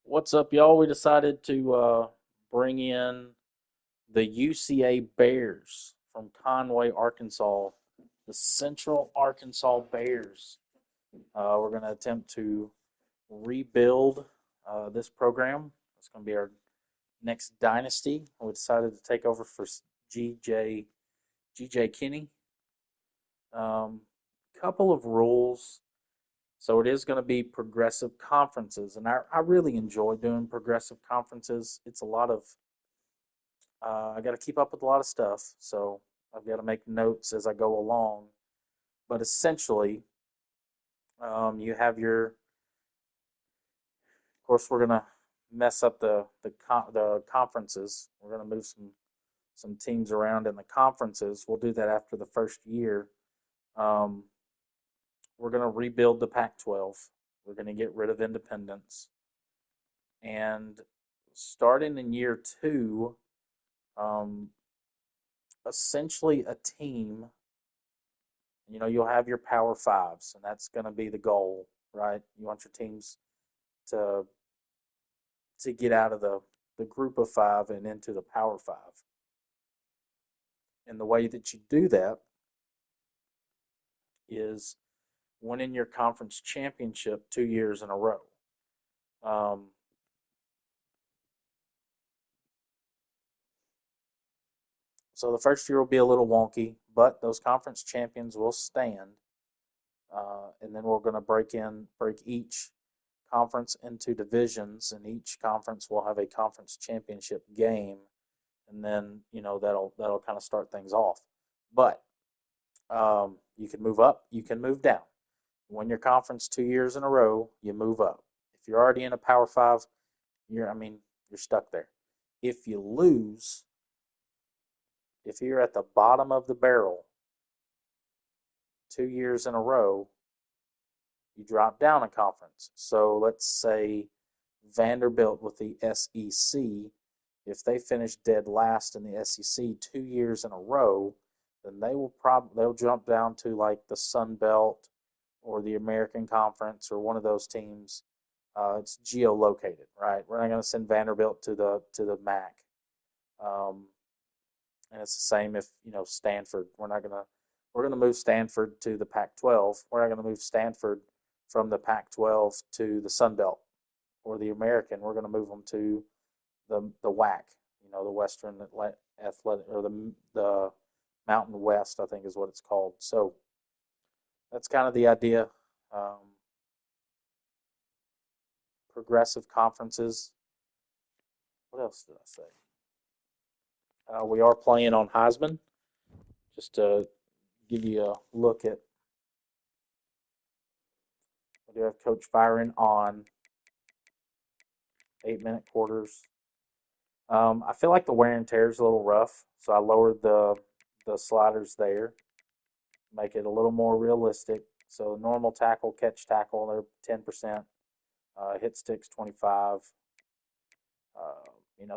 What's up, y'all? We decided to bring in the UCA Bears from Conway, Arkansas, the Central Arkansas Bears. We're going to attempt to rebuild this program. It's going to be our next dynasty. We decided to take over for GJ Kinney. Couple of rules. So it is going to be progressive conferences, and I really enjoy doing progressive conferences. It's a lot of I got to keep up with a lot of stuff, so I've got to make notes as I go along. But essentially, you have your. Of course, we're gonna mess up the conferences. We're gonna move some teams around in the conferences. We'll do that after the first year. Um, we're gonna rebuild the Pac-12. We're gonna get rid of independence, and starting in year two, um, essentially a team. You'll have your Power Fives, and that's going to be the goal, right? You want your teams to get out of the group of five and into the Power Five. And the way that you do that is winning your conference championship 2 years in a row. Um, so the first year will be a little wonky, but those conference champions will stand. And then we're going to break each conference into divisions, and each conference will have a conference championship game, and then that'll kind of start things off. But you can move up, you can move down. Win your conference 2 years in a row, you move up. If you're already in a Power Five, you're stuck there. If you lose, if you're at the bottom of the barrel 2 years in a row, you drop down a conference. So let's say Vanderbilt with the SEC, if they finish dead last in the SEC 2 years in a row, then they'll jump down to like the Sun Belt or the American Conference or one of those teams. It's geolocated, right? We're not going to send Vanderbilt to the MAC, and it's the same if Stanford. We're gonna move Stanford to the Pac-12. We're not going to move Stanford from the Pac-12 to the Sun Belt or the American. We're going to move them to the WAC, the Western Athletic, or the Mountain West, I think is what it's called. So that's kind of the idea. Progressive conferences. What else did I say? We are playing on Heisman, just to give you a look at. We do have Coach firing on 8-minute quarters. I feel like the wear and tear is a little rough, so I lowered the sliders there, make it a little more realistic. So normal tackle, catch tackle, they're 10%. Hit sticks 25.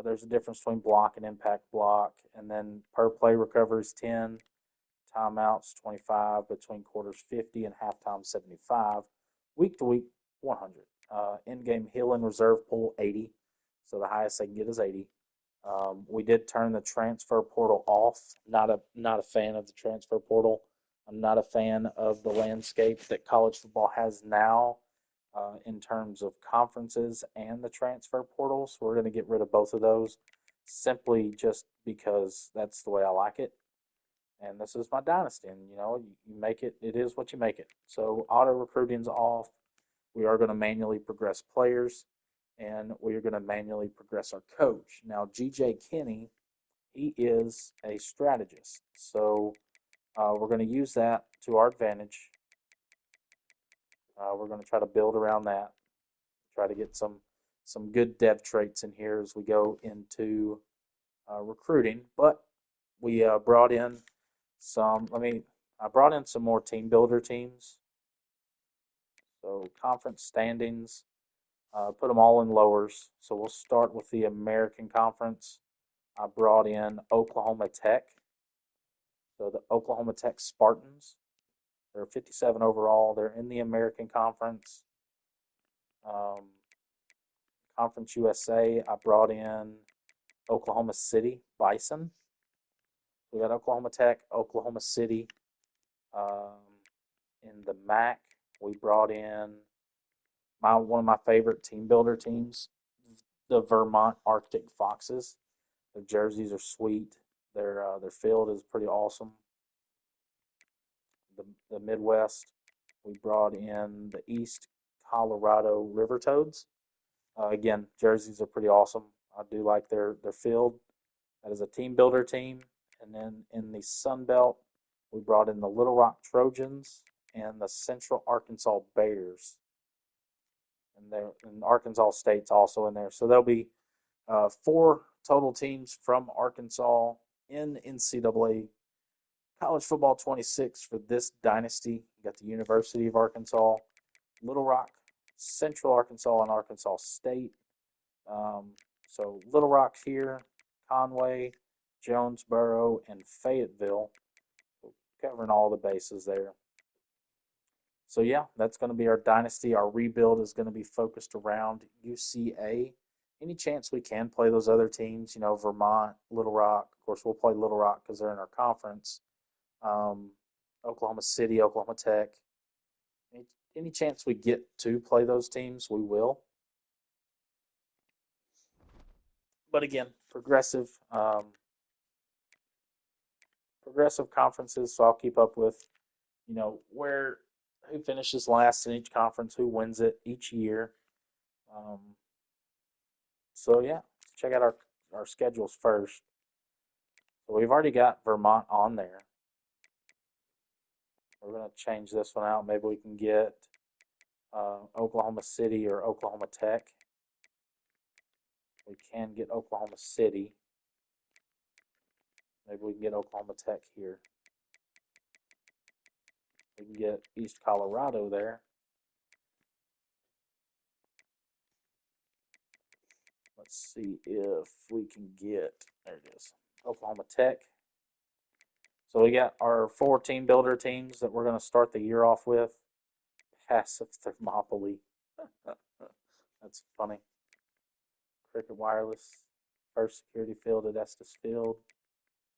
There's a difference between block and impact block, and then per play recoveries 10, timeouts 25, between quarters 50, and halftime 75. Week to week 100. In-game heal and reserve pool 80, so the highest they can get is 80. We did turn the transfer portal off. Not a fan of the transfer portal. I'm not a fan of the landscape that college football has now, in terms of conferences and the transfer portal. So we're going to get rid of both of those, simply just because that's the way I like it. And this is my dynasty. And you make it. It is what you make it. So auto recruiting's off. We are going to manually progress players, and we are going to manually progress our coach. Now, GJ Kinney, he is a strategist. So we're going to use that to our advantage. We're going to try to build around that, try to get some good depth traits in here as we go into recruiting. But we brought in I brought in some more team builder teams. So conference standings, put them all in lowers. So we'll start with the American Conference. I brought in Oklahoma Tech. So the Oklahoma Tech Spartans. They're 57 overall. They're in the American Conference. Conference USA, I brought in Oklahoma City Bison. We got Oklahoma Tech, Oklahoma City. In the MAC, we brought in one of my favorite team builder teams, the Vermont Arctic Foxes. Their jerseys are sweet. Their field is pretty awesome. The Midwest, we brought in the East Colorado River Toads. Again, jerseys are pretty awesome. I do like their field. That is a team builder team. And then in the Sun Belt, we brought in the Little Rock Trojans and the Central Arkansas Bears. And Arkansas State's also in there. So there'll be 4 total teams from Arkansas in NCAA College Football 26 for this dynasty. You got the University of Arkansas, Little Rock, Central Arkansas, and Arkansas State. So Little Rock here, Conway, Jonesboro, and Fayetteville, covering all the bases there. So yeah, that's going to be our dynasty. Our rebuild is going to be focused around UCA. Any chance we can play those other teams, Vermont, Little Rock. Of course, we'll play Little Rock because they're in our conference. Oklahoma City, Oklahoma Tech. Any chance we get to play those teams, we will. But again, progressive conferences, so I'll keep up with, who finishes last in each conference, who wins it each year. So yeah, check out our schedules first. So we've already got Vermont on there. We're going to change this one out. Maybe we can get Oklahoma City or Oklahoma Tech. We can get Oklahoma City. Maybe we can get Oklahoma Tech here. We can get East Colorado there. Let's see if we can get, there it is, Oklahoma Tech. So we got our 4 team builder teams that we're going to start the year off with. Passive Thermopylae. That's funny. Cricket Wireless. First security field at Estes Field.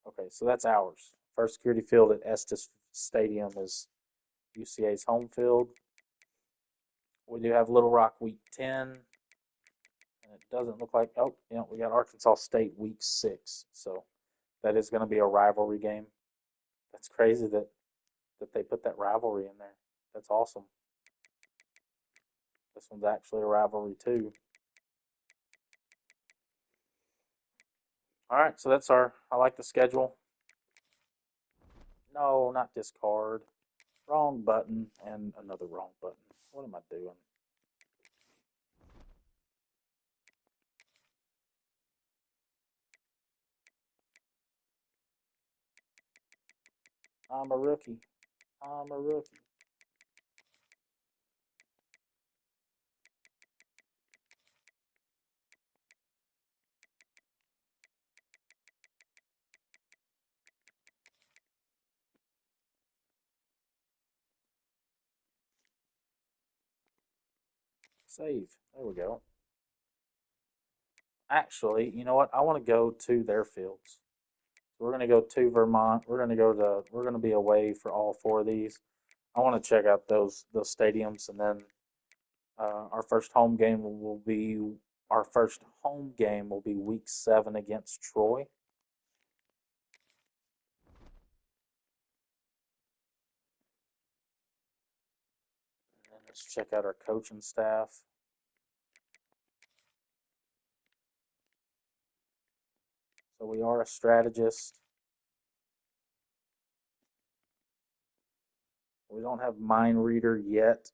Okay, so that's ours. First security field at Estes Stadium is UCA's home field. We do have Little Rock Week 10. And it doesn't look like, we got Arkansas State Week 6. So that is going to be a rivalry game. That's crazy that they put that rivalry in there. That's awesome. This one's actually a rivalry too. All right, so that's I like the schedule. No, not discard. Wrong button and another wrong button. What am I doing? I'm a rookie. I'm a rookie. Save. There we go. Actually, you know what? I want to go to their fields. So we're going to go to Vermont. We're going to be away for all 4 of these. I want to check out those stadiums, and then our first home game will be Week 7 against Troy. And then let's check out our coaching staff. So we are a strategist. We don't have Mind Reader yet.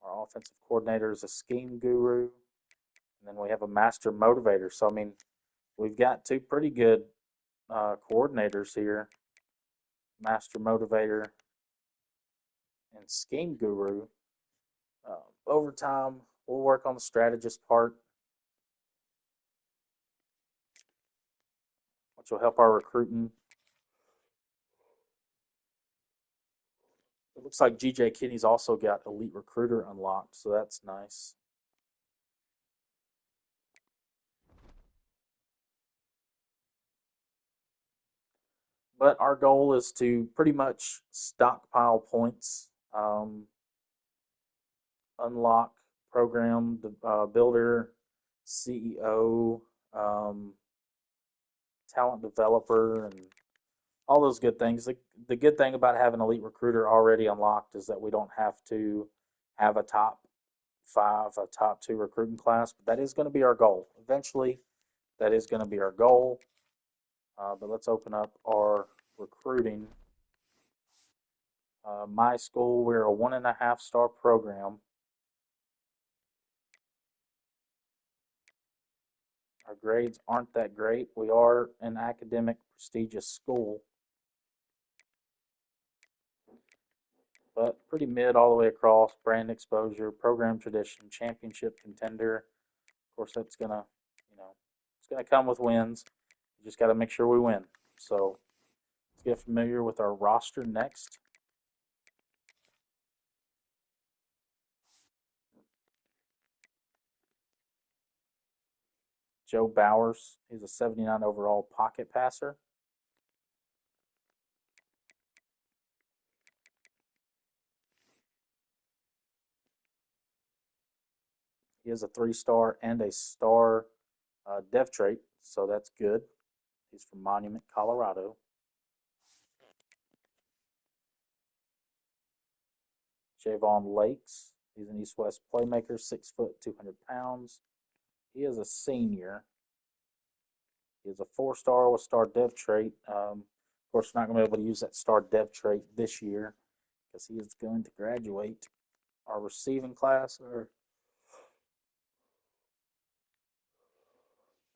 Our offensive coordinator is a scheme guru. And then we have a master motivator. So, I mean, we've got 2 pretty good coordinators here. Master motivator and scheme guru. Over time, we'll work on the strategist part, which will help our recruiting. looks like GJ Kinney's also got Elite Recruiter unlocked, so that's nice. But our goal is to pretty much stockpile points, unlock program builder, CEO, um, talent developer, and all those good things. The good thing about having Elite Recruiter already unlocked is that we don't have to have a top five, a top two recruiting class, but that is going to be our goal. Eventually, that is going to be our goal. But let's open up our recruiting. My school, we're a 1.5 star program. Our grades aren't that great. We are an academic prestigious school, but pretty mid all the way across. Brand exposure, program tradition, championship contender. Of course, that's gonna, it's gonna come with wins. You just got to make sure we win. So let's get familiar with our roster next. Joe Bowers, he's a 79 overall pocket passer. He is a 3 star and a star dev trait, so that's good. He's from Monument, Colorado. Javon Lakes, he's an East-West playmaker, 6 foot, 200 pounds. He is a senior. He is a 4 star with star dev trait. Of course, we're not going to be able to use that star dev trait this year because he is going to graduate. Our receiving class, or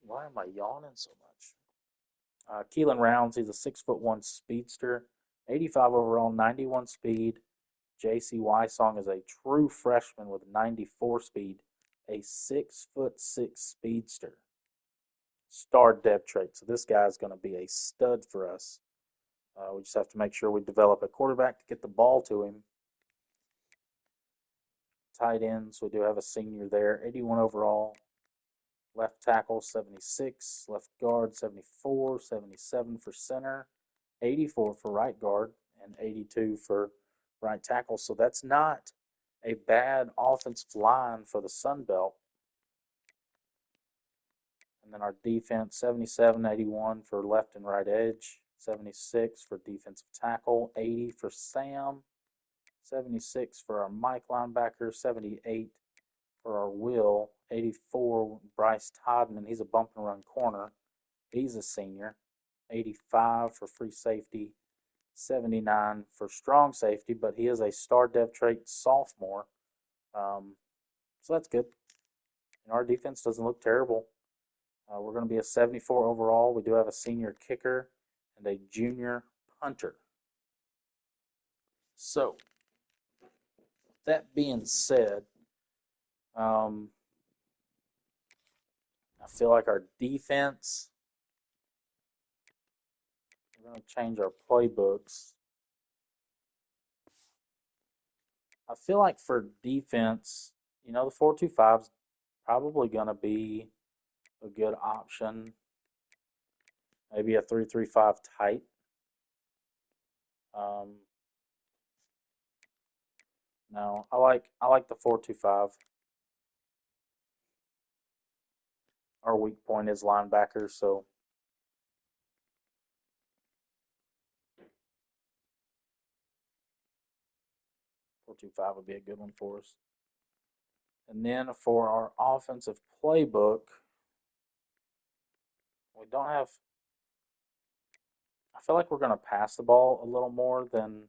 why am I yawning so much? Keelan Rounds, he's a 6 foot 1 speedster, 85 overall, 91 speed. JC Wysong is a true freshman with 94 speed, a 6 foot 6 speedster. Star depth trait. So this guy's going to be a stud for us. We just have to make sure we develop a quarterback to get the ball to him. Tight ends, we do have a senior there, 81 overall. Left tackle, 76. Left guard, 74. 77 for center. 84 for right guard. And 82 for right tackle. So that's not a bad offensive line for the Sun Belt. And then our defense, 77, 81 for left and right edge. 76 for defensive tackle. 80 for Sam. 76 for our Mike linebacker. 78 for our Will. 84, Bryce Todman. He's a bump and run corner. He's a senior. 85 for free safety. 79 for strong safety, but he is a star depth trait sophomore. So that's good. And our defense doesn't look terrible. We're going to be a 74 overall. We do have a senior kicker and a junior punter. So, that being said, I feel like our defense, we're going to change our playbooks. I feel like for defense, the 4-2-5 is probably going to be a good option. Maybe a 3-3-5 tight. No, I like the 4-2-5. Our weak point is linebackers, so 4-2-5 would be a good one for us. And then for our offensive playbook, we don't have. I feel like we're going to pass the ball a little more than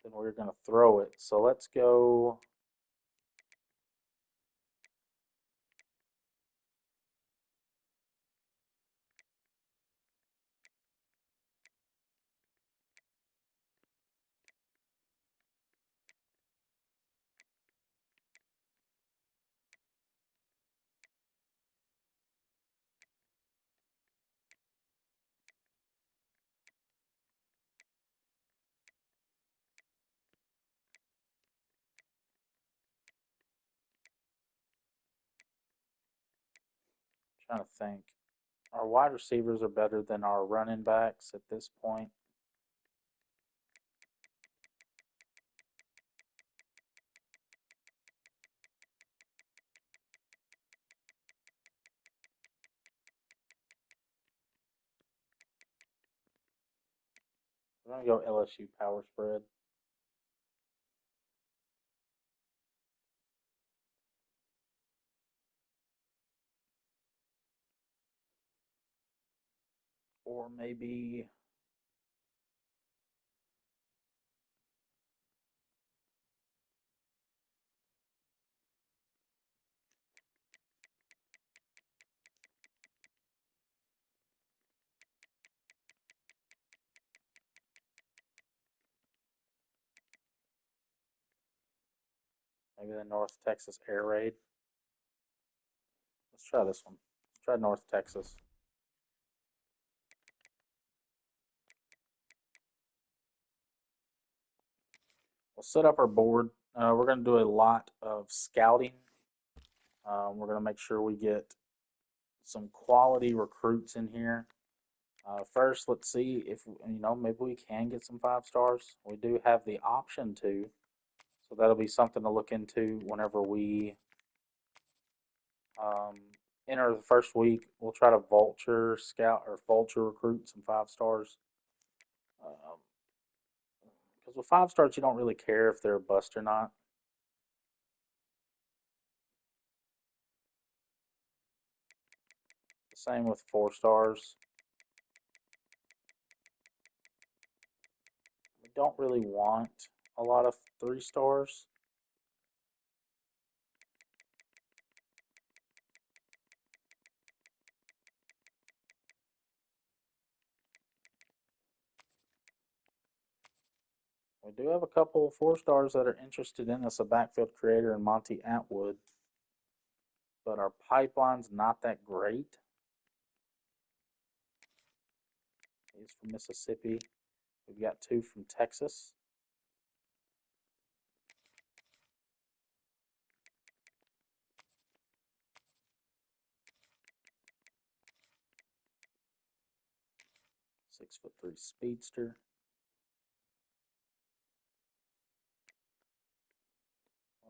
we're going to throw it. So let's go. Trying to think. Our wide receivers are better than our running backs at this point. We're going to go LSU power spread. Or maybe the North Texas Air Raid. Let's try this one. Let's try North Texas. We'll set up our board. We're going to do a lot of scouting. We're going to make sure we get some quality recruits in here. First, let's see if maybe we can get some 5 stars. We do have the option to, so that'll be something to look into whenever we enter the first week. We'll try to vulture scout or vulture recruit some 5 stars. Because with 5 stars, you don't really care if they're a bust or not. The same with 4 stars. We don't really want a lot of 3 stars. We do have a couple of 4 stars that are interested in us, a backfield creator and Monty Atwood, but our pipeline's not that great. He's from Mississippi. We've got 2 from Texas. "6'3" speedster.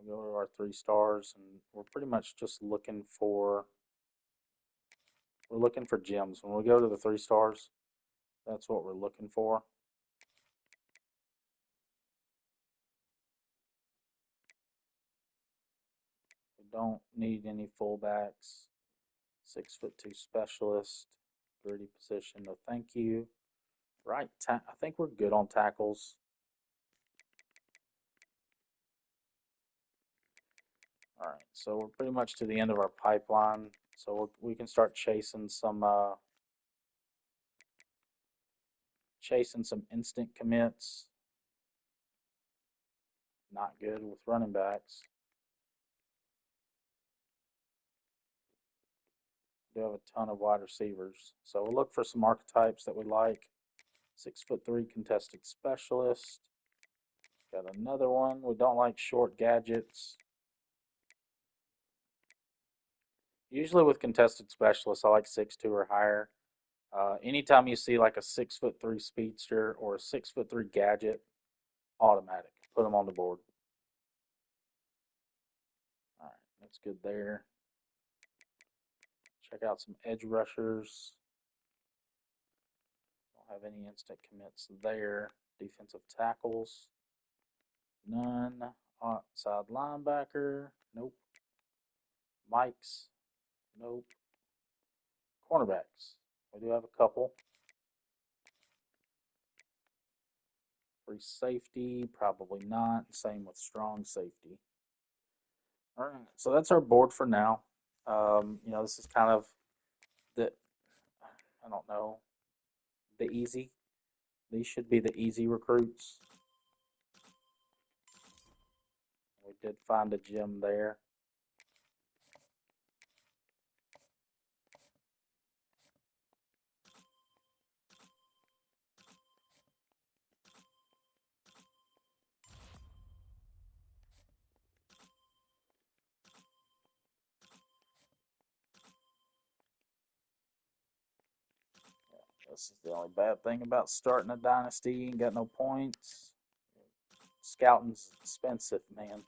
We'll go to our 3 stars, and we're pretty much just looking for gems. When we go to the 3 stars, that's what we're looking for. We don't need any fullbacks. 6'2" specialist, gritty position. No, thank you. Right, I think we're good on tackles. All right, so we're pretty much to the end of our pipeline. So we can start chasing some instant commits. Not good with running backs. We do have a ton of wide receivers. So we'll look for some archetypes that we like. 6'3" contested specialist. Got another one. We don't like short gadgets. Usually with contested specialists, I like 6'2" or higher. Anytime you see like a 6'3" speedster or a 6'3" gadget, automatic. Put them on the board. All right, that's good there. Check out some edge rushers. Don't have any instant commits there. Defensive tackles. None. Outside linebacker. Nope. Mikes. Nope. Cornerbacks. We do have a couple. Free safety, probably not. Same with strong safety. All right, so that's our board for now. This is kind of the, I don't know, the easy. These should be the easy recruits. We did find a gem there. This is the only bad thing about starting a dynasty. You ain't got no points. Scouting's expensive, man.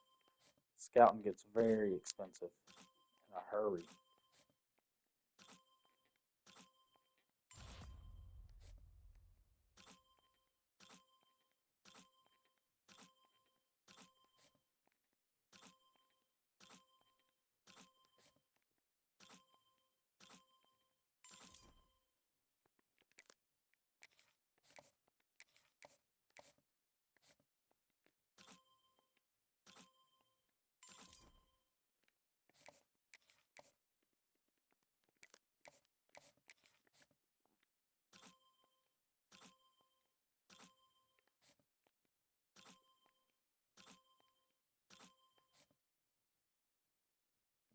Scouting gets very expensive in a hurry.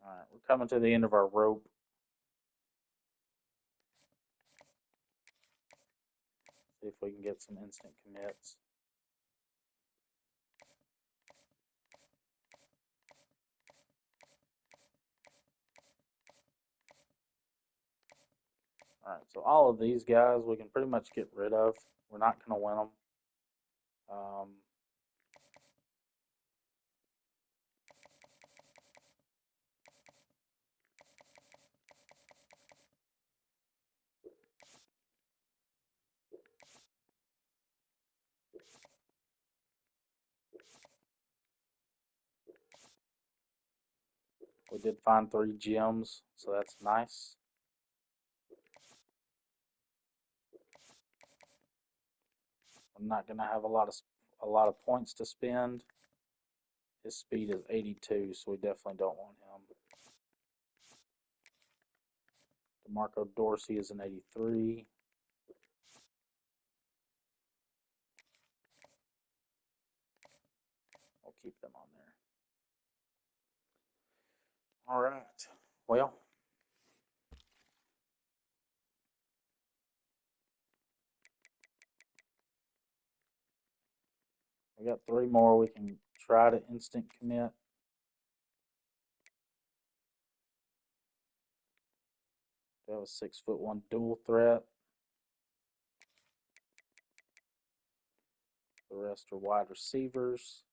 All right, we're coming to the end of our rope. See if we can get some instant commits. All right, so all of these guys we can pretty much get rid of. We're not going to win them. We did find 3 gems, so that's nice. I'm not going to have a lot of points to spend. His speed is 82, so we definitely don't want him. DeMarco Dorsey is an 83. We'll keep them on there. All right. Well, we got 3 more we can try to instant commit. We have a 6'1" dual threat. The rest are wide receivers.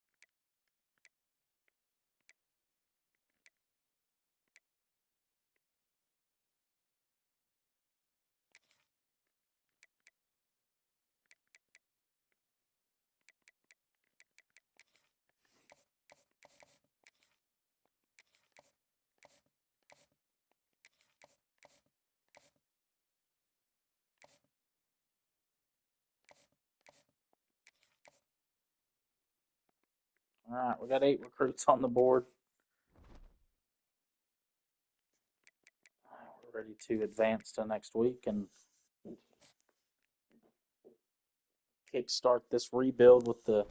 All right, we got 8 recruits on the board. We're ready to advance to next week and kickstart this rebuild with the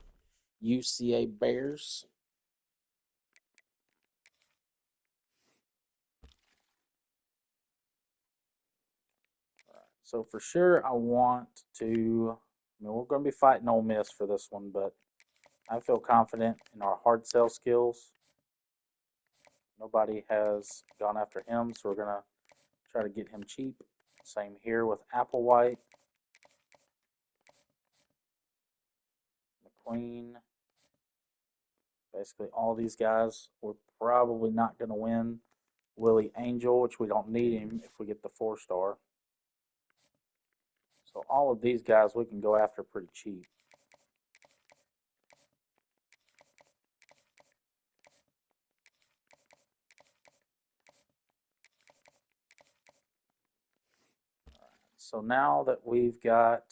UCA Bears. So for sure, I want to. I mean, we're going to be fighting Ole Miss for this one, but I feel confident in our hard sell skills. Nobody has gone after him, so we're going to try to get him cheap. Same here with Applewhite, McQueen. Basically, all these guys we're probably not going to win. Willie Angel, which we don't need him if we get the 4-star. So all of these guys we can go after pretty cheap. So now that we've got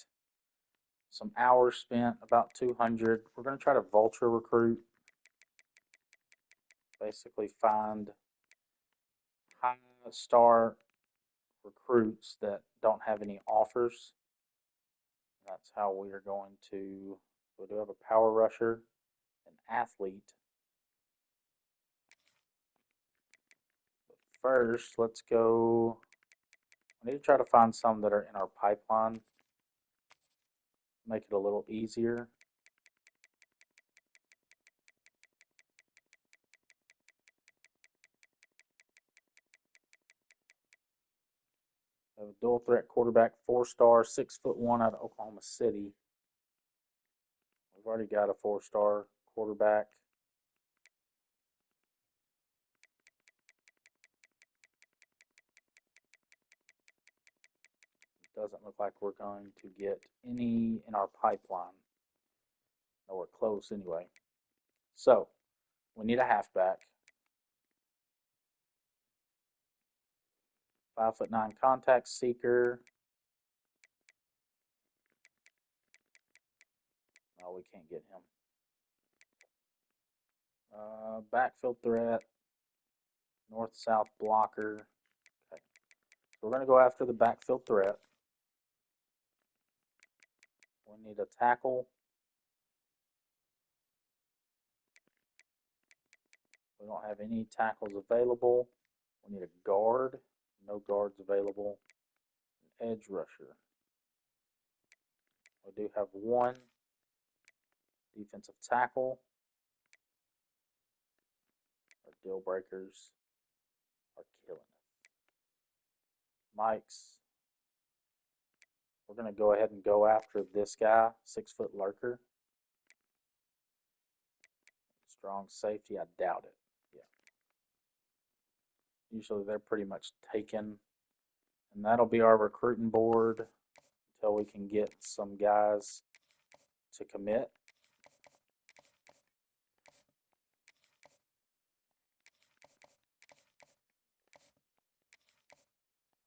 some hours spent, about 200, we're going to try to vulture recruit. Basically find high-star recruits that don't have any offers. That's how we are going to. We do have a power rusher, an athlete. But first, let's go. I need to try to find some that are in our pipeline. Make it a little easier. We have a dual threat quarterback, 4-star, 6'1" out of Oklahoma City. We've already got a 4-star quarterback. It doesn't look like we're going to get any in our pipeline. Nowhere close anyway. So we need a halfback. 5'9" contact seeker. No, we can't get him. Backfield threat. North-south blocker. Okay. So we're going to go after the backfield threat. We need a tackle. We don't have any tackles available. We need a guard. No guards available. An edge rusher. We do have one defensive tackle. Our deal breakers are killing it. Mike's. We're going to go ahead and go after this guy, 6-foot lurker. Strong safety, I doubt it. Yeah. Usually they're pretty much taken. And that'll be our recruiting board until we can get some guys to commit.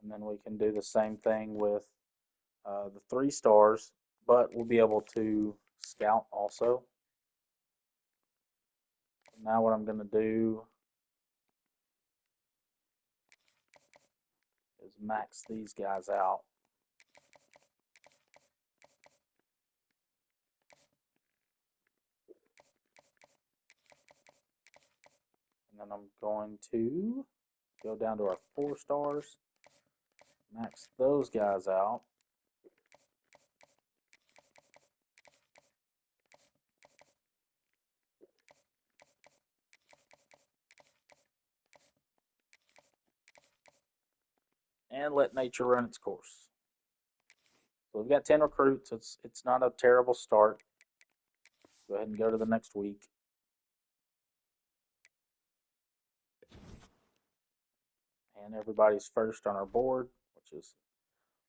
And then we can do the same thing with the 3 stars, but we'll be able to scout also. Now what I'm going to do is max these guys out. And then I'm going to go down to our 4 stars, max those guys out. And let nature run its course. So we've got 10 recruits. It's not a terrible start. Go ahead and go to the next week. And everybody's first on our board, which is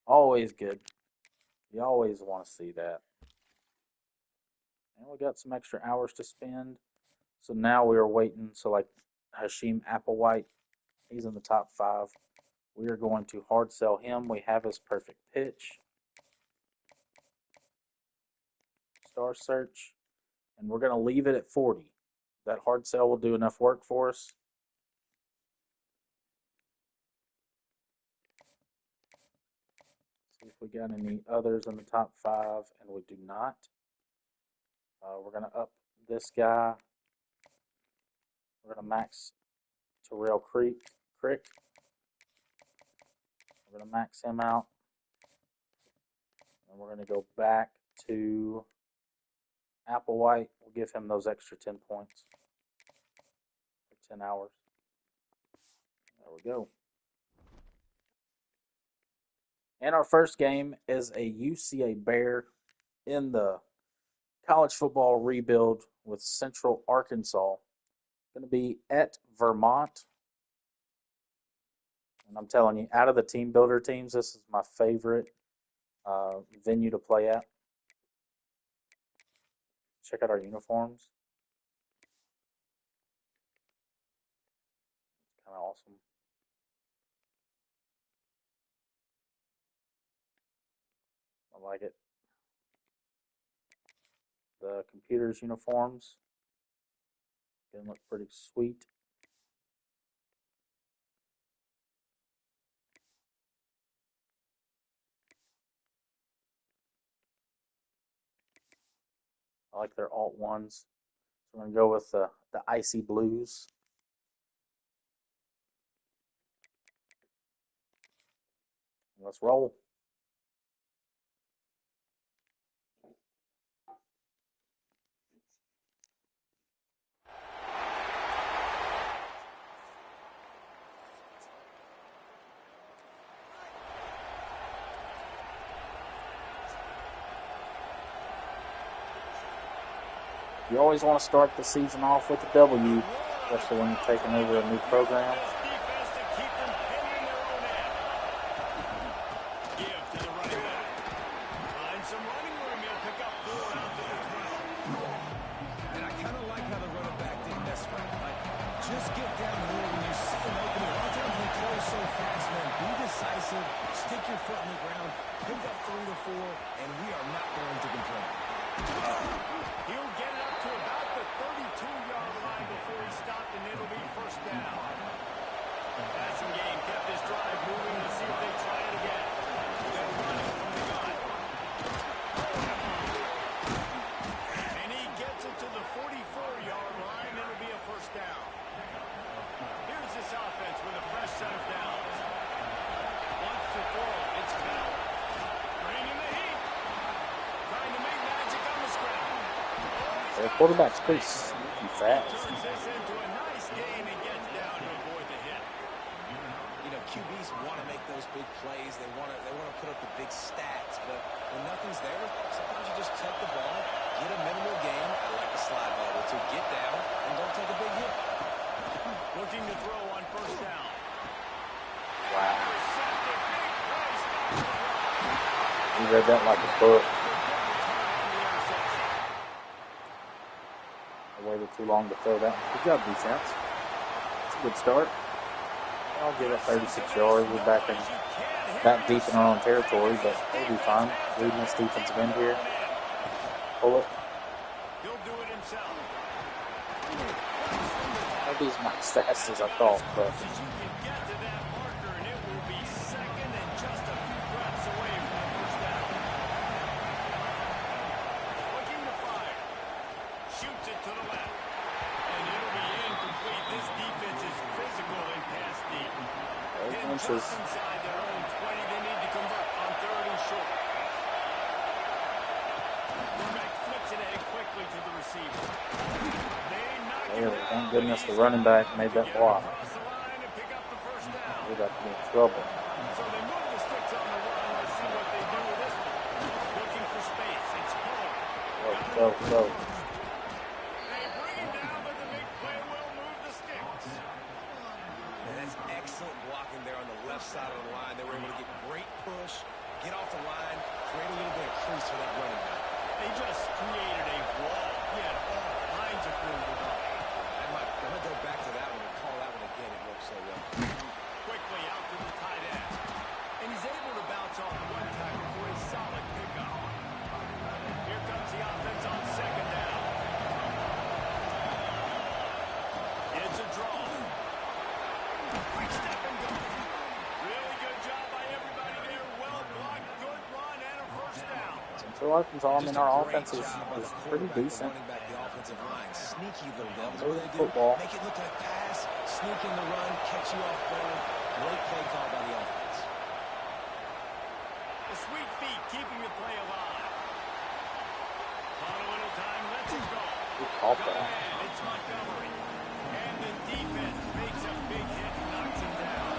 always good. You always want to see that. And we got some extra hours to spend. So now we are waiting. So like Hashim Applewhite, he's in the top 5. We are going to hard sell him. We have his perfect pitch. Star search. And we're going to leave it at 40. That hard sell will do enough work for us. See if we got any others in the top 5, and we do not. We're going to up this guy. We're going to max Terrell Crick. We're going to max him out. And we're going to go back to Applewhite. We'll give him those extra 10 points for 10 hours. There we go. And our first game is a UCA Bear in the college football rebuild with Central Arkansas. Going to be at Vermont. And I'm telling you, out of the team builder teams, this is my favorite venue to play at. Check out our uniforms. It's kind of awesome. I like it. The computers uniforms can look pretty sweet. I like their alt ones. So I'm going to go with the icy blues. Let's roll. You always want to start the season off with a W, especially when you're taking over a new program. Stick your foot in the ground, pick up 3 to 4, and we are not going to complain. He'll get it up to about the 32-yard line before he stopped, and it'll be first down. Passing game kept this drive moving. Let's see if they try it again. They'll run it from the gun. And he gets it to the 44-yard line. It'll be a first down. Here's this offense with a fresh set of downs. Wants to throw. It's Bell. Bringing the heat. Trying to make magic on the scramble. Their quarterback's pretty fast. Turns this into a nice gain and gets down to avoid the hit. You know, QBs want to make those big plays. They want to put up the big stats. But when nothing's there, sometimes you just take the ball, get a minimal gain. I like the slide ball, to get down and don't take a big hit. Looking to throw on first down. Wow. You read that like a book. I waited too long to throw that. Good job, defense. It's a good start. I'll give it 36 yards. We're back deep in our own territory, but we'll be fine. Leading this defensive end here. Pull it. He'll do it himself. Maybe he's not as fast as I thought, but You can get to that marker, and it will be second and just a few breaths away from the first down. Looking to fire. Shoots it to the left. And it'll be incomplete. This defense is physical and pass deep. Getting just inside their own 20. They need to convert on 3rd and short. Quarterback flips it ahead quickly to the receiver. thank goodness the running back made that block. We're about to be in trouble. So they move the sticks on the run. Let's see what they do with this one. Looking for space. It's Pollard. Go. They bring him down, but the big play will move the sticks. And that's excellent blocking there on the left side of the line. They were able to get great push, get off the line, create a little bit of crease for that running back. They just created a wall. He had all kinds of room to run. I'm going to go back to that one and call that one again. It worked so well. Quickly out to the tight end. And he's able to bounce off one tackle for a solid pickup. Here comes the offense on second down. It's a draw. Quick step and go. Really good job by everybody there. Well blocked, good run, and a first down. Central Arkansas, I mean, our offense is pretty decent. Sneaky little devils. What do they do? Football. Make it look like pass, sneak in the run, catch you off guard. Great play call by the offense. The sweet feet keeping the play alive. On a little time, lets it go. Good call Got a man, it's Montgomery. And the defense makes a big hit and knocks him down.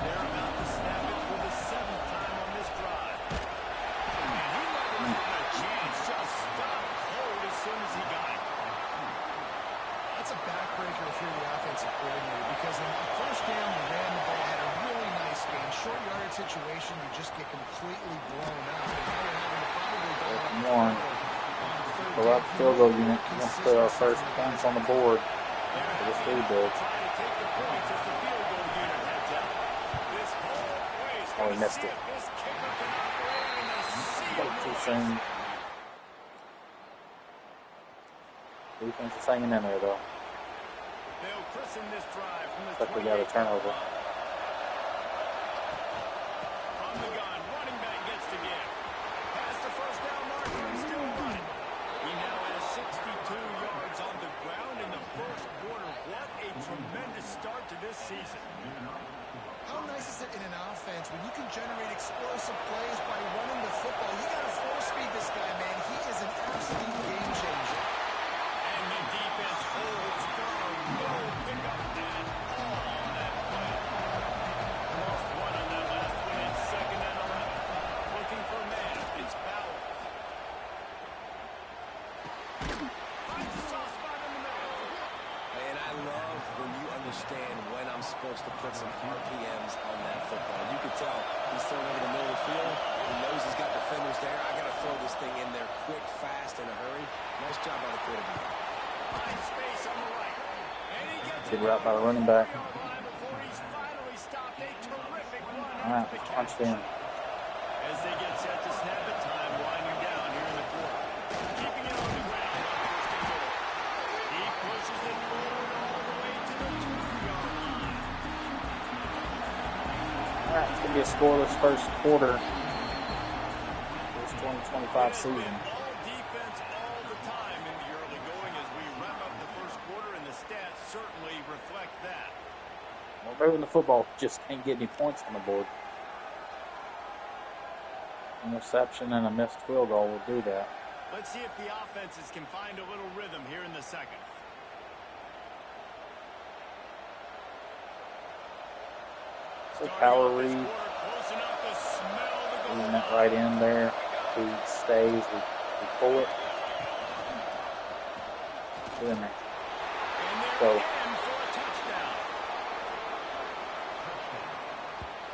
They're about to snap it for the 7th time on this drive. And he never had a chance, just stopped cold as soon as he got it. That's a backbreaker if you're the offensive coordinator, because in the first down, you ran the ball, had a really nice game. Short yardage situation, you just get completely blown up. And now you're having to probably go on Go out the field goal unit. We want to put our first points on the board for this rebuild. Oh, we missed it. Too soon. Defense is hanging in there, though. They'll christen this drive from the Looks like we got a turnover. From the gun, running back gets to give. Past the first down marker, he's still running. He now has 62 yards on the ground in the first quarter. What a tremendous start to this season. How nice is it in an offense when you can generate explosive plays by running the football? You got to force feed this guy, man. He is an absolute game changer. And the defense holds firm. No pickup at all on that play. Lost one on that last one. It's 2nd and 11. Looking for a man. It's Bauer. Finds a soft spot in the middle. And I love when you understand when I'm supposed to put some RPMs on that football. You can tell he's throwing over the middle of the field. He knows he's got defenders there. I got to throw this thing in there quick, fast, in a hurry. Nice job by the quarterback. Finds space on the right. And he gets Good route by the running back. before he's finally stopped. A terrific run All right, after the catch. punched in. As they get set to snap it, time winding down here in the quarter. Keeping it on the ground on first and goal. He pushes it forward all the way to the 2-yard line. All right, it's going to be a scoreless first quarter. This 2025 season. All defense all the time in the early going as we wrap up the first quarter, and the stats certainly reflect that. We're moving the football, just can't get any points on the board. Interception and a missed field goal will do that. Let's see if the offenses can find a little rhythm here in the second. So power read, Close enough to smell the goal. leaving that right in there. He stays, we pull it. Get in there. And they're So, in for a touchdown.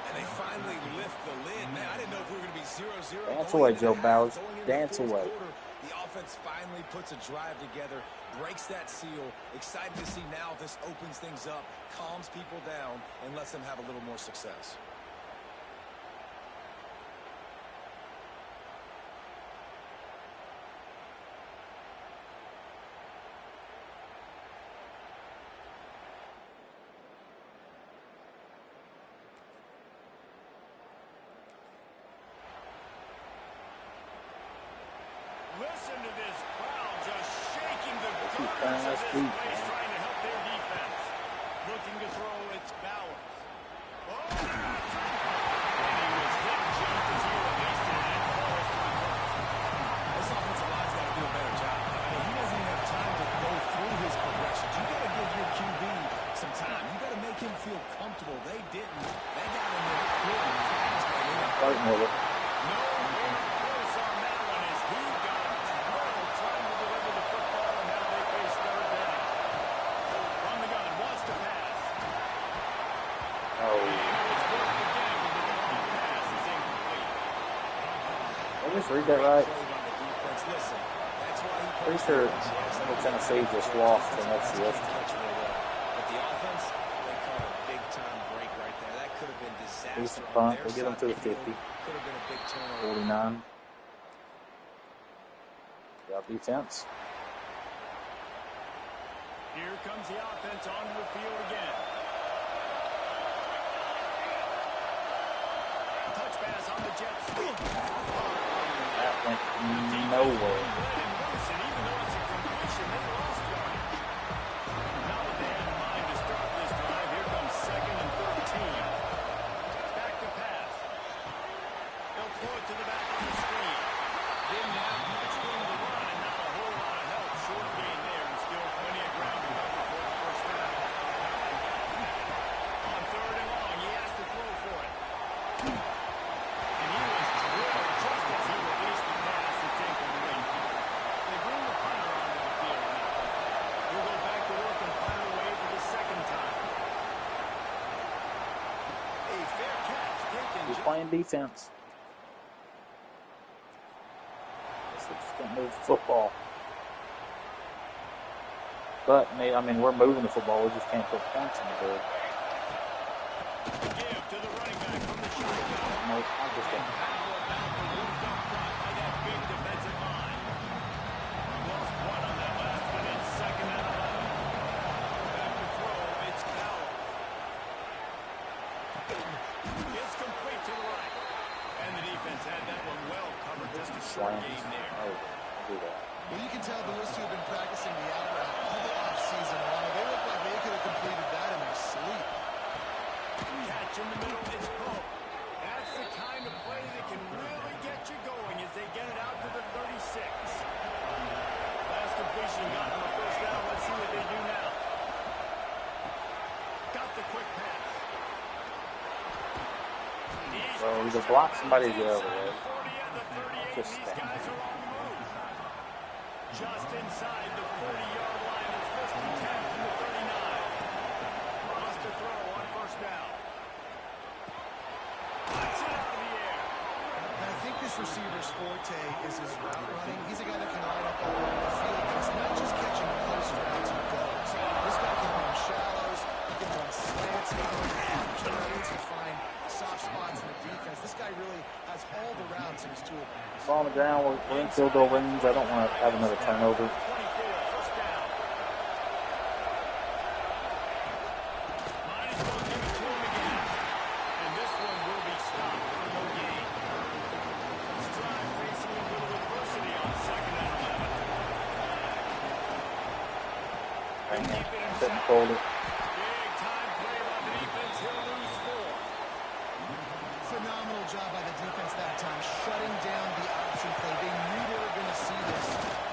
And they finally lift the lid. Man, I didn't know if we were going to be 0-0. Dance going away, into Joe the Bowers. half, going into the Dance fourth away. quarter. The offense finally puts a drive together, breaks that seal. Excited to see now this opens things up, calms people down, and lets them have a little more success. Listen to this crowd just shaking the Keep guards playing of this this deep, place, man. trying to help their defense. Looking to throw, it's Bowers. Oh, and he was hit just as he released it, and it falls to the ground. This offensive line's got to do a better job. I mean, he doesn't even have time to go through his progressions. You got to give your QB some time. You got to make him feel comfortable. They didn't. They got him there quick and fast. Starting with it. No close on that one as he got trouble trying to deliver the football, and now they face third down. From the gun, wants to pass. Oh, And it was worth the gamble, but the long pass is incomplete. I just read that right. Play by the defense. Listen, that's why he Pretty plays sure defense. Middle Tennessee just lost to FCS. Catch real well. But the offense, they caught a big-time break right there. That could have been disaster. Decent on punt. their We'll get them side to of the the field. 50. Could have been a big turnover. 49. Got defense. Here comes the offense onto the field again. Touch pass on the jet sweep. That went nowhere. And even though it's a completion, they lost yardage. Not what they had in mind to start this drive. Here comes 2nd and 13. Back to pass. They'll throw it to the back on the screen. Didn't have much room to run, and not a whole lot of help. Short gain there, and still plenty of ground to cover for the first down. On 3rd and long, he has to throw for it. And he was drilled just as he released the pass. It's incomplete. They bring the punter onto the field now. He'll go back to work and punt it away for the second time. A fair catch taken. He's playing defense. Guess they just can't move the football. But, I mean, we're moving the football. We just can't put points in the board. Give to the running back from the shotgun. No, I'm just And getting how about the moved up front by that big defensive line? Lost one on that last one. It's 2nd and 11. Back to throw. It's Bowers. It's complete to the right. And the defense had that one well covered. Just a short slams. gain there. Oh, I'll do that. Well, you can tell those two have been practicing the out route all off-season long. They look like they could have completed that in their sleep. Catch in the middle. It's Pope. That's the kind of play that can really get you going as they get it out to the 36. Last completion got them a first down. Let's see what they do now. Got the quick pass. So either block somebody or get over there. The 40 and the 38. Just These stand. guys are on the move. Just inside the 40-yard line. It's first and 10 from the 39. Lost to throw on first down. Puts it out of the air. And I think this receiver's forte is his route running. He's a guy that can line up all over the field, but it's not just catching close routes and goes. This guy can run shallows, he can run slants, he can run opportunities and find soft spots in the defense. This guy really has all the routes in his toolbox. Ball on the ground, we're in field goal range. I don't want to have another turnover. 24, first down. Might as well give it to him again. And this one will be stopped for no gain. This drive facing a little adversity on second and 11. Hang on, set and fold it. Big time play by the defense. He'll lose 4. Phenomenal job by the defense that time, shutting down the option play. They knew they were going to see this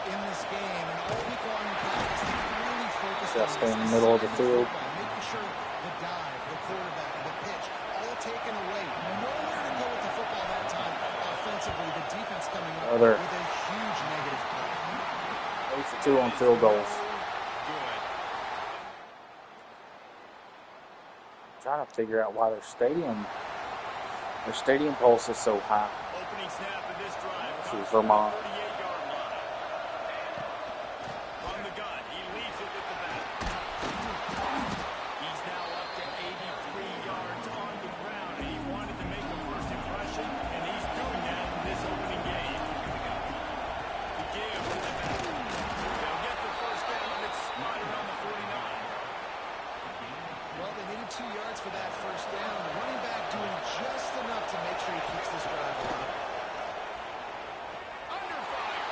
in this game, and all week long in practice, they really focused Just on in the middle of the field. making sure the dive, the quarterback, the pitch, all taken away. Nowhere to go with the football that time offensively. The defense coming up Another. with a huge negative play. 8 for 2 on field goals. Good. Trying to figure out why their stadium pulse is so high. Opening snap of this drive. This comes is from the Vermont. 38-yard line. From the gun, he leaves it with the back. He's now up to 83 yards on the ground, and he wanted to make a first impression, and he's doing that in this opening game. The give to the back. They'll get the first down. It's right around the 49. Well, they needed 2 yards for that first down. The running back doing just enough to make sure he keeps this drive alive. Under fire.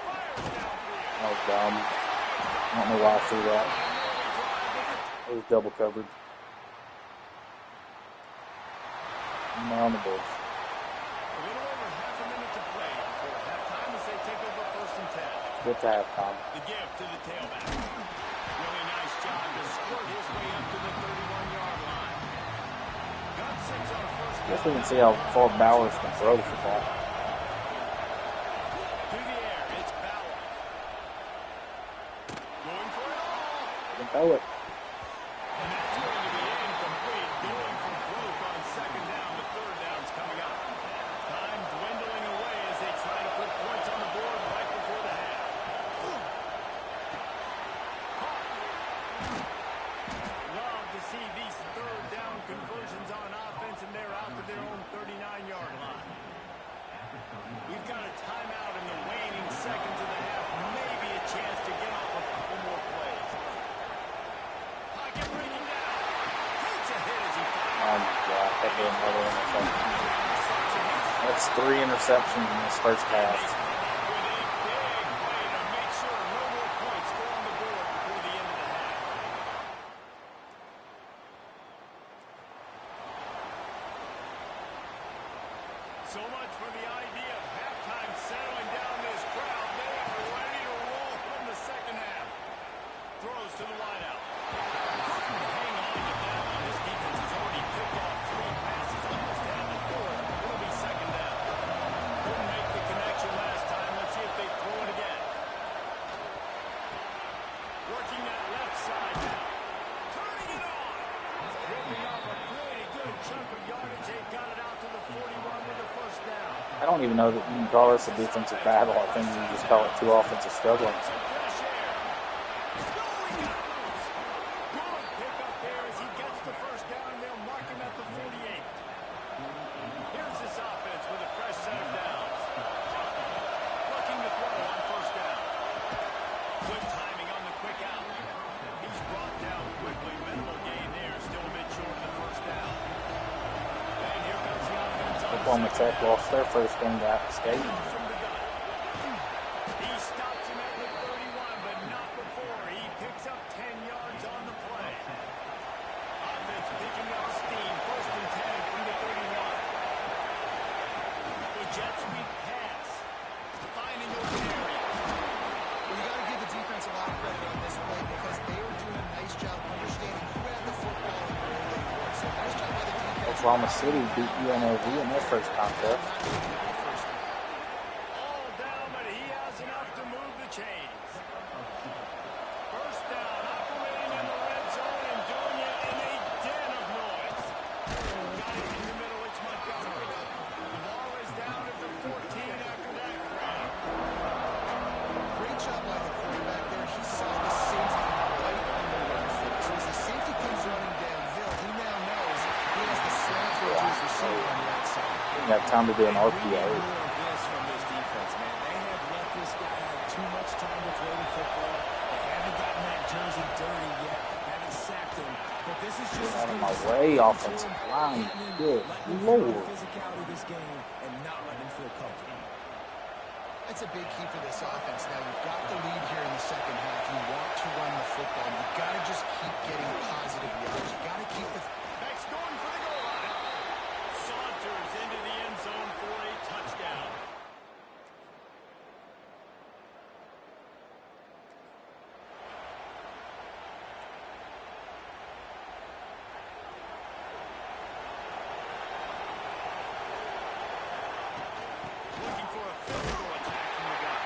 Fires downfield. That was dumb. I don't know why I threw that. It was double covered. And they're on the board. A little over half a minute to play before halftime as they take over first and 10. Get to halftime. The give to the tailback. Really nice job to squirt his way up to the 31-yard line. Got 6 on a first I guess down. we can see how far Bowers can throw the football. To the air, it's Bauer. Going for it all. They can throw it. And that's going to be incomplete. Going for broke on second down. The third down's coming up. Time dwindling away as they try to put points on the board right before the half. Love to see these third down conversions on offense, and they're out to their own 39-yard line. We've got a timeout in the waning seconds of the half. Maybe a chance to get off a couple more plays. Pocket breaking down. Takes a hit as he fires. Oh my God, that was another interception. That's 3 interceptions in this first half. With a big play to make sure no more points go on the board before the end of the half. So much for the idea of halftime settling down this crowd. They are ready to roll from the second half. Throws to the wideout. Hurting to hang on to get down. This defense has already picked off 3 passes, almost down to 4. It'll be second down. Couldn't make the connection last time. Let's see if they throw it again. Working that left side now. Turning it on. Ripping off a pretty good chunk of yardage. They've got it out to the 41 with the first down. I don't even know that you can call this a defensive battle. I think you can just call it 2 offensive struggling. Some fresh air. Going out. Good pickup there as he gets the first down. They'll mark him at the 48. Here's this offense with a fresh set of downs. Looking to throw on first down. Good timing on the quick out. He's brought down quickly. Minimal gain there. Still a bit short of the first down. And here comes the offense on Oklahoma Tech lost their first game to App State. from the gun. He stops him at the 31, but not before. He picks up 10 yards on the play. Offense picking up steam. First and 10 from the 31. The jet sweep pass. Finding open areas. Well, you got to give the defense a lot of credit on this play because they were doing a nice job understanding who had the football and where they were. So nice job by the defense. Oklahoma City beat UNLV in their first contest. All down chains. First down, operating in the red zone and doing it in a den of noise. Got it in the middle, it's Montgomery. The ball is down at the 14 after that grab. Great job by the quarterback there. He saw the safety right on the run foot. So as the safety comes running downhill, he now knows he has the slant foot to his receiver on the outside. Didn't have time to do an RPO. More of this from this defense, man. They have let this guy have too much time to throw the football. They haven't gotten that jersey dirty yet. Haven't sacked him. But this is just Out of my way, offensive line. Good Lord. Physicality this game and not letting him feel comfortable. That's a big key for this offense. Now, you've got the lead here in the second half. You want to run the football. You've got to just keep getting positive yards. You've got to keep the... Back's going for the goal line. Saunters into the end zone for a touchdown. Looking for a physical attack from the guy.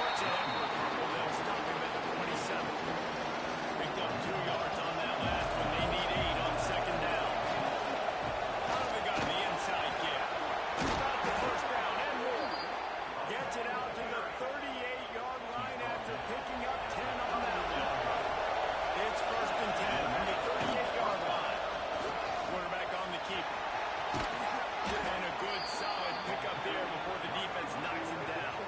Works it in for a couple. They'll stop him at the 27. Picked up 2 yards on that last one. They need 8 on second down. Out of the gun, the inside give. About the first down and more. Gets it out to the 38-yard line after picking up 10 on that one. It's first and 10 from the 38-yard line. Quarterback on the keeper. And a good, solid pickup there before the defense knocks him down.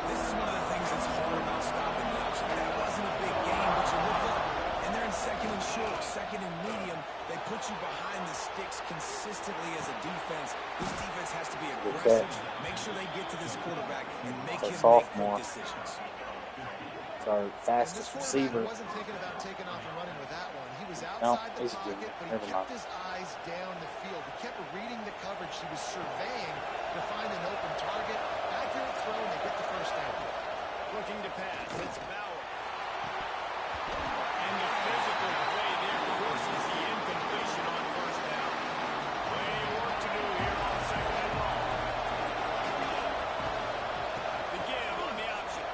This is one of the things that's hard about stopping the option. That wasn't a big game, but you look up, and they're in second and short, second and medium. They put you behind the sticks consistently as a defense. This defense has to be aggressive. Make sure they get to this quarterback and make him make good decisions. It's our fastest receiver. Wasn't thinking about taking off and running with that one. He was No, outside the he's pocket, good. but he Never kept mind. his eyes down the field. He kept reading the coverage. He was surveying to find an open target. Accurate throw, and they get the first down. Looking to pass. It's Bauer. And the physical play there forces the incompletion on first down. Plenty of work to do here on second and long. The give on the option.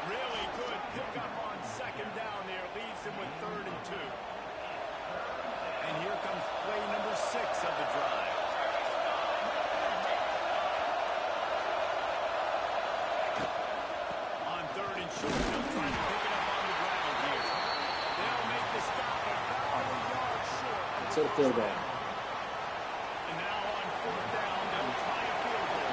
Really good pickup on second down there. Leaves him with 3rd and 2. And here comes play number 6 of the drive. On 3rd and short, they'll try to pick it up on the ground here. They'll make the stop about a yard short. It's a field goal. And now on 4th down, they'll try a field goal.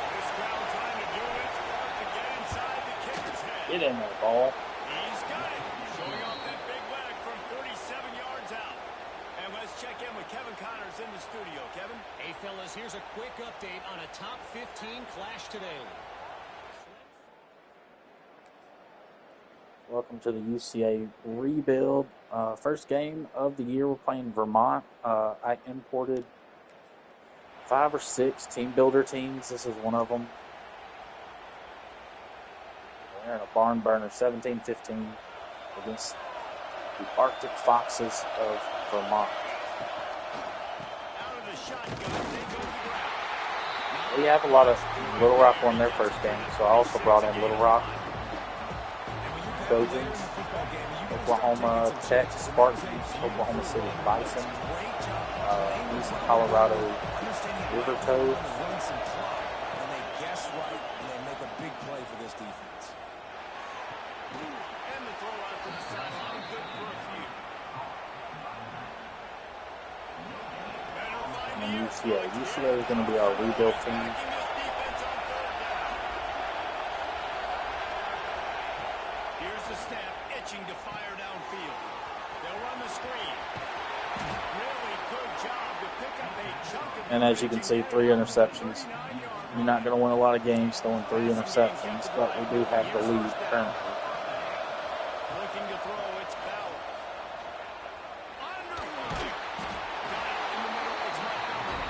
This crowd trying to do its part to get inside the kicker's head. Get in there, ball. He's got it. Showing off that big leg from 37 yards out. And let's check in with Kevin Connors in the studio. Kevin? Hey, fellas, here's a quick update on a top 15 clash today. Welcome to the UCA rebuild. First game of the year. We're playing Vermont. I imported 5 or 6 team builder teams. This is one of them. We're in a barn burner, 17-15 against the Arctic Foxes of Vermont. Out of the shotgun, they go to the ground. We have a lot of Little Rock won their first game, so I also brought in Little Rock, Trojans, Oklahoma Tech Spartans, Oklahoma City Bison, East Colorado River Toads. Run some clock, and they guess right, and they make a big play for this defense. And the throw out to the sideline, good for a few. And UCA. UCA is going to be our rebuild team. Here's the snap, itching to fire downfield. They'll run the screen. Really good job to pick up a chunk of And as you can see, 3 interceptions. You're not going to win a lot of games throwing 3 interceptions, but we do have the lead currently. Looking to throw, it's Bauer. Under fire. Got it in the middle, it's Montgomery.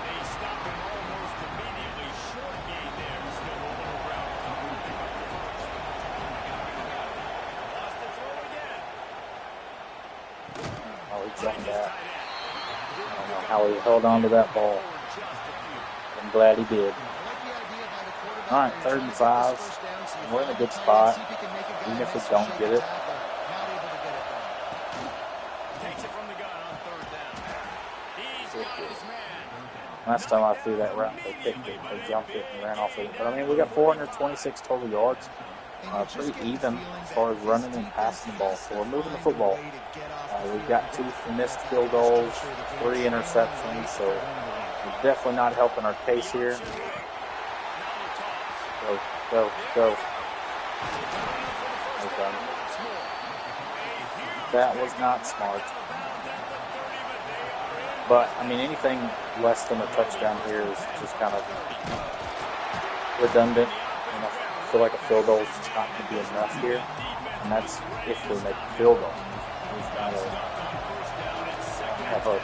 They stop him almost immediately. Short gain there, still a little ground. Lost the throw again. Oh, he jumped that. I don't know how he held on to that ball. I'm glad he did. I like the idea by the quarterback All right, 3rd and 5. We're in a good spot, even if we don't get it. Takes it from the gun on 3rd down. He's got his man. Last time I threw that route, they picked it, they jumped it, and ran off of it. But I mean, we got 426 total yards. Pretty even as far as running and passing the ball. So we're moving the football. We've got 2 missed field goals, 3 interceptions. So we're definitely not helping our case here. Go. Okay. That was not smart. But, I mean, anything less than a touchdown here is just kind of redundant. And I feel like a field goal is just not going to be enough here. And that's if we make a field goal. We've got to have a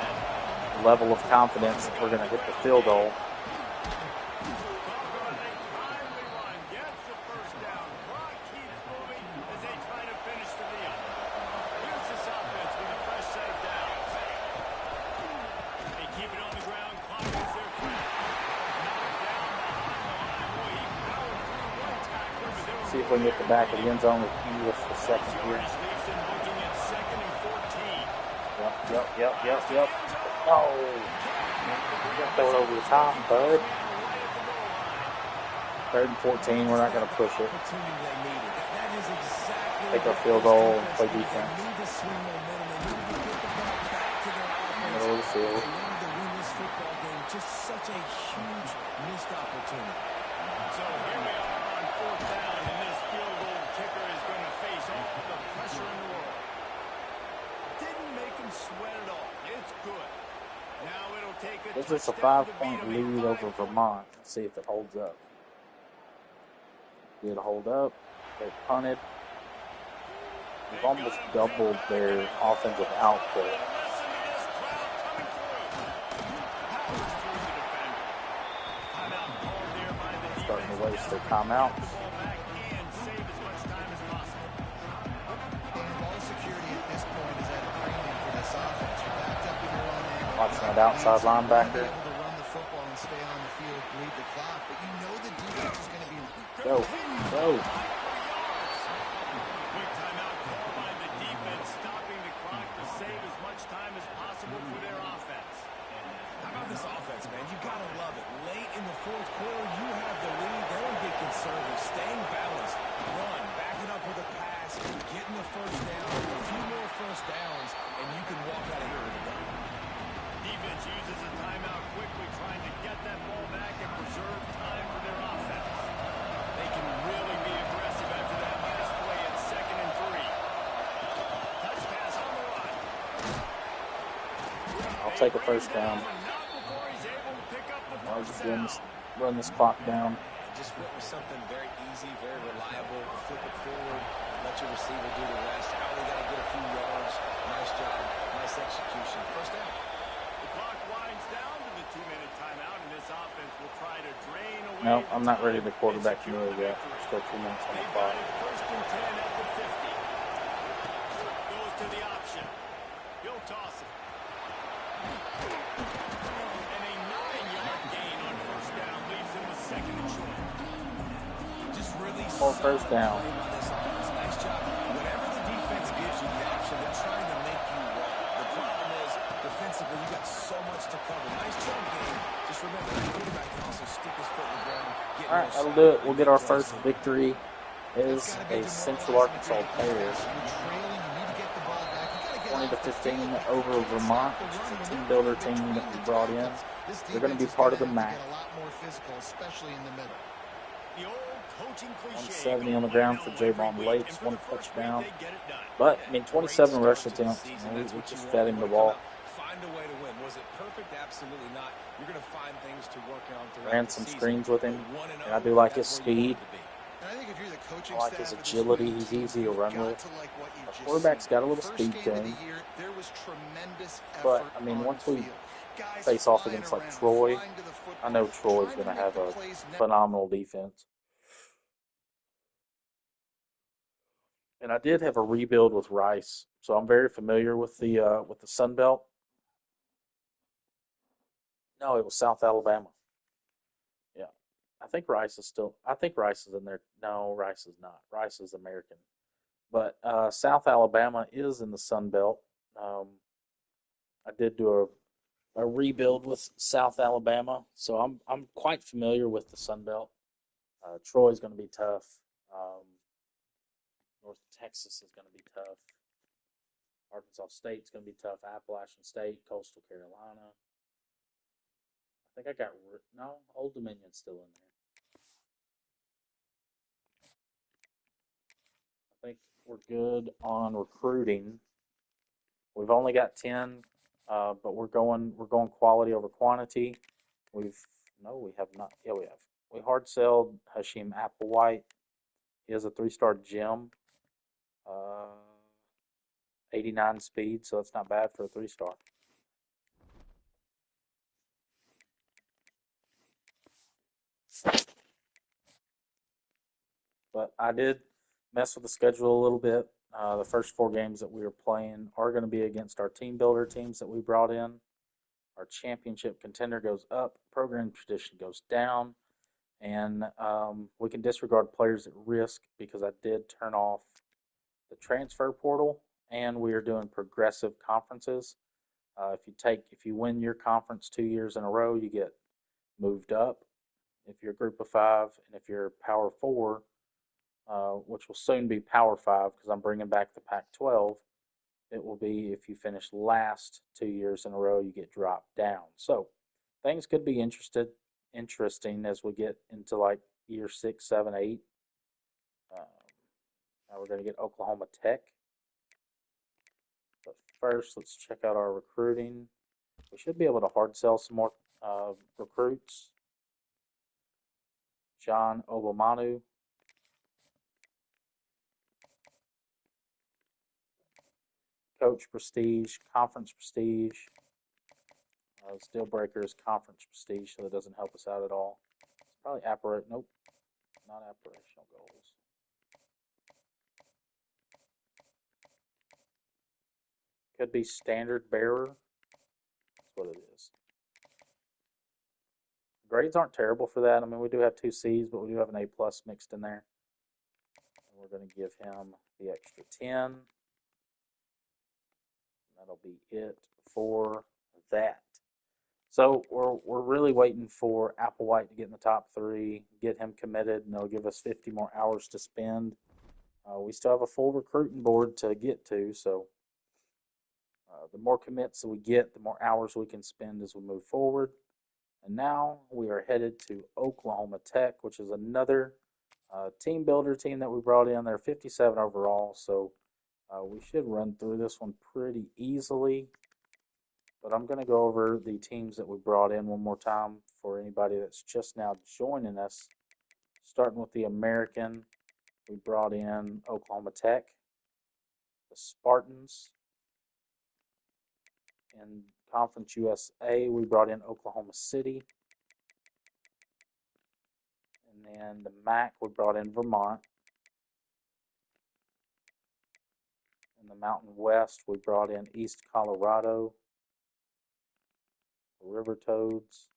level of confidence that we're going to hit the field goal. See if we can get the back of the end zone with English for second here. Yep. No. You got to throw it over the top, bud. 3rd and 14. We're not going to push it. Take our field goal and play defense. Middle of the field. Just such a huge missed opportunity. So here we are on 4th down, and this field goal kicker is going to face all the pressure in the world. Didn't make him sweat at all. It's good. Now it'll take a Gives us a touchdown 5-point to beat him. lead over Vermont. Let's see if it holds up. Did hold up. They punted. We've almost doubled their offensive output. Starting to waste their timeouts. Watching that outside linebacker. Go. Quick timeout call by the defense, stopping the clock to save as much time as possible for their offense. How about this offense, man? You gotta love it. Late in the 4th quarter, you have the lead. They don't get conservative. Staying balanced. Run. Back it up with a pass. Getting the 1st down. A few more 1st downs, and you can walk out of here with a done. Defense uses a timeout quickly, trying to get that ball back and preserve time for their offense. They can really be aggressive after that last play at 2nd and 3. Touch pass on the run. I'll take a 1st down. I'll just run this clock down. Just went with something very easy, very reliable. Flip it forward, let your receiver do the rest. How we got to get a few yards. Nice job, nice execution. 1st down. The clock winds down to the 2-minute timeout, and this offense will try to drain away. No, I'm not ready to quarterback Miller yet. Still 2 minutes on the clock. 1st and 10 at the 50. Goes to the option. He'll toss it. And a 9-yard gain on 1st down leaves him with 2nd and short. Just really Or 1st down. Nice job. Whatever the defense gives you the option, they're trying to make you walk. The problem is, defensively, you got so much to cover. Nice jump game. Just remember, the quarterback can also stick his foot in the ground. All right, that'll do it. We'll get our first victory as a Central Arkansas Bears. 20-15 over Vermont, which is a team builder team that we brought in. They're going to be part of the MAC. 170 on the ground for Javon Lakes, 1 touchdown. But, I mean, 27 rush attempts. We just fed him the ball. Find a way to win. Was it perfect? Absolutely not. You're going to find things to work on throughout Ran the some season. screens with him, and I do like his speed. And I think if you're the coaching I like his agility. He's easy to run with. Our quarterback's got a little speed to him. But, I mean, once we face off against, like, Troy, I know Troy's going to have a phenomenal defense. And I did have a rebuild with Rice, so I'm very familiar with the Sun Belt. No, it was South Alabama. Yeah, I think Rice is still. I think Rice is in there. No, Rice is not. Rice is American. But South Alabama is in the Sun Belt. Um, I did do a rebuild with South Alabama, so I'm quite familiar with the Sun Belt. Troy's going to be tough. Um, North Texas is going to be tough. Arkansas State's going to be tough. Appalachian State, Coastal Carolina. I think I got no Old Dominion's still in there. I think we're good on recruiting. We've only got 10, but we're going quality over quantity. We've no, we have not. Yeah, we have. We hard sold Hashim Applewhite. He has a 3-star gem, uh, 89 speed, so it's not bad for a 3-star. But I did mess with the schedule a little bit. The first 4 games that we are playing are going to be against our team builder teams that we brought in. Our championship contender goes up, program tradition goes down, and we can disregard players at risk because I did turn off the transfer portal, and we are doing progressive conferences. If you win your conference 2 years in a row, you get moved up. If you're a group of 5, and if you're Power 4, which will soon be Power 5 because I'm bringing back the Pac-12, it will be if you finish last 2 years in a row, you get dropped down. So things could be interesting as we get into like year 6, 7, 8. Now we're going to get Oklahoma Tech. But first, let's check out our recruiting. We should be able to hard sell some more recruits. John Obomanu. Coach prestige, conference prestige. Steel breakers, conference prestige, so that doesn't help us out at all. It's probably nope, not aspirational goals. Could be standard bearer. That's what it is. Grades aren't terrible for that. I mean, we do have 2 C's, but we do have an A plus mixed in there. And we're going to give him the extra 10. That'll be it for that. So we're really waiting for Applewhite to get in the top 3, get him committed, and they'll give us 50 more hours to spend. We still have a full recruiting board to get to, so the more commits that we get, the more hours we can spend as we move forward. And now we are headed to Oklahoma Tech, which is another team builder team that we brought in. They're 57 overall, so we should run through this one pretty easily. But I'm going to go over the teams that we brought in one more time for anybody that's just now joining us. Starting with the American, we brought in Oklahoma Tech, the Spartans. In Conference USA, we brought in Oklahoma City. And then the MAC, we brought in Vermont. In the Mountain West, we brought in East Colorado, the River Toads.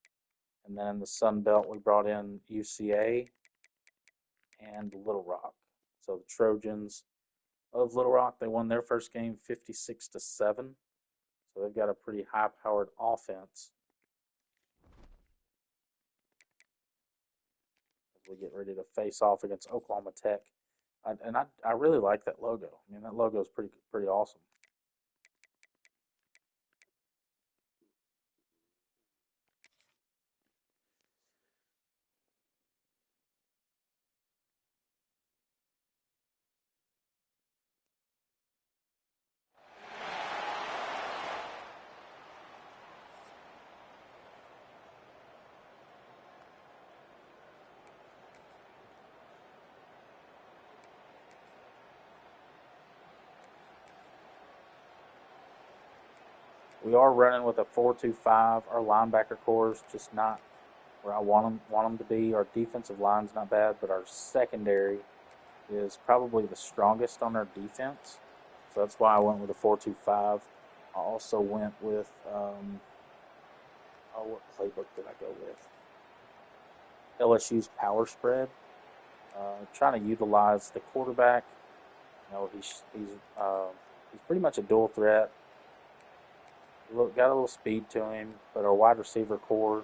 And then in the Sun Belt, we brought in UCA and Little Rock. So the Trojans of Little Rock, they won their first game 56-7. So they've got a pretty high-powered offense. As we get ready to face off against Oklahoma Tech. I really like that logo. I mean, that logo is pretty awesome. We are running with a 4-2-5. Our linebacker core is just not where I want them to be. Our defensive line's not bad, but our secondary is probably the strongest on our defense. So that's why I went with a 4-2-5. I also went with what playbook did I go with? LSU's power spread, trying to utilize the quarterback. He's pretty much a dual threat. Got a little speed to him, but our wide receiver core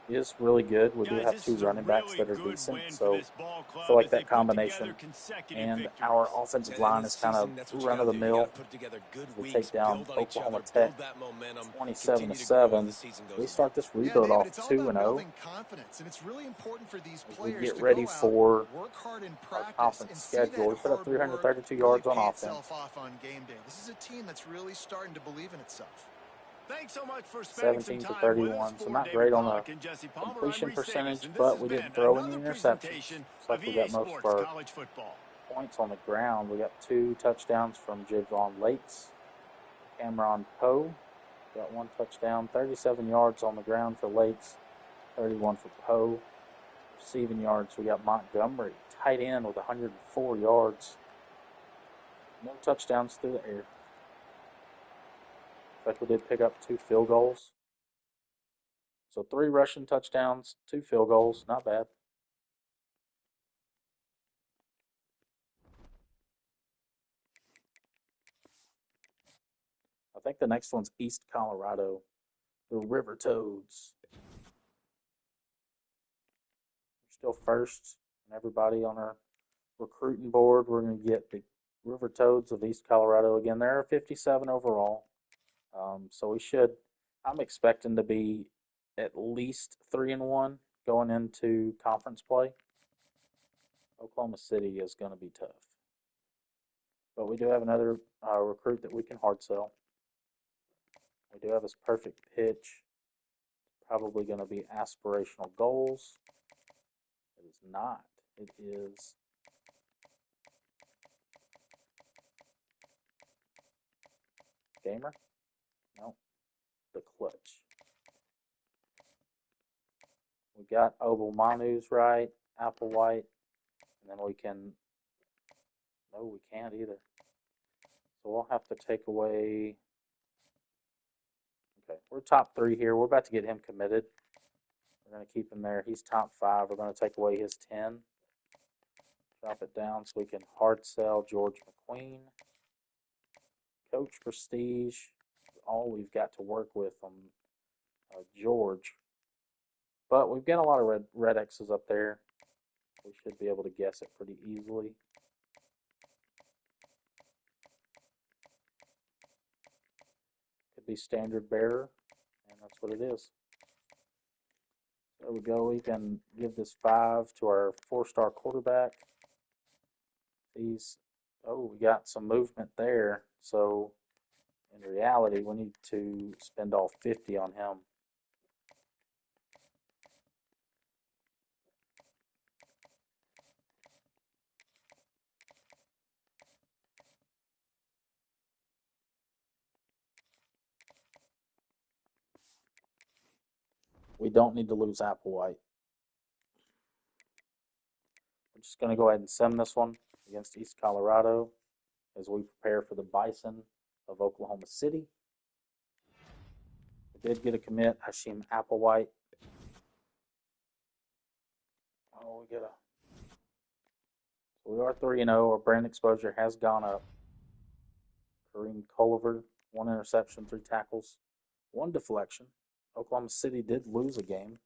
is really good. We do Guys, have this two is a running backs really that are good decent, win for so this ball I feel club like as they that put together combination consecutive and victories. our offensive In line this is kind of season, that's what you run got of to the do. You got mill. to put together good We weeks, take down build on each Oklahoma other, Tech build that momentum, 27 to continue to grow as the 7. season We goes along. start this Yeah, rebuild David, off it's all 2 about and 0 building confidence, and it's really important for these as we players get to ready go out, for work hard in our practice, conference and see that schedule. We put up hard work 332 really yards on pay offense. itself off on game day. This is a team that's really starting to believe in itself. Thanks so much for spending some 17 to time with us. 31, so For not David great on the Pollack and Jesse Palmer, I'm completion Reese Davis, percentage, and this but has we been didn't throw any another interceptions. presentation Looks like of we EA got most of Sports our College Football. points on the ground. We got 2 touchdowns from Javon Lakes. Cameron Poe got 1 touchdown, 37 yards on the ground for Lakes, 31 for Poe. Receiving yards, we got Montgomery, tight end with 104 yards. No touchdowns through the air. Looks like we did pick up 2 field goals. So 3 rushing touchdowns, 2 field goals, not bad. I think the next one's East Colorado, the River Toads. We're still first, and everybody on our recruiting board, we're going to get the River Toads of East Colorado again. They're 57 overall, so we should. I'm expecting to be at least 3-1 going into conference play. Oklahoma City is going to be tough, but we do have another recruit that we can hard sell. We do have his perfect pitch. Probably going to be aspirational goals. It is not. It is Gamer? No. The clutch. We got Oval Manu's right, Applewhite, and then we can. No, we can't either. So we'll have to take away. Okay, we're top 3 here. We're about to get him committed. We're going to keep him there. He's top 5. We're going to take away his 10. Drop it down so we can hard sell George McQueen. Coach Prestige. All we've got to work with on George. But we've got a lot of red X's up there. We should be able to guess it pretty easily. Could be standard bearer, and that's what it is. There we go. We can give this 5 to our 4-star quarterback. We got some movement there. So in reality, we need to spend all 50 on him. We don't need to lose Applewhite. I'm just going to go ahead and send this one against East Colorado as we prepare for the Bison of Oklahoma City. We did get a commit, Hashim Applewhite. Oh, we are 3-0. Our brand exposure has gone up. Kareem Culliver, 1 interception, 3 tackles, 1 deflection. Oklahoma City did lose a game.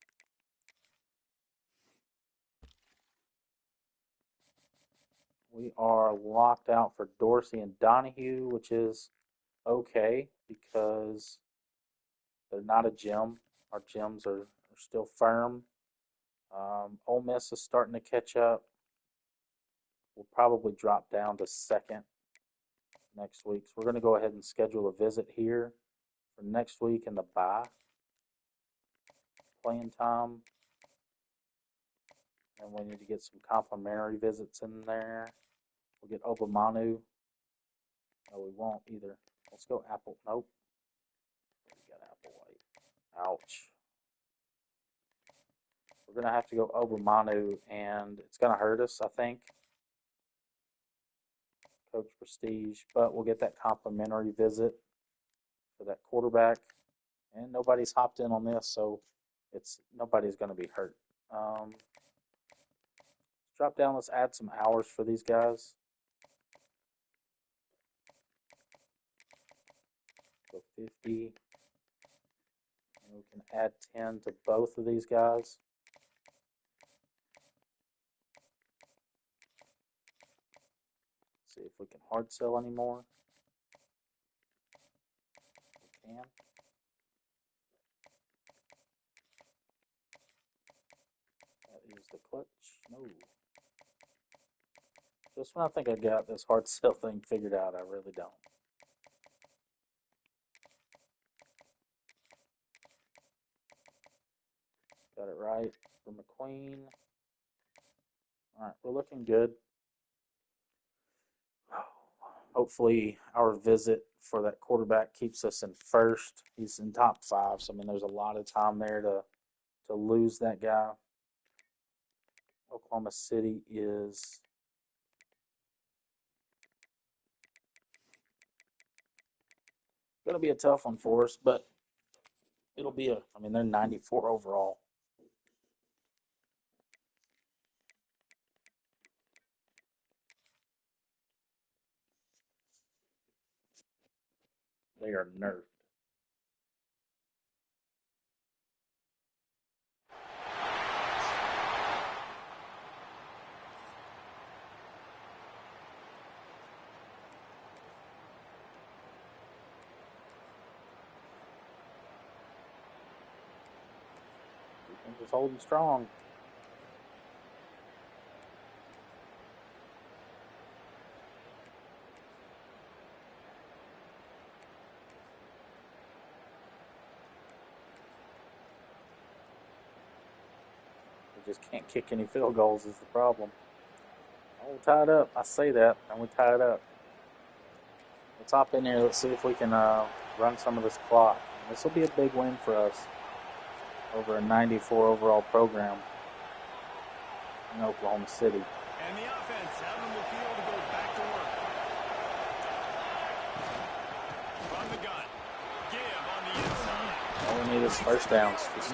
We are locked out for Dorsey and Donahue, which is okay because they're not a gym. Our gyms are still firm. Ole Miss is starting to catch up. We'll probably drop down to 2nd next week. So we're going to go ahead and schedule a visit here for next week in the bye. Playing time. And we need to get some complimentary visits in there. We'll get Obamanu. No, we won't either. Let's go Apple. Nope. We got Applewhite. Ouch. We're going to have to go Obamanu, and it's going to hurt us, I think. Coach Prestige. But we'll get that complimentary visit for that quarterback. And nobody's hopped in on this, so nobody's going to be hurt. Drop down. Let's add some hours for these guys. So 50. And we can add 10 to both of these guys. See if we can hard sell anymore. We can. That is the clutch. No. Just when I think I got this hard sell thing figured out, I really don't. Got it right for McQueen. All right, we're looking good. Hopefully our visit for that quarterback keeps us in first. He's in top 5, so I mean there's a lot of time there to lose that guy. Oklahoma City is going to be a tough one for us, but it'll be I mean, they're 94 overall. They are nerfed. Defense is holding strong. We just can't kick any field goals is the problem. Oh, we're tied up. I say that, and we're tied up. Let's hop in here. Let's see if we can run some of this clock. This will be a big win for us over a 94 overall program in Oklahoma City. And the offense out on the field to go back to work. From the gun. Give on the inside. All we need is first downs. Just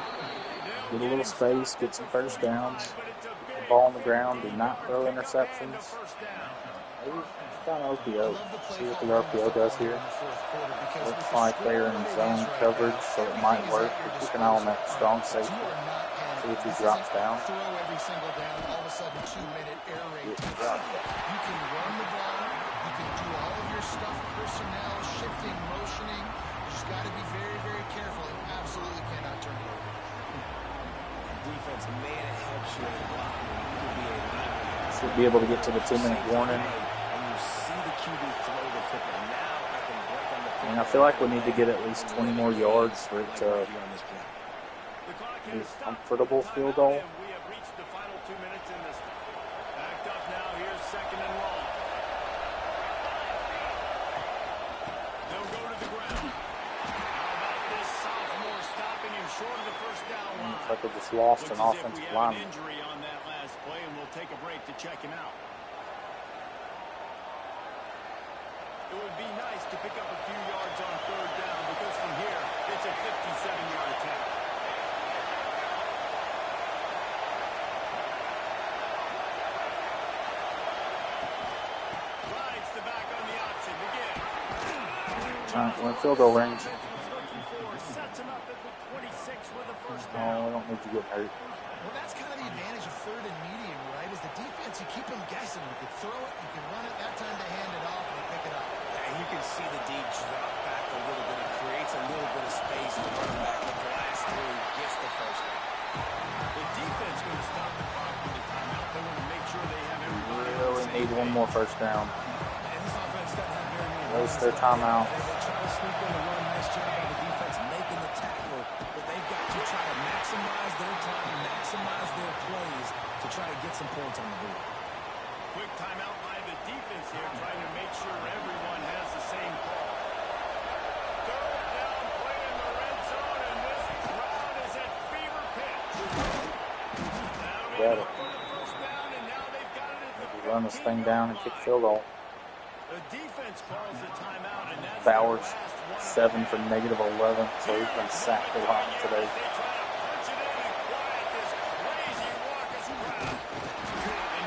get a little space, get some first downs. The ball on the ground. Do not throw interceptions. Maybe try an RPO. See what the RPO does here. Looks like they're in zone coverage, so it might work. But keep an eye on that strong safety. See if he drops down. Throw every single down, all of a sudden 2-minute air raid. You can run the ball, you can do all of your stuff, personnel, shifting, motioning. You just got to be very, very careful and absolutely cannot turn it over. Defense, man, it helps you a lot. You could be a linebacker. Should be able to get to the 2-minute warning. And you see the QB throw the football. Now I can break on the And I feel like we need to get at least 20 more yards for it to be a comfortable field goal. We have reached the final 2 minutes in this. Backed up now. Here's second and long. They'll go to the ground. How about this sophomore stopping him short of the first down line? Looks like we just lost an Looks as if offensive we have an lineman. injury on that last play, and we'll take a break to check him out. It would be nice to pick up a few yards on third down because from here, it's a 57-yard attack. Rides the back on the option to get. All right, we're in field goal range. Sets him up at the 26 with a first No, down. we don't need to get hurt. Well, that's kind of the advantage of third and medium, right? Is the defense, you keep them guessing. You can throw it, you can run it. That time they hand it off and they pick it up. And you can see the D drop back a little bit. It creates a little bit of space to run back. The blast through gets the first down. The defense going to stop the clock with the timeout. They want to make sure they have everybody. Really need one more first down. And this offense doesn't have very many Waste runs. their timeout. They try to sneak in the run. Nice job by the defense making the tackle. But they've got to try to maximize their time, maximize their plays to try to get some points on the board. Quick timeout by the defense here, trying to make sure everyone has the same call. Third down play in the red zone, and this crowd is at fever pitch. That'll be Got enough it. for the first down, and now they've got it at the We run this thing 15-yard down and kick line. field goal. The defense calls the timeout, and that's Bowers, the last 7 one. for -11, so he's been sacked a lot today. They try to punch it in and quiet this crazy raucous crowd. And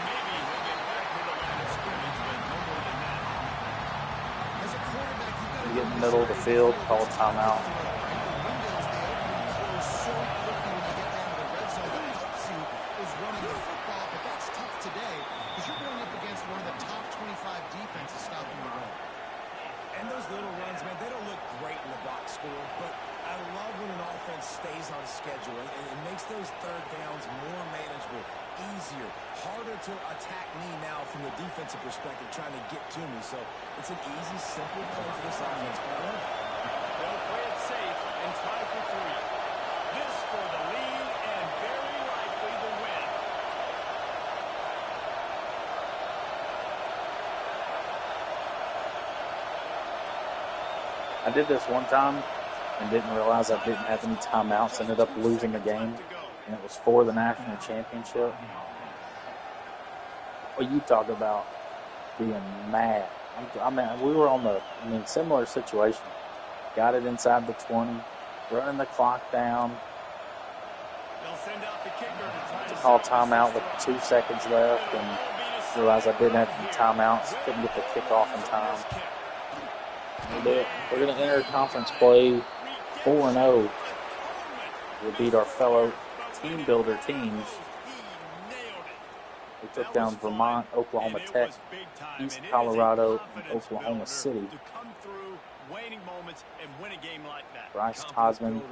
in the middle of the field, call a timeout. And those little runs, man, they don't look great in the box score, but I love when an offense stays on schedule and it makes those third downs more manageable, easier, harder to attack me now from the defensive perspective trying to get to me. So it's an easy, simple play for this offense. But I love it. They'll play it safe and try for 3. This for the lead and very likely the win. I did this one time and didn't realize I didn't have any timeouts. Ended up losing the game, and it was for the national championship. Well, you talk about being mad. I mean, we were on similar situation. Got it inside the 20, running the clock down. They'll send out the kicker to try to Call timeout with 2 seconds left, and realized I didn't have any timeouts. Couldn't get the kickoff in time. We'll do it. We're going to enter conference play 4-0. We'll beat our fellow team builder teams. We took down Vermont, Oklahoma Tech, East Colorado, and Oklahoma City. Bryce Tosman,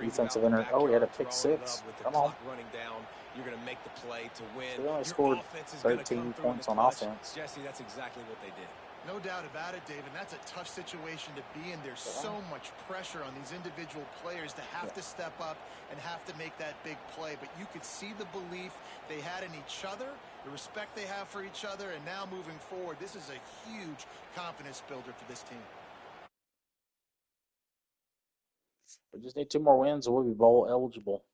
defensive ender. Oh, he had a pick 6. Come on. You're going to make the play to win. So they only scored 13 points on offense. Jesse, that's exactly what they did. No doubt about it, Dave, and that's a tough situation to be in. There's so much pressure on these individual players to have to step up and have to make that big play. But you could see the belief they had in each other, the respect they have for each other, and now moving forward, this is a huge confidence builder for this team. We just need 2 more wins and we'll be bowl eligible.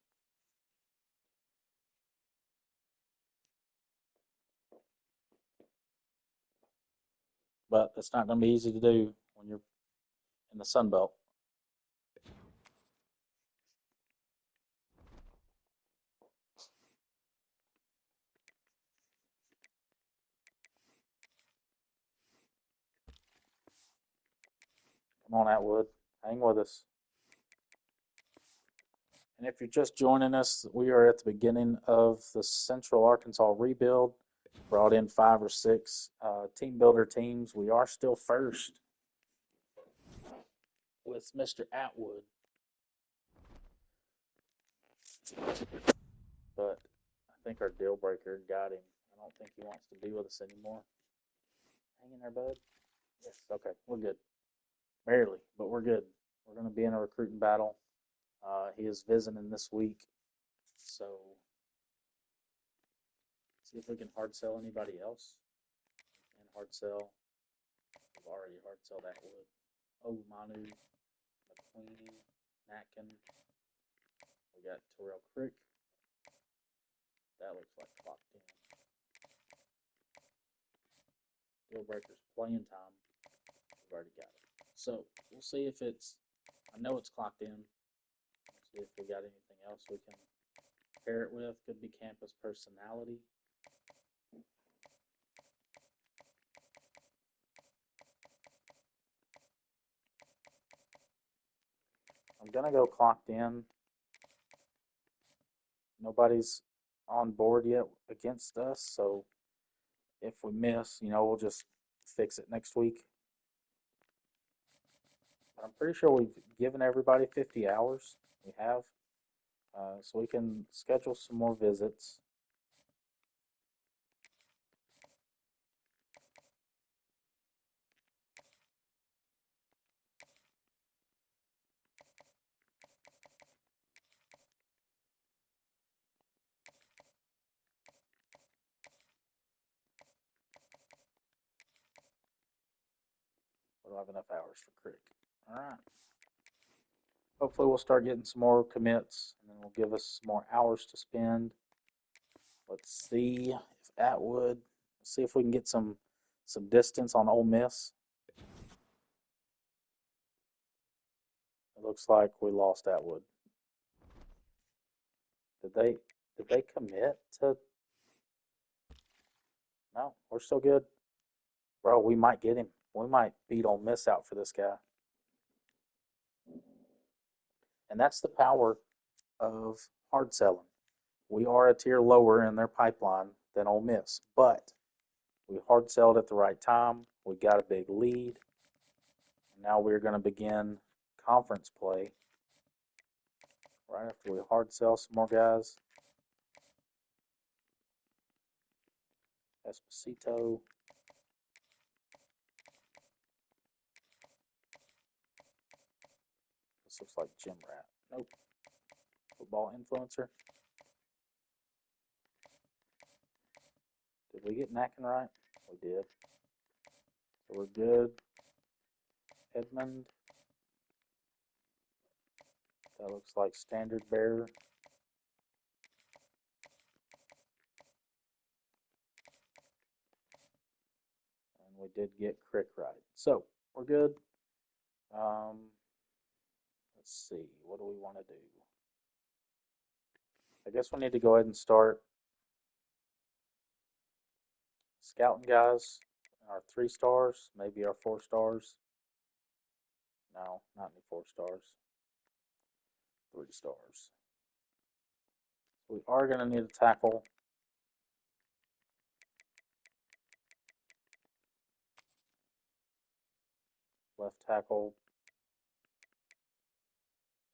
But it's not going to be easy to do when you're in the Sun Belt. Come on, Atwood. Hang with us. And if you're just joining us, we are at the beginning of the Central Arkansas rebuild. Brought in 5 or 6 team builder teams. We are still first with Mr. Atwood. But I think our deal breaker got him. I don't think he wants to be with us anymore. Hang in there, bud. Yes, okay, we're good. Barely, but we're good. We're going to be in a recruiting battle. He is visiting this week, so see if we can hard sell anybody else. And hard sell. We've already hard sold Atwood. Oh, Manu, McQueen, Natkin. We got Terrell Crick. That looks like clocked in. Deal breakers playing time. We've already got it. So we'll see if it's. I know it's clocked in. We'll see if we got anything else we can pair it with. Could be campus personality. I'm gonna go clocked in. Nobody's on board yet against us, so if we miss, we'll just fix it next week. But I'm pretty sure we've given everybody 50 hours. We have. So we can schedule some more visits. We'll have enough hours for Crick. All right. Hopefully we'll start getting some more commits, and then we'll give us some more hours to spend. Let's see if Atwood. Let's see if we can get some distance on Ole Miss. It looks like we lost Atwood. Did they commit to? No, we're still good. Bro, we might get him. We might beat Ole Miss out for this guy. And that's the power of hard selling. We are a tier lower in their pipeline than Ole Miss, but we hard sold at the right time. We got a big lead. Now we're going to begin conference play right after we hard sell some more guys. Esposito. This looks like Gym Rat. Nope. Football influencer. Did we get Nacken right? We did. So we're good. Edmund. That looks like standard bearer. And we did get Crick right. So we're good. Let's see. What do we want to do? I guess we need to go ahead and start scouting guys. Our 3 stars, maybe our 4 stars. No, not any 4 stars. 3 stars. We are going to need a tackle. Left tackle.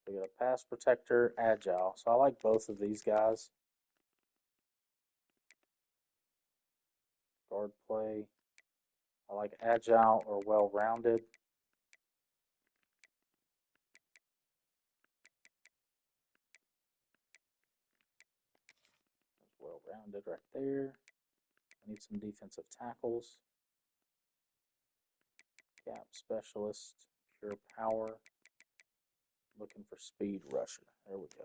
We got a pass protector, agile. So I like both of these guys. Guard play. I like agile or well-rounded. Well-rounded right there. I need some defensive tackles. Gap specialist, pure power. Looking for speed rusher. There we go.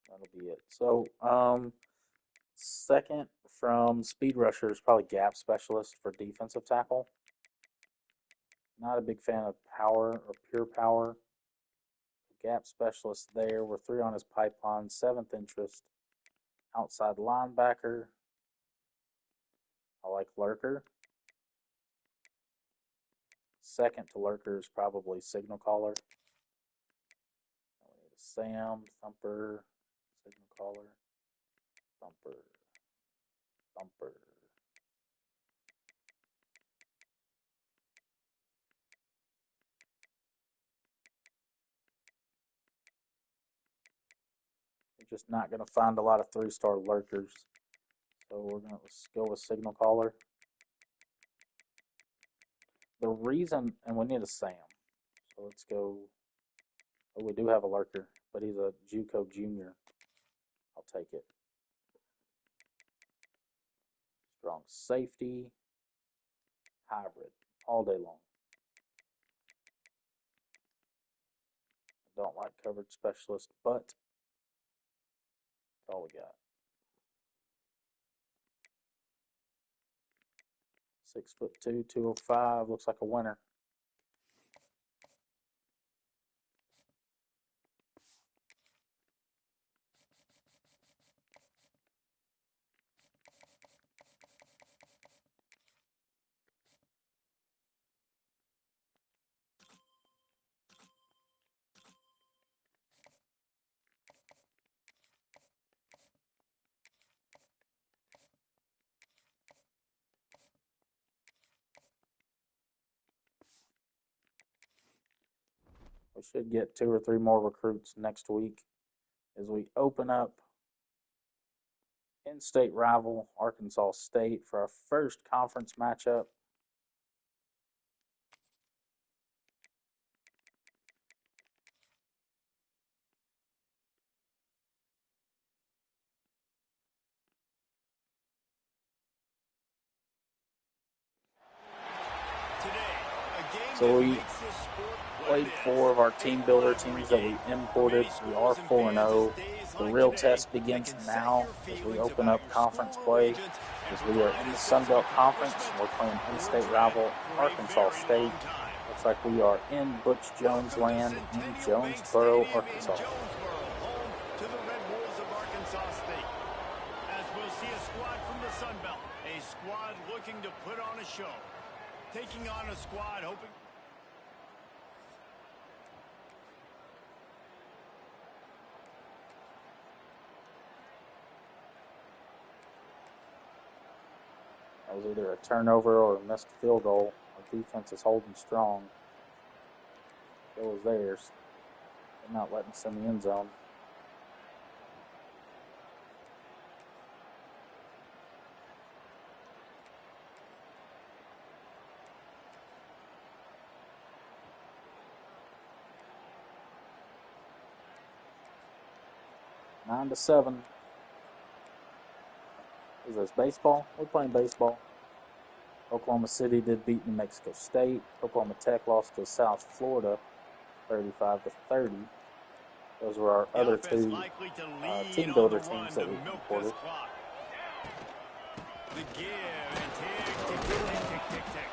That'll be it. So, second from speed rusher is probably gap specialist for defensive tackle. Not a big fan of power or pure power. Gap specialist there. We're 3 on his pipeline. 7th interest. Outside linebacker. I like Lurker. Second to Lurker is probably signal caller. We need a Sam, Thumper, signal caller, Thumper, Thumper. You're just not going to find a lot of 3-star lurkers. So let's go with signal caller. The reason, and we need a Sam. So let's go. Oh, we do have a lurker, but he's a JUCO junior. I'll take it. Strong safety. Hybrid. All day long. I don't like coverage specialist, but that's all we got. 6'2", 205. Looks like a winner. We should get 2 or 3 more recruits next week as we open up in-state rival Arkansas State for our first conference matchup. So we played 4 of our team builder teams that we imported. We are 4-0. The real test begins now as we open up conference play, as we are in the Sun Belt Conference and we're playing in-state rival Arkansas State. Looks like we are in Butch Jones land in Jonesboro, Arkansas. Home to the Red Wolves of Arkansas State. As we'll see a squad from the Sun Belt, a squad looking to put on a show. Taking on a squad hoping... That was either a turnover or a missed field goal. Our defense is holding strong. So was theirs. They're not letting us in the end zone. Nine to 7. Is this baseball? We're playing baseball. Oklahoma City did beat New Mexico State. Oklahoma Tech lost to South Florida, 35-30. Those were our other two team builder teams that we imported. The give and tick, tick, tick, tick, tick, tick.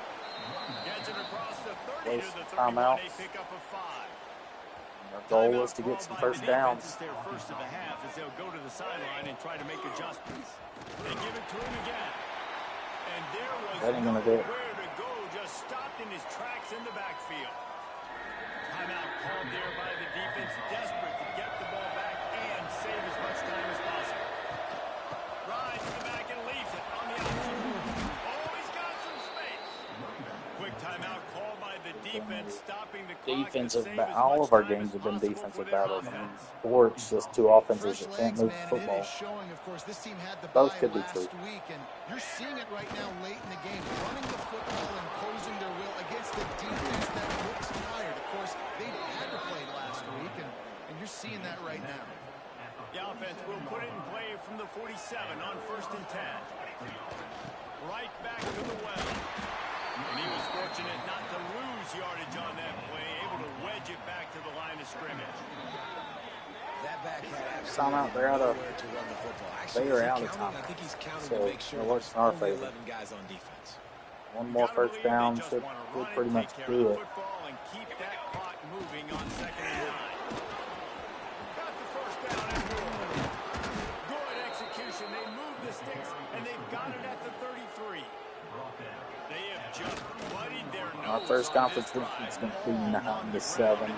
Gets it across the 30 to the 31. They pick up a 5. Our goal was to get some first downs. Their first of the half as they'll go to the sideline and try to make adjustments. They give it to him again. And there was nowhere to go, just stopped in his tracks in the backfield. Timeout called there by the defense, desperate to get the ball back and save as much time as possible. Rides to the back and leaves it on the option. Oh, he's got some space. Quick timeout called by the defense, stopping the clock. Defensive, all of our games have been defensive battles. I mean, or it's just two offenses that can't move the football. Showing, of course, this team had the Both bye could be last true. week, and you're seeing it right now late in the game, running the football, imposing their will against the defense that looks tired. Of course, they had to play last week, and you're seeing that right now. The offense will put it in play from the 47 on 1st and 10. Right back to the well. And he was fortunate not to lose yardage on that play, able to wedge it back to the line of scrimmage. That back had Timeout, they're out of. nowhere to run the football. Actually, They are is he out of counting? time. I think he's counting So to make sure it works in there's our only favor. 11 guys on defense. One more first down should pretty much do it. And keep that clock moving on 2nd and 9. Got the first down and more. Good execution. They move the sticks, and they've got it at the 33. They have just bloodied their nose. Our first conference win is going to be 9-7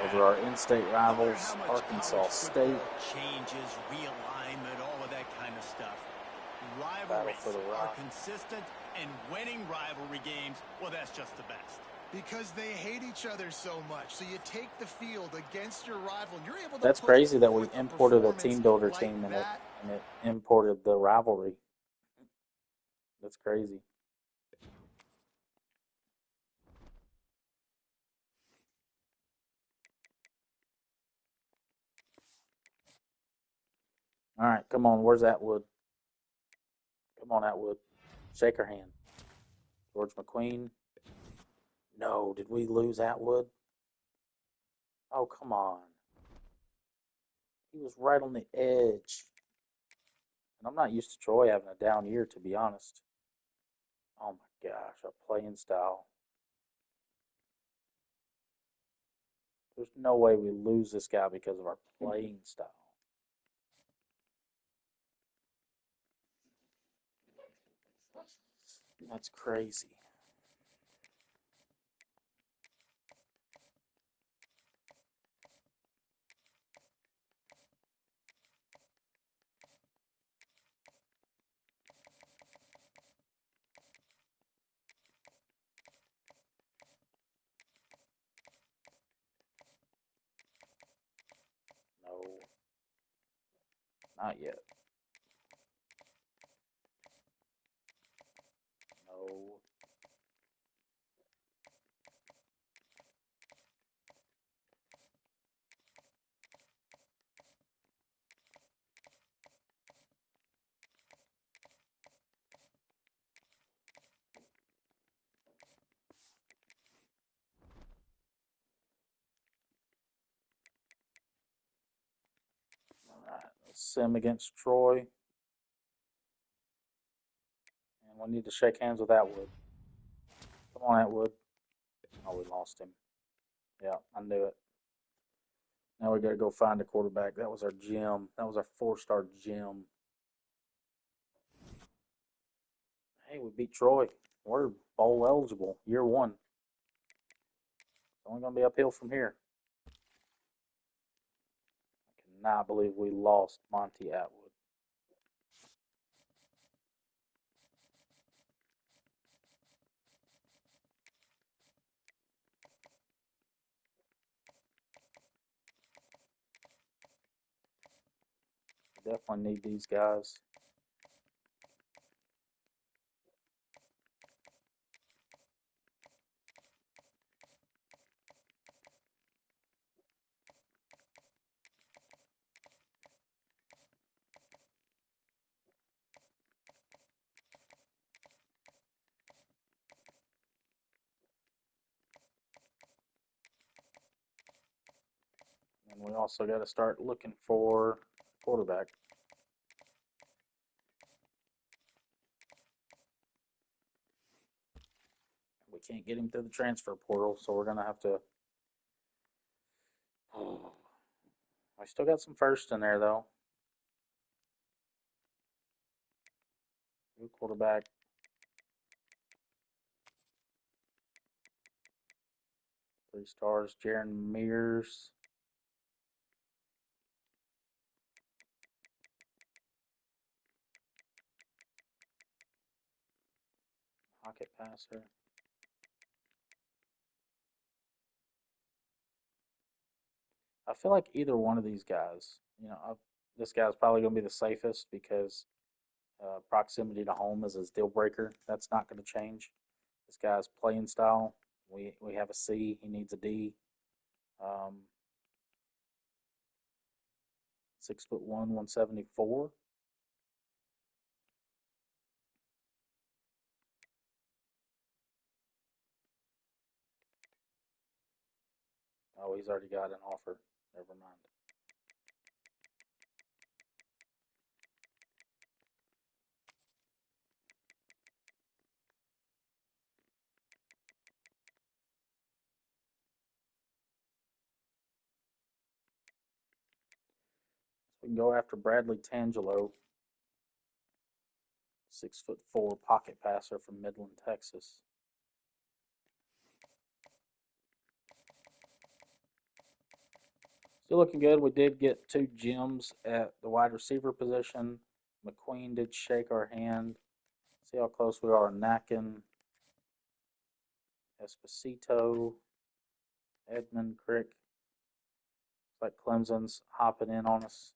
over our in-state rivals, Arkansas State. Changes, realignment, all of that kind of stuff. Battle Rivalries for the are rock. consistent, and winning rivalry games, well, that's just the best. Because they hate each other so much. So you take the field against your rival, and you're able to That's put crazy that we forth a imported a performance team builder like team and that. it imported the rivalry. That's crazy. All right, come on. Where's Atwood? Come on, Atwood. Shake her hand. George McQueen. No, did we lose Atwood? Oh, come on. He was right on the edge. And I'm not used to Troy having a down year, to be honest. Oh my gosh, our playing style. There's no way we lose this guy because of our playing style. That's crazy. No. Not yet. No. All right. Sim against Troy. And we need to shake hands with Atwood. Come on, Atwood. Oh, we lost him. Yeah, I knew it. Now we got to go find a quarterback. That was our gem. That was our 4-star gem. Hey, we beat Troy. We're bowl eligible. Year 1. It's only going to be uphill from here. I cannot believe we lost Monty Atwood. We definitely need these guys. And we also got to start looking for quarterback. We can't get him through the transfer portal, so we're going to have to. Oh, I still got some first in there, though. New quarterback. 3 stars. Jaron Mears. Pocket passer. I feel like either one of these guys, this guy's probably going to be the safest because proximity to home is his deal breaker. That's not going to change. This guy's playing style. We have a C. He needs a D. 6'1", 174. Oh, he's already got an offer. Never mind. So we can go after Bradley Tangelo, 6'4" pocket passer from Midland, Texas. Still looking good. We did get 2 gems at the wide receiver position. McQueen did shake our hand. See how close we are. Nakin, Esposito, Edmund Crick. Looks like Clemson's hopping in on us.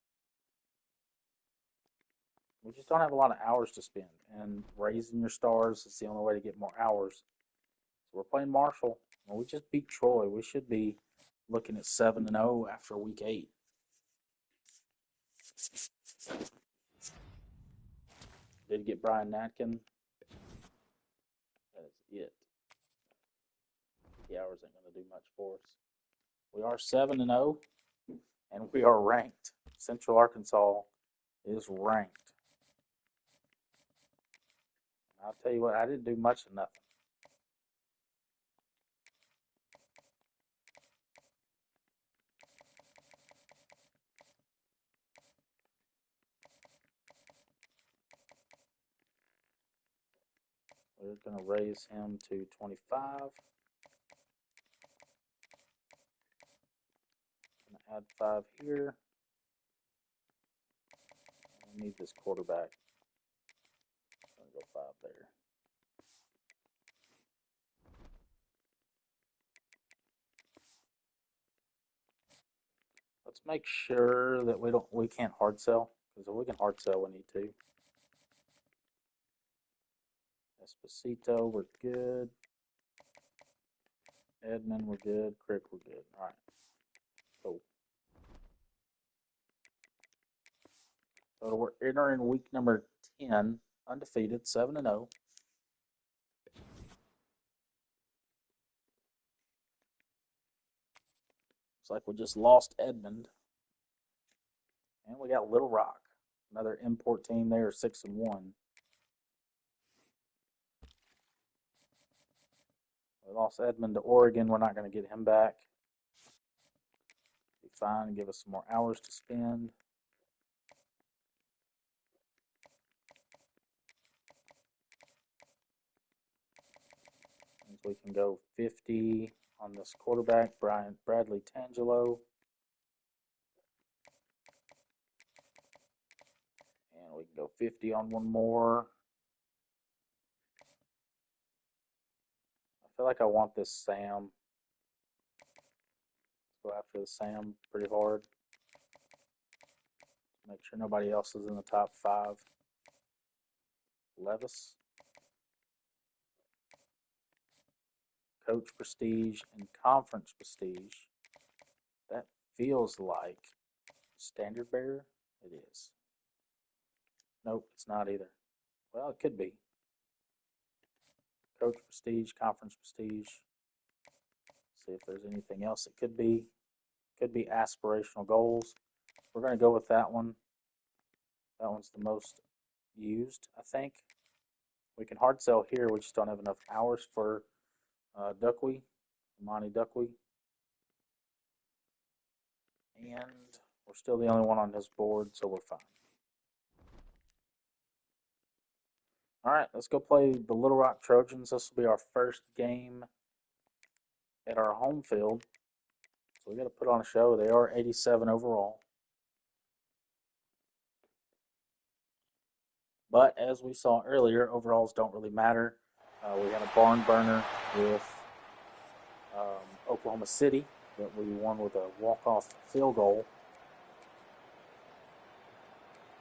We just don't have a lot of hours to spend, and raising your stars is the only way to get more hours. So we're playing Marshall. Well, we just beat Troy. We should be looking at 7-0 after week 8. Did get Brian Natkin. That is it. The hours ain't going to do much for us. We are 7-0, and we are ranked. Central Arkansas is ranked. I'll tell you what, I didn't do much of nothing. We're going to raise him to 25. Going to add 5 here. I need this quarterback. I'm going to go 5 there. Let's make sure that we can't hard sell, because if we can hard sell, we need to. Esposito, we're good. Edmund, we're good. Crick, we're good. All right. Cool. So we're entering week number 10, undefeated, 7-0. Looks like we just lost Edmund. And we got Little Rock, another import team. They are 6-1. We lost Edmond to Oregon. We're not going to get him back. Be fine. Give us some more hours to spend. We can go 50 on this quarterback, Bradley Tangelo. And we can go 50 on one more. I feel like I want this Sam. Let's go after the Sam pretty hard. Make sure nobody else is in the top 5. Levis. Coach prestige and conference prestige. That feels like standard bearer. It is. Nope, it's not either. Well, it could be. Coach prestige, conference prestige. See if there's anything else it could be. Could be aspirational goals. We're going to go with that one. That one's the most used, I think. We can hard sell here. We just don't have enough hours for Duckwee, Monty Duckwee. And we're still the only one on his board, so we're fine. All right, let's go play the Little Rock Trojans. This will be our first game at our home field. So we got to put on a show. They are 87 overall. But as we saw earlier, overalls don't really matter. We had a barn burner with Oklahoma City that we won with a walk-off field goal.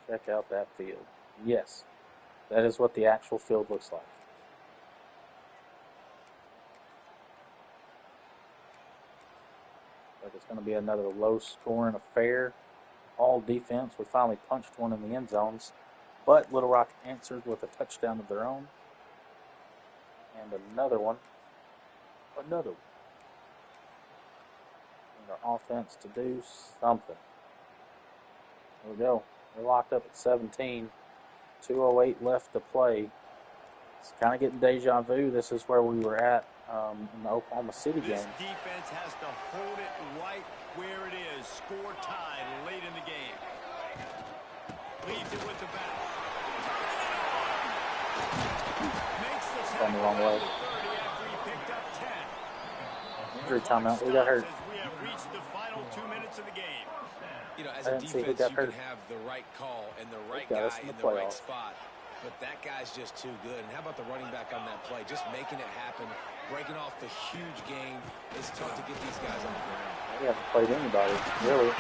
Check out that field. Yes, that is what the actual field looks like. But it's going to be another low-scoring affair. All defense. We finally punched one in the end zones. But Little Rock answered with a touchdown of their own. And another one. Another one. And our offense to do something. There we go. We're locked up at 17. 2:08 left to play. It's kind of getting deja vu. This is where we were at in the Oklahoma City game. This defense has to hold it right where it is. Score tied late in the game. Leads it with the back. Makes the It's gone the wrong way. 30 after he picked up 10. Injury timeout. We got hurt. We have reached the final 2 minutes of the game. You know, as a defense, you can have the right call and the right guy in the right spot. But that guy's just too good. And how about the running back on that play? Just making it happen, breaking off the huge game. It's tough to get these guys on the ground. We haven't played anybody, really.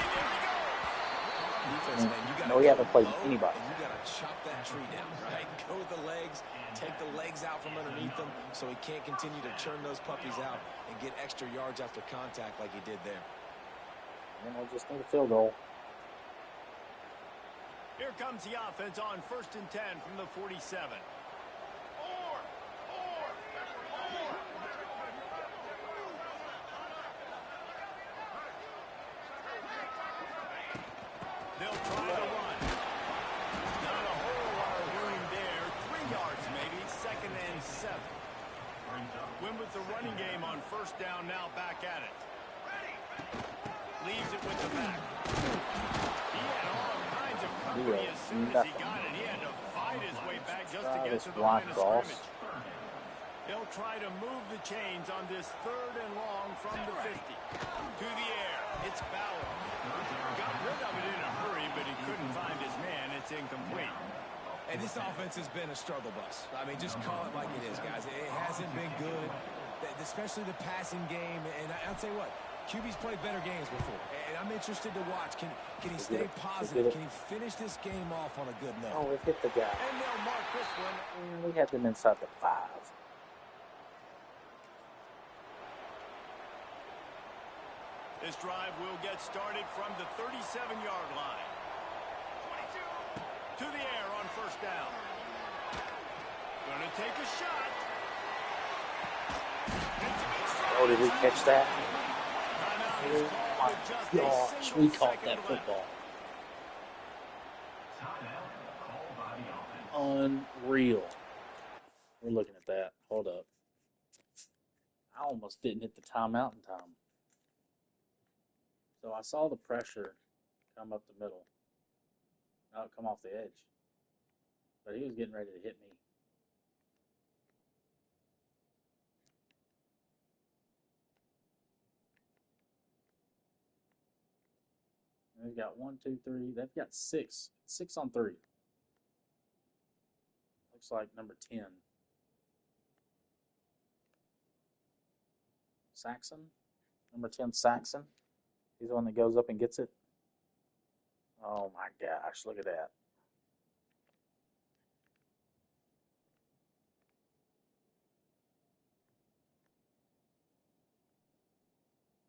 Defense, man, you No, we haven't played anybody. And you got to chop that tree down, right? Go with the legs, take the legs out from underneath them so he can't continue to churn those puppies out and get extra yards after contact like he did there. And we just need a field goal. Here comes the offense on 1st and 10 from the 47. They'll try to run. Not a whole lot of room there. 3 yards maybe. 2nd and 7. Win with the running game on 1st down, now back at it. Leaves it with the back. He had all kinds of company as soon as he got it. He had to fight his way back just to get to the line of scrimmage. They'll try to move the chains on this 3rd and long from the 50. To the air. It's Bauer. Got rid of it in a hurry, but he couldn't find his man. It's incomplete. And this offense has been a struggle bus. I mean, just call it like it is, guys. It hasn't been good, especially the passing game. And I'll tell you what, QB's played better games before. And I'm interested to watch. Can he stay positive? Can he finish this game off on a good note? Oh, we hit the guy. And they'll mark this one. We had them inside the 5. This drive will get started from the 37-yard line. 22. To the air on 1st down. Gonna take a shot. Oh, did we catch that? Oh my gosh, we caught that football. Unreal. We're looking at that. Hold up. I almost didn't hit the timeout in time. So I saw the pressure come up the middle. Now come off the edge. But he was getting ready to hit me. And they've got 1, 2, 3. They've got 6. 6 on 3. Looks like number 10. Saxon. Number 10, Saxon. He's the one that goes up and gets it. Oh my gosh, look at that.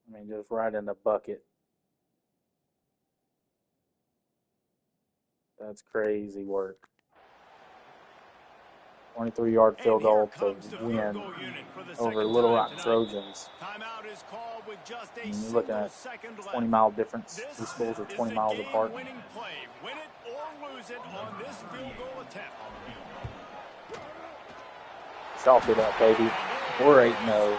I mean, just right in the bucket. That's crazy work. 23-yard field goal to win over Little Rock Trojans. Timeout is called with just a You're looking at 20-mile difference. These schools are 20 miles apart. Winning play. Win it or lose it on this field goal attempt. Chalk it up, baby. We're 8-0.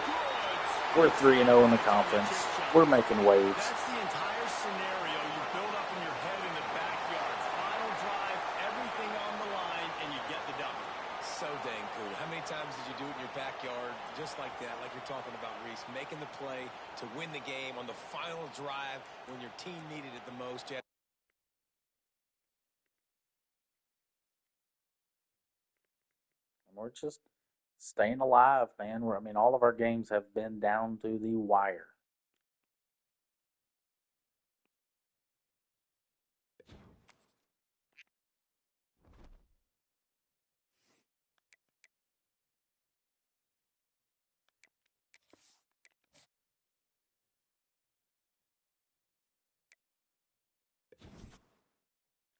We're 3-0 in the conference. We're making waves. That's the entire scenario you build up in your head in the backyard. Final drive, everything on the line, and you get the W. So dang cool. How many times did you do it in your backyard just like that, like you're talking about, Reese, making the play to win the game on the final drive when your team needed it the most? And we're just staying alive, man. I mean, all of our games have been down to the wire.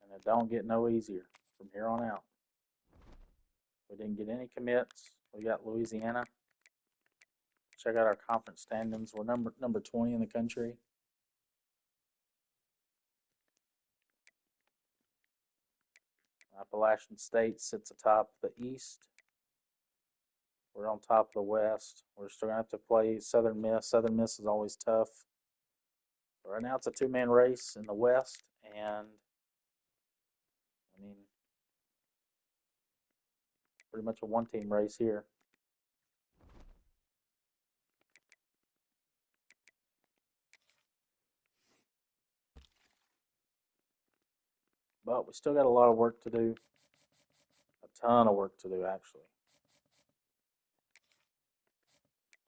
And it don't get no easier from here on out. We didn't get any commits. We got Louisiana. Check out our conference standings. We're number 20 in the country. Appalachian State sits atop the East. We're on top of the West. We're still going to have to play Southern Miss. Southern Miss is always tough. But right now it's a two-man race in the West. And, I mean, pretty much a one-team race here. But we still got a lot of work to do. A ton of work to do, actually.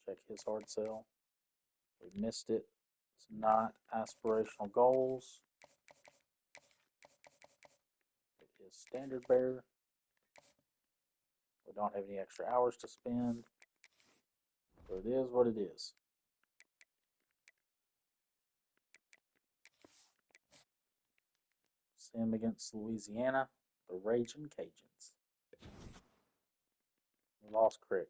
Check his hard sell. We missed it. It's not aspirational goals. It is standard bearer. We don't have any extra hours to spend. So it is what it is. Sim against Louisiana, the Raging Cajuns. We lost Crick.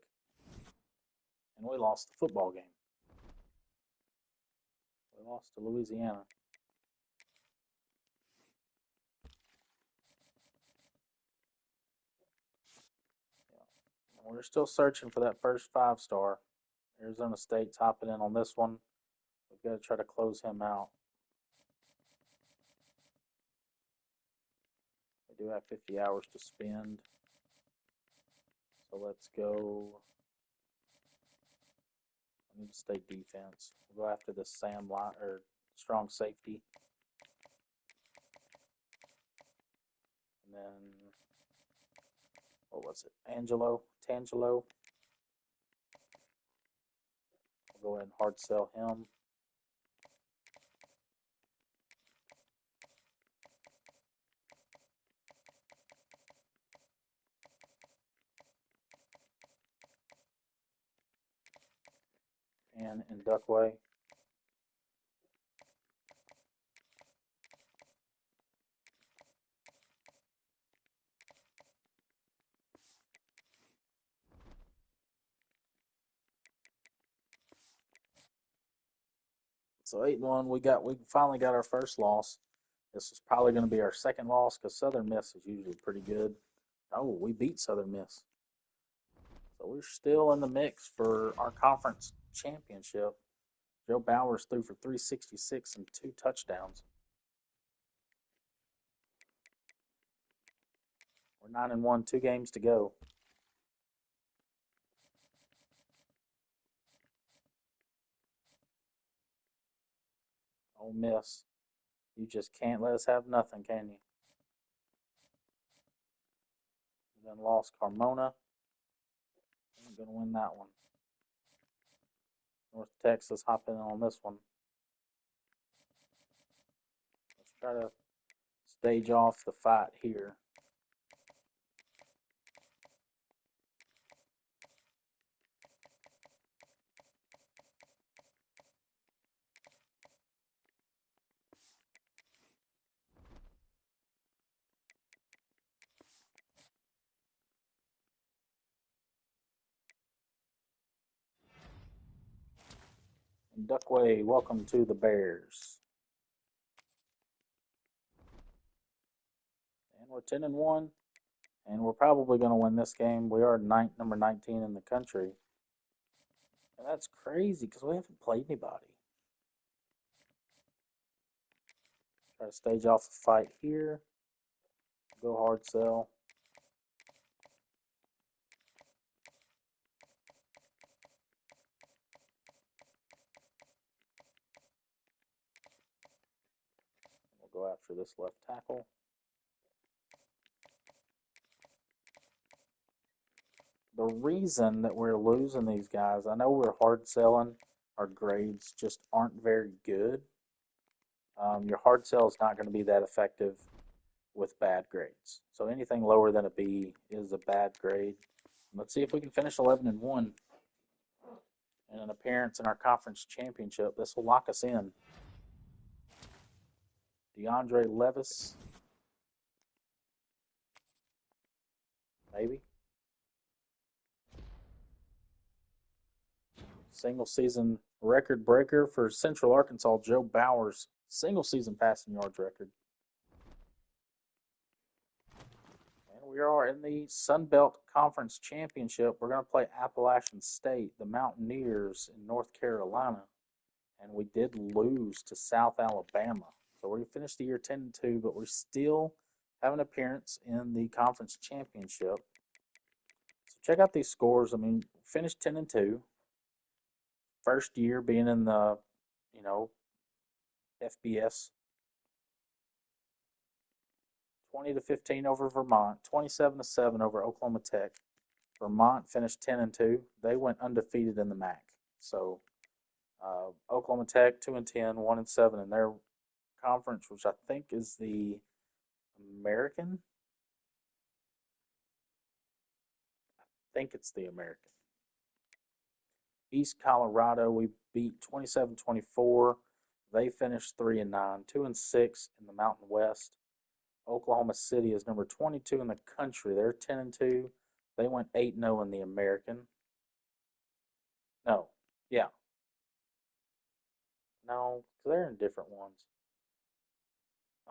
And we lost the football game. We lost to Louisiana. We're still searching for that first 5-star. Arizona State's hopping in on this one. We've got to try to close him out. We do have 50 hours to spend. So let's go. I need to stay defense. We'll go after the Sam line or strong safety. And then what was it? Tangelo. We'll go ahead and hard sell him. And in Duckway. So 8-1, we finally got our first loss. This is probably going to be our second loss because Southern Miss is usually pretty good. Oh, we beat Southern Miss. So we're still in the mix for our conference championship, Joe Bowers threw for 366 and 2 touchdowns. We're 9-1, 2 games to go. Ole Miss, you just can't let us have nothing, can you? And then lost Carmona. I'm going to win that one. North Texas hopping in on this one. Let's try to stage off the fight here. Duckway, welcome to the Bears. And we're 10-1, and we're probably going to win this game. We are number 19 in the country. And that's crazy because we haven't played anybody. Try to stage off the fight here. Go hard sell. We'll go after this left tackle. The reason that we're losing these guys, I know we're hard selling. Our grades just aren't very good. Your hard sell is not going to be that effective with bad grades. So anything lower than a B is a bad grade. Let's see if we can finish 11-1 and an appearance in our conference championship. This will lock us in. DeAndre Levis, maybe. Single season record breaker for Central Arkansas, Joe Bowers. Single season passing yards record. And we are in the Sun Belt Conference Championship. We're going to play Appalachian State, the Mountaineers in North Carolina. And we did lose to South Alabama. So we finished the year 10-2, but we still have an appearance in the conference championship. So check out these scores. I mean, finished 10-2. First year being in the, FBS. 20-15 over Vermont, 27-7 over Oklahoma Tech. Vermont finished 10-2. They went undefeated in the MAC. So Oklahoma Tech 2-10, 1-7 in their conference, which I think is the American. I think it's the American. East Colorado, we beat 27-24. They finished 3-9, 2-6 in the Mountain West. Oklahoma City is number 22 in the country. They're 10-2. They went 8-0 in the American. No, yeah. No, they're in different ones.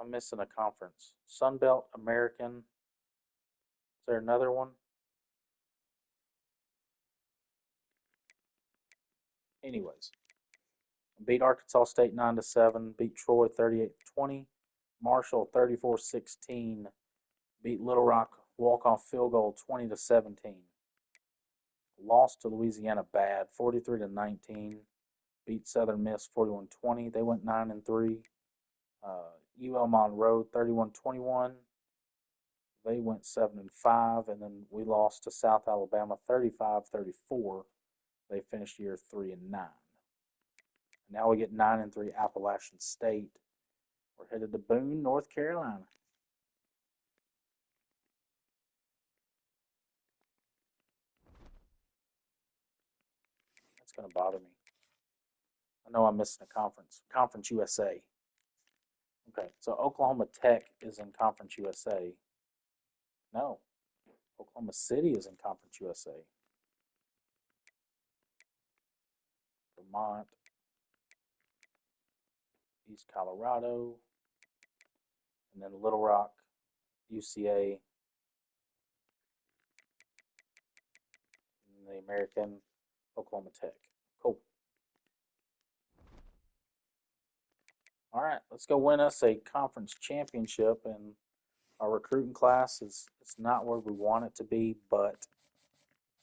I'm missing a conference. Sun Belt American. Is there another one? Anyways, beat Arkansas State 9-7. Beat Troy 38-20. Marshall 34-16. Beat Little Rock walk-off field goal 20-17. Lost to Louisiana bad 43-19. Beat Southern Miss 41-20. They went 9-3. UL Monroe 31-21. They went 7-5, and then we lost to South Alabama 35-34. They finished year 3-9. Now we get 9-3 Appalachian State. We're headed to Boone, North Carolina. That's going to bother me. I know I'm missing a conference. Conference USA. Okay, so Oklahoma Tech is in Conference USA. No, Oklahoma City is in Conference USA. Vermont, East Colorado, and then Little Rock, UCA, and the American, Oklahoma Tech. Cool. All right, let's go win us a conference championship. And our recruiting class is it's not where we want it to be, but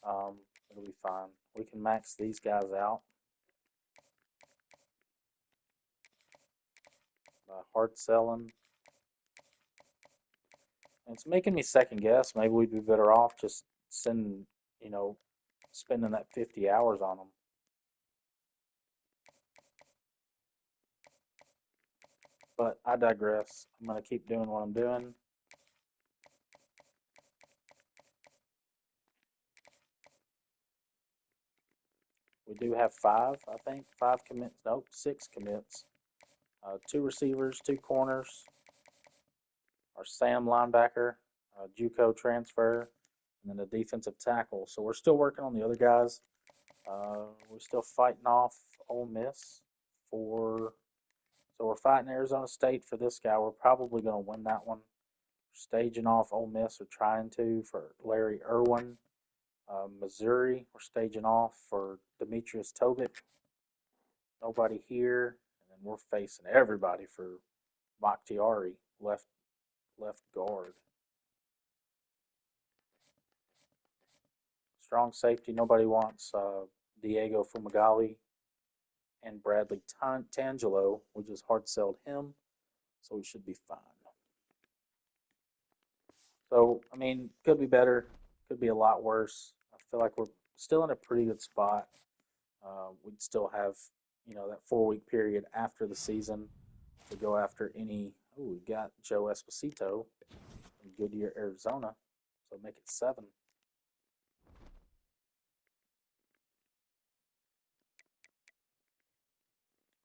it'll be fine. We can max these guys out by hard selling. And it's making me second guess. Maybe we'd be better off just sending, spending that 50 hours on them. But I digress. I'm going to keep doing what I'm doing. We do have five, I think. Five commits. Nope, six commits. Two receivers, two corners. Our Sam linebacker, JUCO transfer, and then a defensive tackle. So we're still working on the other guys. We're still fighting off Ole Miss for. So we're fighting Arizona State for this guy. We're probably going to win that one. Staging off Ole Miss or trying to for Larry Irwin. Missouri, we're staging off for Demetrius Tobit. Nobody here. And then we're facing everybody for Bakhtiari, left guard. Strong safety, nobody wants Diego Fumagalli and Bradley Tangelo. We just hard sold him, so we should be fine. So, I mean, could be better, could be a lot worse. I feel like we're still in a pretty good spot. We'd still have, that 4-week period after the season to go after any. Oh, we got Joe Esposito in Goodyear, Arizona, so make it 7.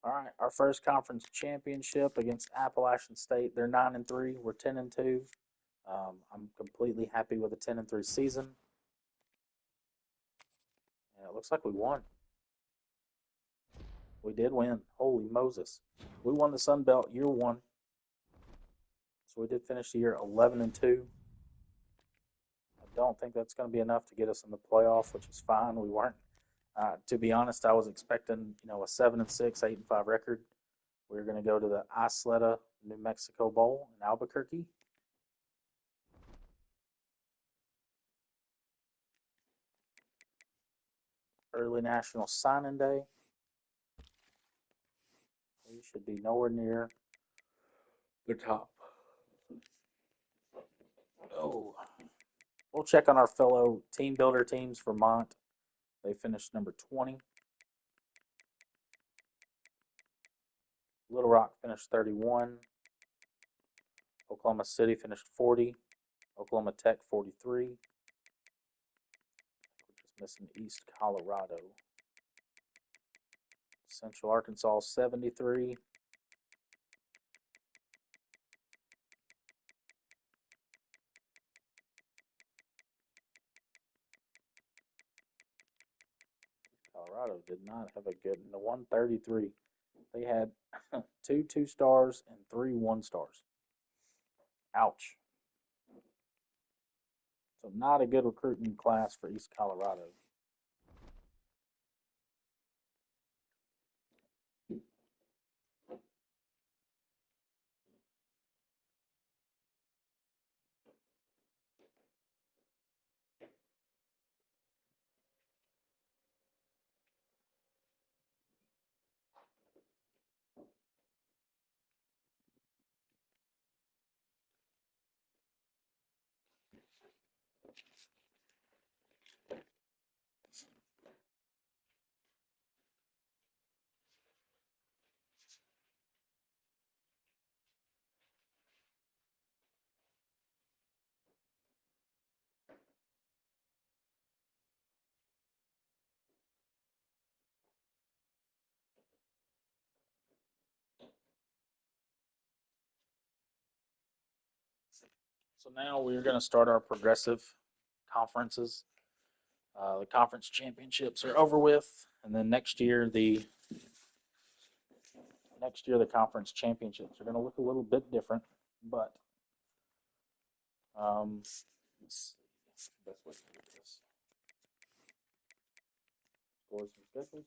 All right, our first conference championship against Appalachian State. They're 9-3. We're 10-2. I'm completely happy with a 10-3 season. And it looks like we won. We did win. Holy Moses! We won the Sun Belt year 1. So we did finish the year 11-2. I don't think that's going to be enough to get us in the playoff, which is fine. We weren't. To be honest, I was expecting a 7-6, 8-5 record. We were going to go to the Isleta, New Mexico Bowl in Albuquerque. Early National Signing Day. We should be nowhere near the top. Oh, we'll check on our fellow team builder teams. Vermont, they finished number 20. Little Rock finished 31. Oklahoma City finished 40. Oklahoma Tech 43. We're just missing East Colorado. Central Arkansas 73. Colorado did not have a good. In the 133, they had 2 2-stars and 3 1-stars. Ouch. So not a good recruiting class for East Colorado. So now we're going to start our progressive conferences. The conference championships are over with, and then next year the conference championships are going to look a little bit different. But let's see, best way to do this. Scores and schedules.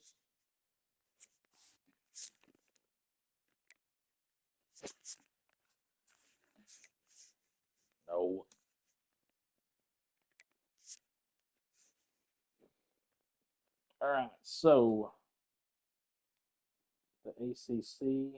All right, so the ACC.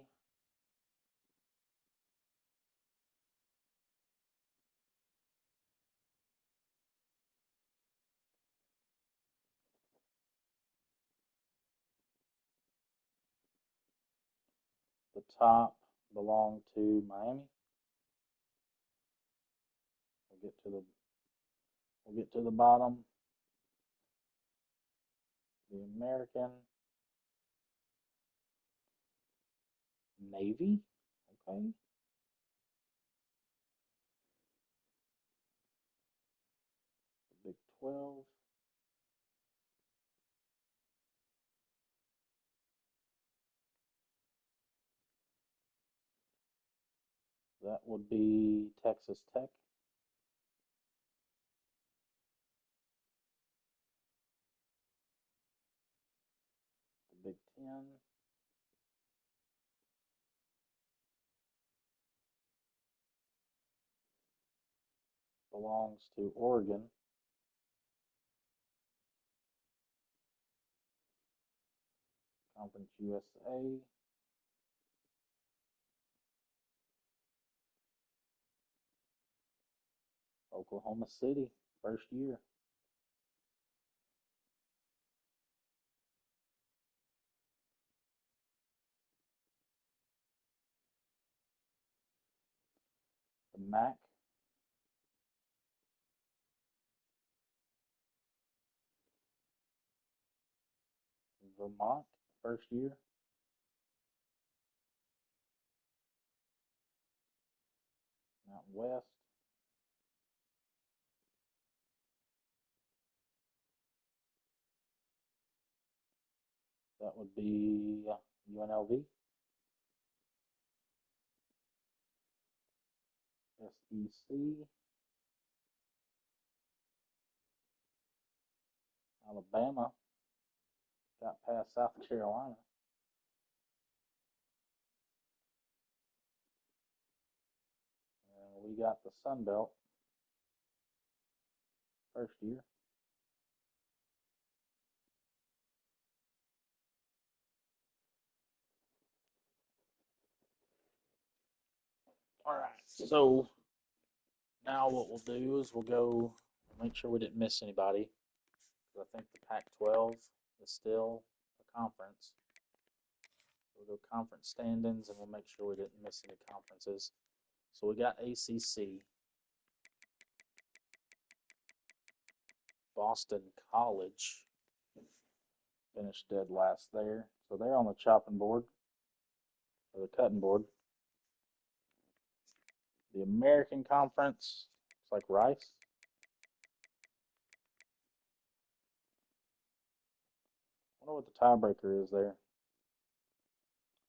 The top belong to Miami. We'll get to the bottom. The American Navy. Okay. The Big 12. That would be Texas Tech. The Big 10. Belongs to Oregon. Conference USA. Oklahoma City, first year. The MAC. Vermont, first year. Mountain West. That would be UNLV. SEC. Alabama. Got past South Carolina. And we got the Sun Belt, first year. All right, so now what we'll do is we'll go make sure we didn't miss anybody. I think the Pac-12 is still a conference. So we'll go conference standings and we'll make sure we didn't miss any conferences. So we got ACC. Boston College finished dead last there. So they're on the chopping board, or the cutting board. The American Conference, it's like Rice. I wonder what the tiebreaker is there.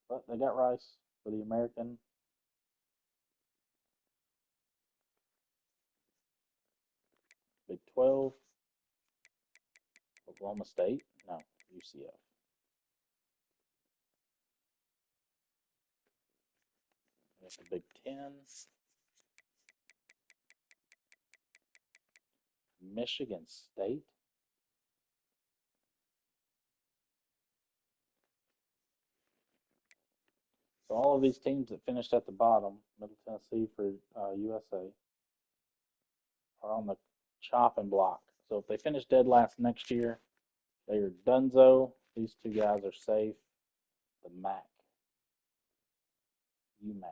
But they got Rice for the American. Big 12. Oklahoma State. No, UCF. We got the Big 10. Michigan State. So all of these teams that finished at the bottom, Middle Tennessee for USA, are on the chopping block. So if they finish dead last next year, they are donezo. These two guys are safe. The MAC, UMass.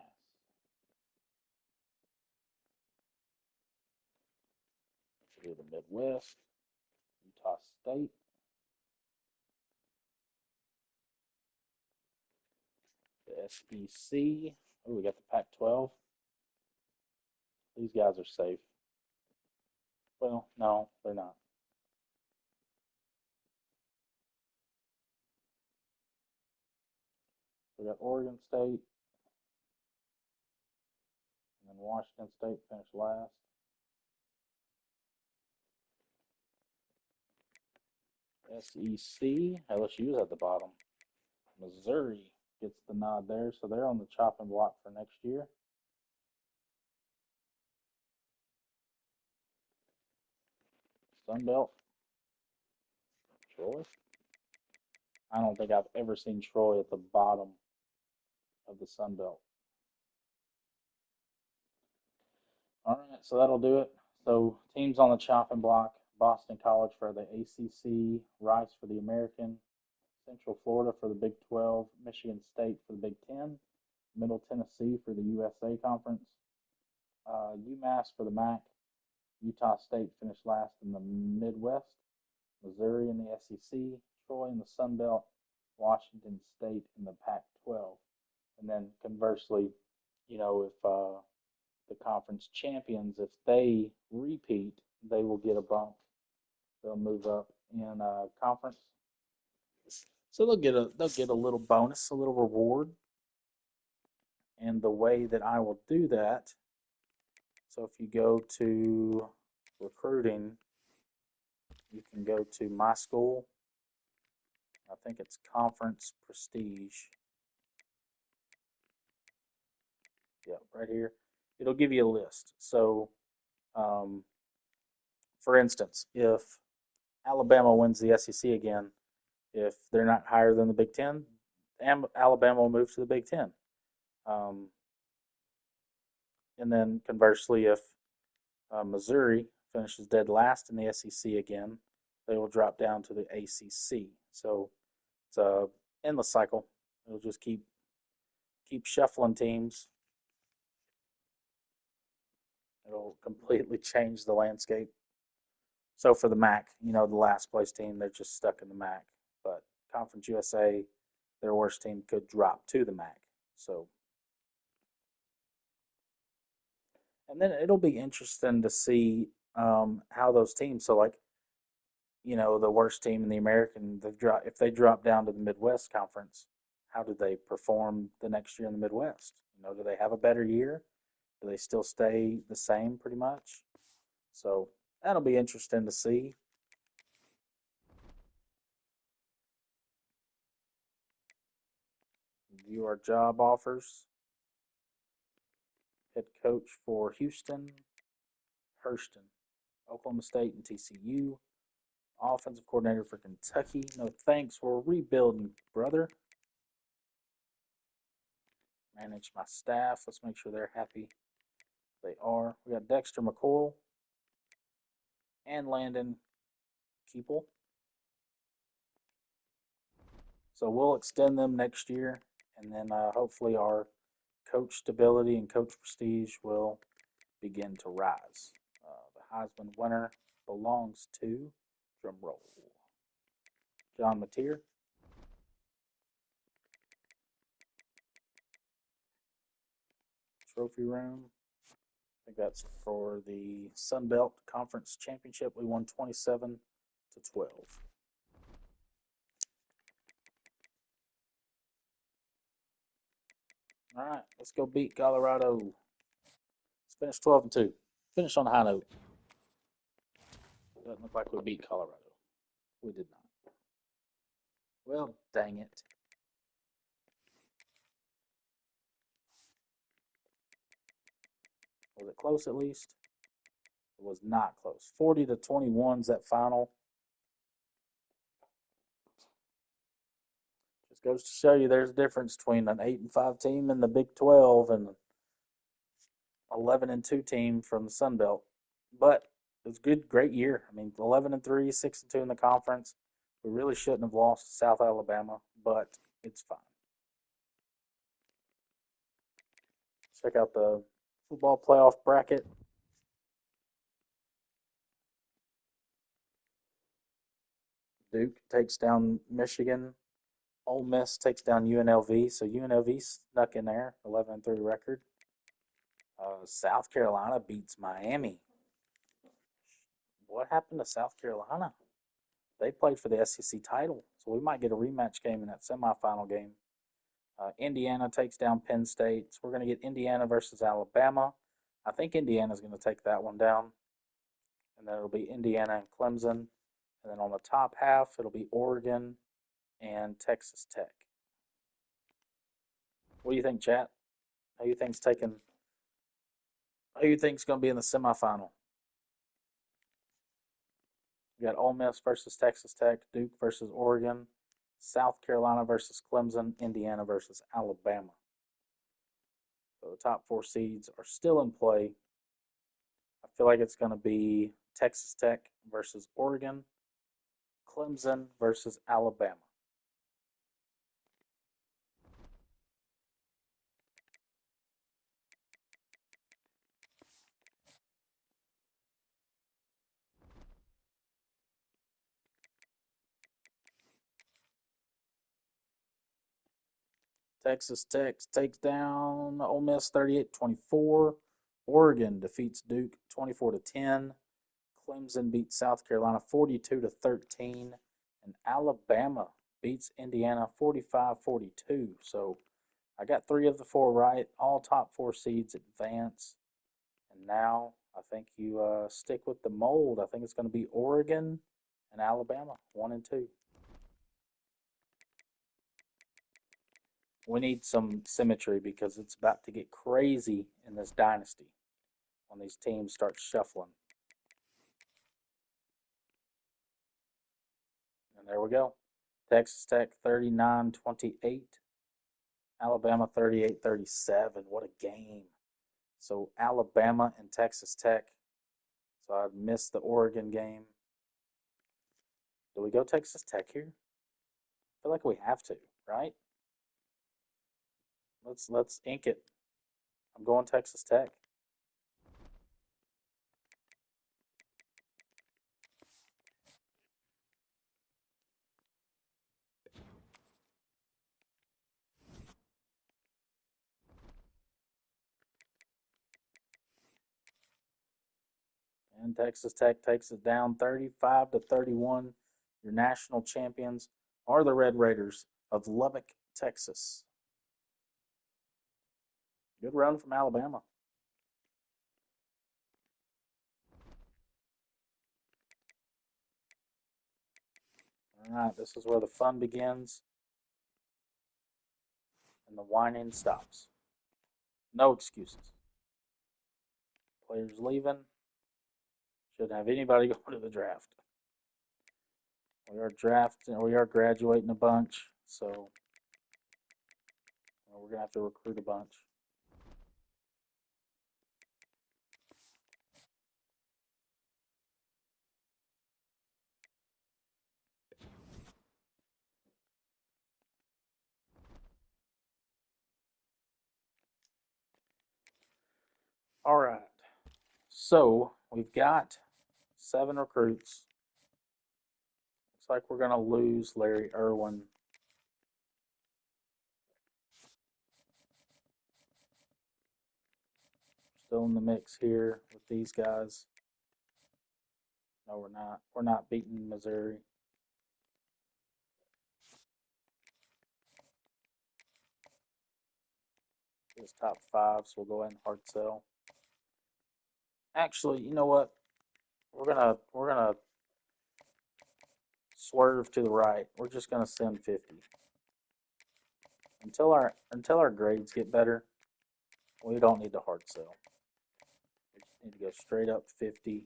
Should be the Midwest, Utah State. The SEC. Oh, we got the Pac-12. These guys are safe. Well, no, they're not. We got Oregon State, and then Washington State finished last. SEC, LSU is at the bottom. Missouri gets the nod there, so they're on the chopping block for next year. Sun Belt, Troy. I don't think I've ever seen Troy at the bottom of the Sun Belt. All right, so that'll do it. So teams on the chopping block: Boston College for the ACC, Rice for the American, Central Florida for the Big 12, Michigan State for the Big 10, Middle Tennessee for the USA Conference, UMass for the MAC, Utah State finished last in the Midwest, Missouri in the SEC, Troy in the Sun Belt, Washington State in the Pac-12. And then conversely, if the conference champions, if they repeat, they will get a bump. They'll move up in conference. So they'll get a little bonus, a little reward. And the way that I will do that, so if you go to recruiting, you can go to my school. I think it's Conference Prestige. Yeah, right here. It'll give you a list. So, for instance, if Alabama wins the SEC again, if they're not higher than the Big Ten, Alabama will move to the Big Ten. Um, and then conversely, if Missouri finishes dead last in the SEC again, they will drop down to the ACC. So it's a endless cycle. It'll just keep shuffling teams. It'll completely change the landscape. So for the MAC, the last place team, they're just stuck in the MAC. But Conference USA, their worst team could drop to the MAC. So, and then it'll be interesting to see how those teams. So, like, the worst team in the American, if they drop down to the Midwest Conference, how did they perform the next year in the Midwest? Do they have a better year? Do they still stay the same pretty much? So that'll be interesting to see. View our job offers. Head coach for Houston, Hurston, Oklahoma State, and TCU. Offensive coordinator for Kentucky. No thanks. We're rebuilding, brother. Manage my staff. Let's make sure they're happy. They are. We got Dexter McCoy and Landon Keeple. So we'll extend them next year, and then hopefully our coach stability and coach prestige will begin to rise. The Heisman winner belongs to, drum roll, John Mateer. Trophy room. I think that's for the Sun Belt Conference Championship. We won 27-12. All right, let's go beat Colorado. Let's finish 12-2. Finish on a high note. Doesn't look like we beat Colorado. We did not. Well, dang it. Was it close at least? It was not close. 40-21 is that final. Just goes to show you there's a difference between an 8-5 team in the Big 12 and 11-2 team from the Sun Belt. But it was a good, great year. I mean, 11-3, 6-2 in the conference. We really shouldn't have lost to South Alabama, but it's fine. Check out the football playoff bracket. Duke takes down Michigan. Ole Miss takes down UNLV. So UNLV snuck in there, 11-3 record. South Carolina beats Miami. What happened to South Carolina? They played for the SEC title, so we might get a rematch game in that semifinal game. Indiana takes down Penn State. So we're going to get Indiana versus Alabama. I think Indiana's going to take that one down. And then it'll be Indiana and Clemson. And then on the top half, it'll be Oregon and Texas Tech. What do you think, chat? Who you think's going to be in the semifinal? We got Ole Miss versus Texas Tech, Duke versus Oregon, South Carolina versus Clemson, Indiana versus Alabama. So the top 4 seeds are still in play. I feel like it's going to be Texas Tech versus Oregon, Clemson versus Alabama. Texas Tech takes down Ole Miss 38-24. Oregon defeats Duke 24-10. Clemson beats South Carolina 42-13. And Alabama beats Indiana 45-42. So I got 3 of the 4 right. All top 4 seeds advance. And now I think you stick with the mold. I think it's going to be Oregon and Alabama, 1 and 2. We need some symmetry because it's about to get crazy in this dynasty when these teams start shuffling. And there we go. Texas Tech 39-28. Alabama 38-37. What a game. So Alabama and Texas Tech. So I missed the Oregon game. Do we go Texas Tech here? I feel like we have to, right? Let's ink it. I'm going Texas Tech. And Texas Tech takes it down 35-31. Your national champions are the Red Raiders of Lubbock, Texas. Good run from Alabama. All right, this is where the fun begins and the whining stops. No excuses. Players leaving. Shouldn't have anybody going to the draft. We are drafting. We are graduating a bunch, so we're gonna have to recruit a bunch. All right. So we've got 7 recruits. Looks like we're gonna lose Larry Irwin. Still in the mix here with these guys. No, we're not. We're not beating Missouri. It's top 5, so we'll go ahead and hard sell. Actually, you know what? We're gonna swerve to the right. We're just gonna send 50 until our grades get better. We don't need to hard sell. We just need to go straight up 50.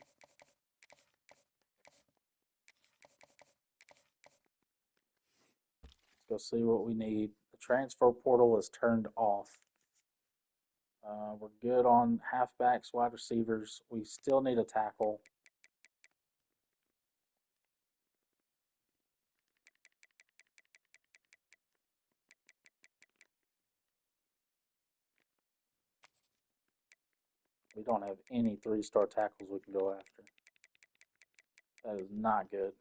Let's go see what we need. The transfer portal is turned off. We're good on halfbacks, wide receivers. We still need a tackle. We don't have any 3-star tackles we can go after. That is not good.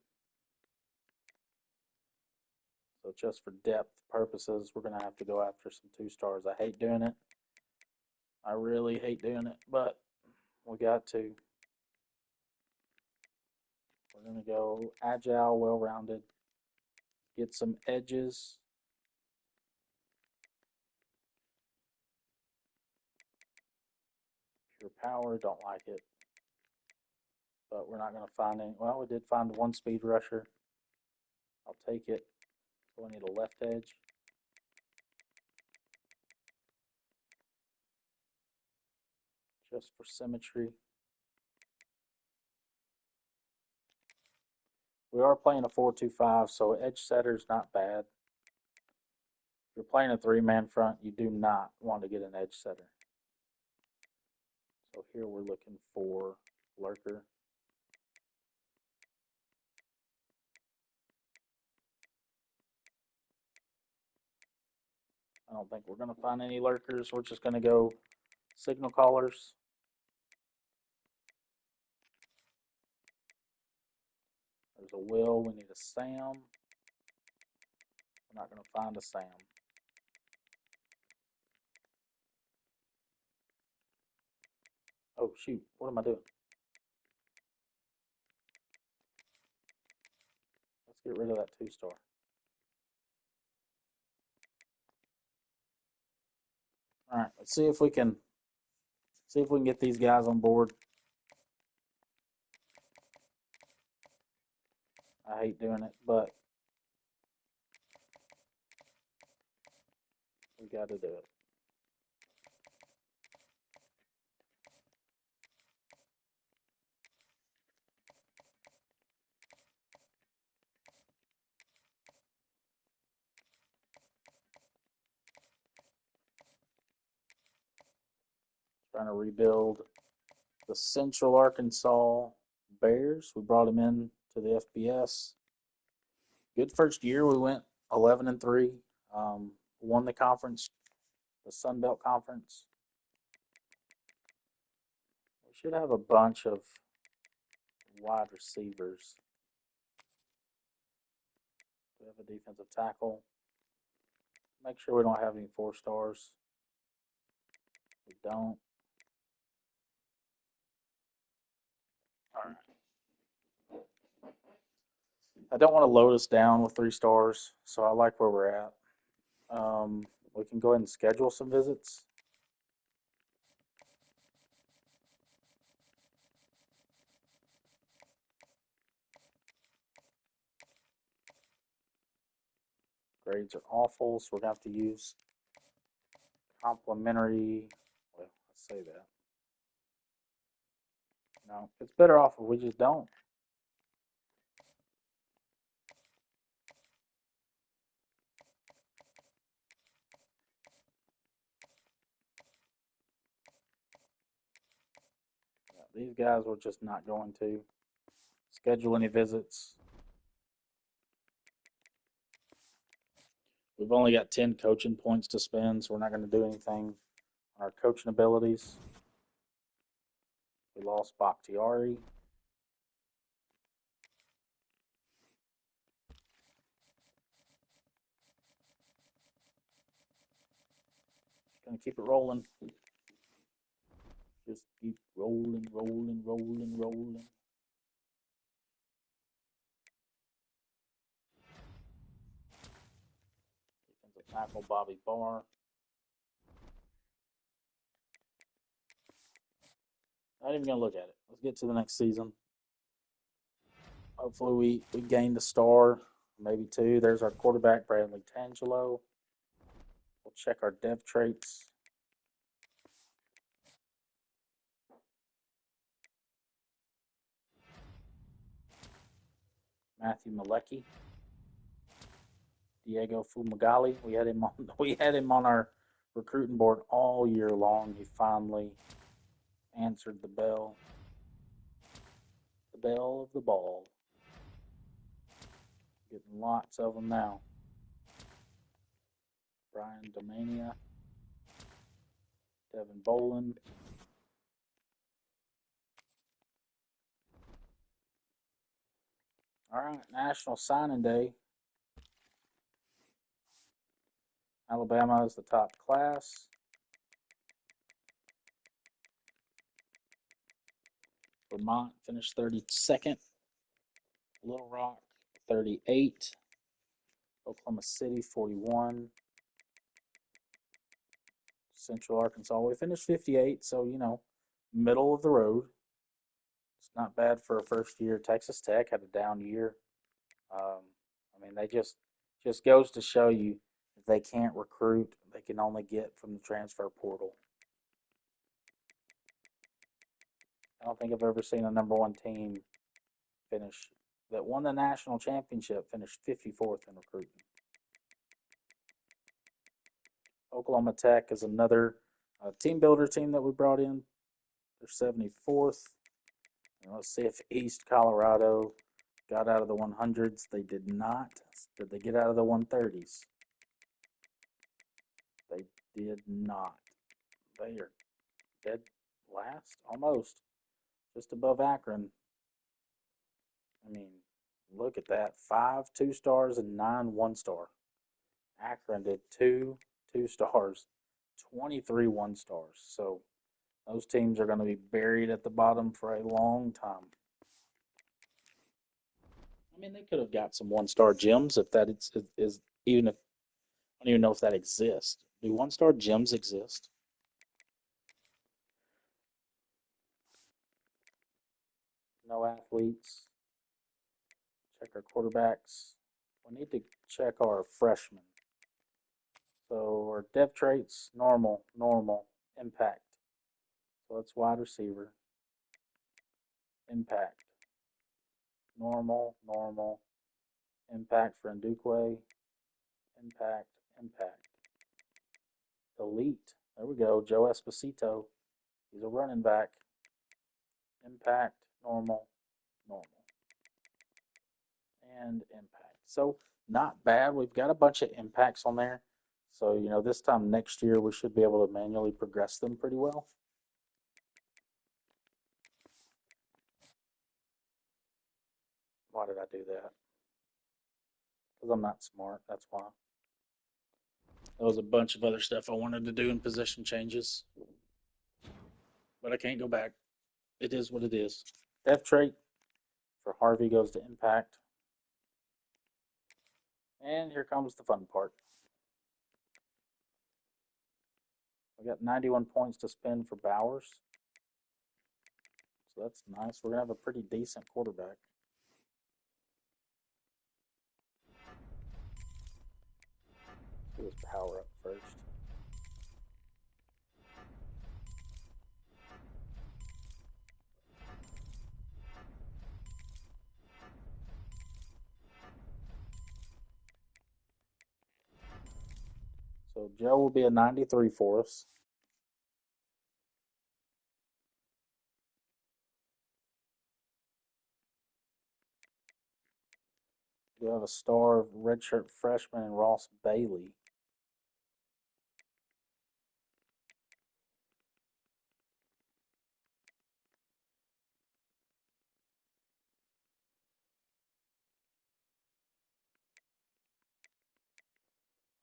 So just for depth purposes, we're going to have to go after some 2-stars. I hate doing it. I really hate doing it, but we got to. We're going to go agile, well-rounded, get some edges. Pure power, don't like it. But we're not going to find any. Well, we did find 1 speed rusher. I'll take it. So we need a left edge. Just for symmetry. We are playing a 4-2-5, so edge setter's not bad. If you're playing a three-man front, you do not want to get an edge setter. So here we're looking for lurker. I don't think we're going to find any lurkers. We're just going to go signal callers. There's a Will. We need a Sam. We're not going to find a Sam. Oh, shoot. What am I doing? Let's get rid of that 2-star. All right, let's see if we can get these guys on board. I hate doing it, but we got to do it. Trying to rebuild the Central Arkansas Bears. We brought them in to the FBS. Good first year. We went 11-3. Won the conference, the Sun Belt Conference. We should have a bunch of wide receivers. We have a defensive tackle. Make sure we don't have any 4-stars. We don't. All right. I don't want to load us down with 3 stars, so I like where we're at. We can go ahead and schedule some visits. Grades are awful, so we're going to have to use complimentary. Well, let's say that. No, it's better off if we just don't. Yeah, these guys we're just not going to schedule any visits. We've only got 10 coaching points to spend, so we're not going to do anything on our coaching abilities. We lost Bakhtiari. Gonna keep it rolling. Just keep rolling, rolling, rolling, rolling. Defensive tackle Bobby Barr. Not even gonna look at it. Let's get to the next season. Hopefully we gained a star, maybe 2. There's our quarterback, Bradley Tangelo. We'll check our dev traits. Matthew Malecki. Diego Fumagalli. We had him on our recruiting board all year long. He finally answered the bell. The bell of the ball. Getting lots of them now. Brian Domania. Devin Boland. All right, National Signing Day. Alabama is the top class. Vermont finished 32nd. Little Rock, 38. Oklahoma City, 41. Central Arkansas, we finished 58, so, middle of the road. It's not bad for a first year. Texas Tech had a down year. They just goes to show you if they can't recruit, they can only get from the transfer portal. I don't think I've ever seen a number 1 team finish that won the national championship finished 54th in recruiting. Oklahoma Tech is another team builder team that we brought in. They're 74th. And let's see if East Colorado got out of the 100s. They did not. Did they get out of the 130s? They did not. They are dead last, almost, just above Akron. I mean, look at that. 5 2-stars and 9 1-star. Akron did 2 2-stars, 23 1-stars. So those teams are going to be buried at the bottom for a long time. I mean, they could have got some 1-star gems if that is even if I don't even know if that exists. Do 1-star gems exist? No athletes. Check our quarterbacks. We need to check our freshmen. So our depth traits, normal, impact. So that's wide receiver. Impact. Normal, impact for Ndukwe. Impact. Elite. There we go. Joe Esposito. He's a running back. Impact, normal, and impact. So not bad. We've got a bunch of impacts on there. So, this time next year we should be able to manually progress them pretty well. Why did I do that? Because I'm not smart. That's why. There was a bunch of other stuff I wanted to do in position changes. But I can't go back. It is what it is. Depth trait for Harvey goes to impact. And here comes the fun part. We got 91 points to spend for Bowers. So that's nice. We're going to have a pretty decent quarterback. Do his power up first. So Joe will be a 93 for us. We have a star redshirt freshman in Ross Bailey.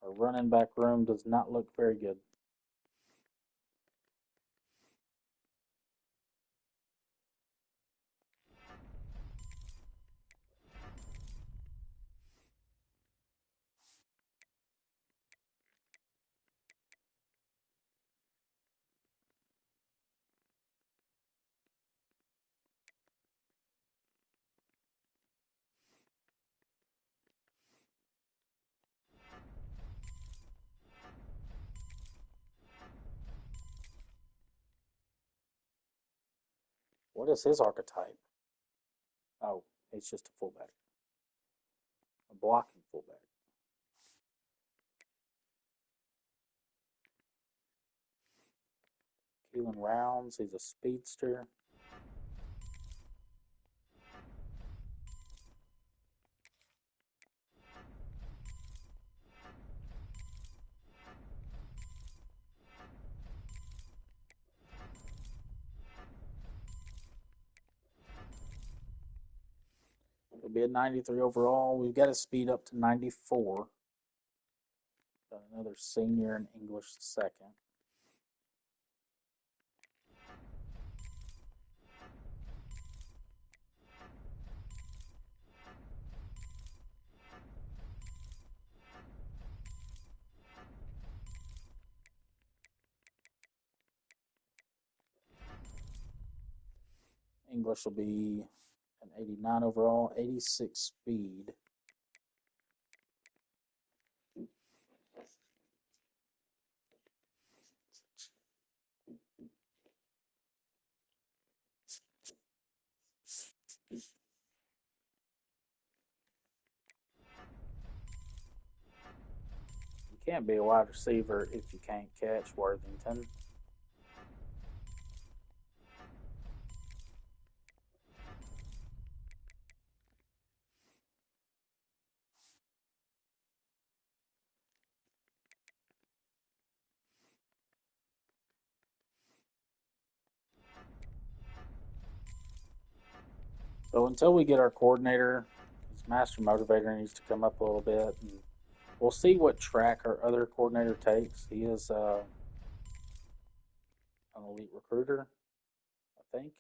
Our running back room does not look very good. What is his archetype? Oh, he's just a fullback. A blocking fullback. Keelan Rounds, he's a speedster. It'll be a 93 overall. We've got to speed up to 94. Got another senior in English second. English will be an 89 overall, 86 speed. can't be a wide receiver if you can't catch, Worthington. So until we get our coordinator, his master motivator needs to come up a little bit, and we'll see what track our other coordinator takes. He is an elite recruiter, I think.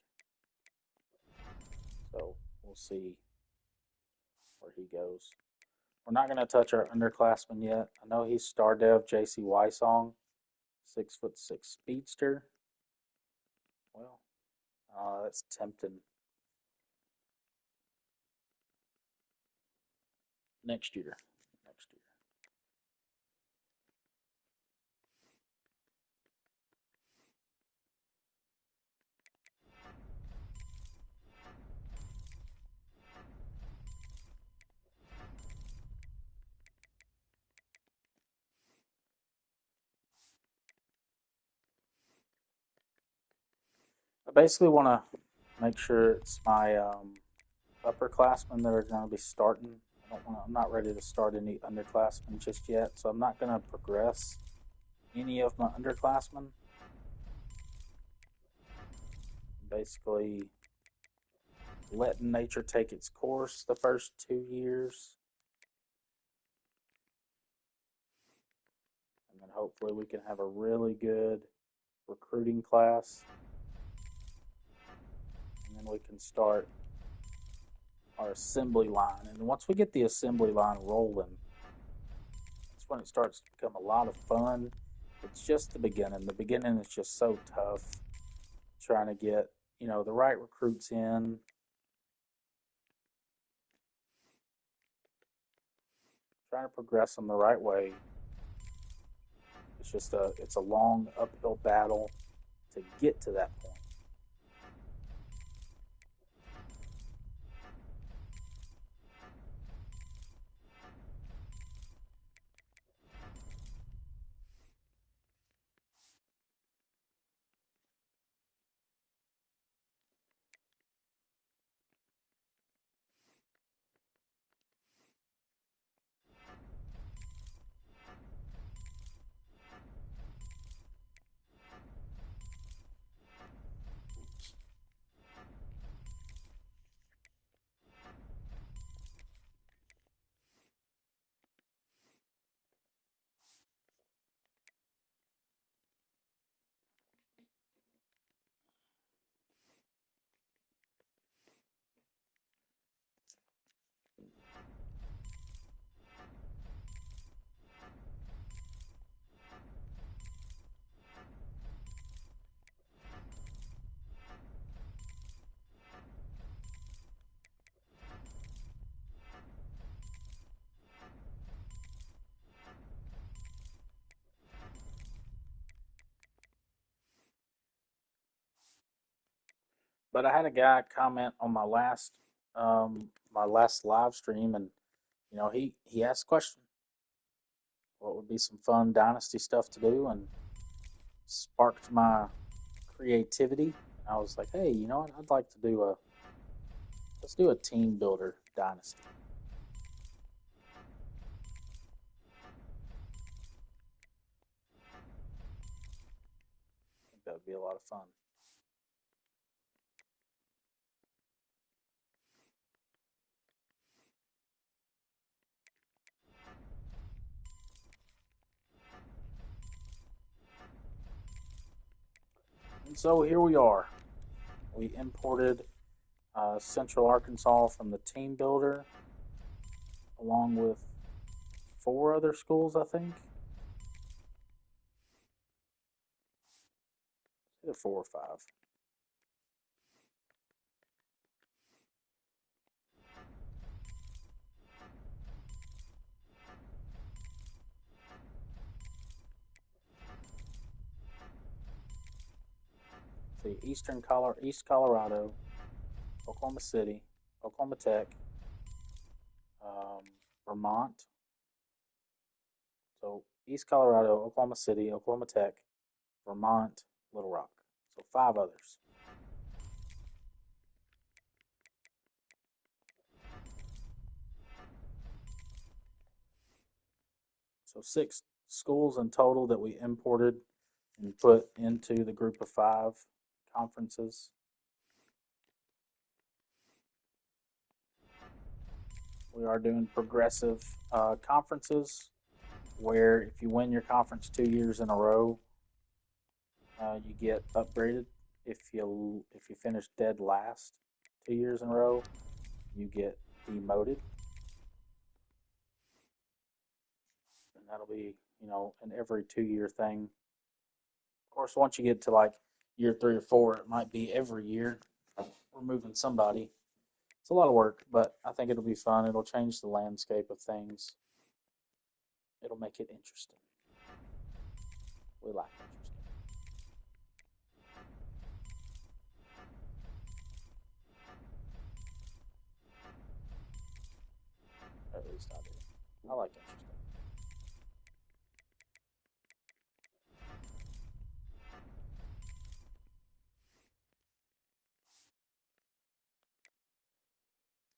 So we'll see where he goes. We're not going to touch our underclassmen yet. I know he's star dev JC Wysong, 6'6" speedster. Well, that's tempting. Next year. Next year. I basically want to make sure it's my upperclassmen that are going to be starting. I'm not ready to start any underclassmen just yet, so I'm not going to progress any of my underclassmen. Basically, letting nature take its course the first 2 years, and then hopefully we can have a really good recruiting class, and then we can start our assembly line. And once we get the assembly line rolling, that's when it starts to become a lot of fun. It's just the beginning. The beginning is just so tough, trying to get the right recruits in, trying to progress them the right way. It's a long uphill battle to get to that point. But I had a guy comment on my last live stream, and he asked a question: what would be some fun Dynasty stuff to do, and sparked my creativity. And I was like, hey, you know what? I'd like to let's do a team builder Dynasty. I think that would be a lot of fun. And so here we are. We imported Central Arkansas from the team builder, along with 4 other schools, I think. Either 4 or 5. See, East Colorado, Oklahoma City, Oklahoma Tech, Vermont. So East Colorado, Oklahoma City, Oklahoma Tech, Vermont, Little Rock. So 5 others. So 6 schools in total that we imported and put into the group of 5 conferences. We are doing progressive conferences where if you win your conference 2 years in a row, you get upgraded. If you finish dead last 2 years in a row, you get demoted, and that'll be an every 2 year thing. Of course, once you get to like year 3 or 4, it might be every year we're moving somebody. It's a lot of work, but I think it'll be fun. It'll change the landscape of things. It'll make it interesting. We like interesting. At least I do. I like interesting.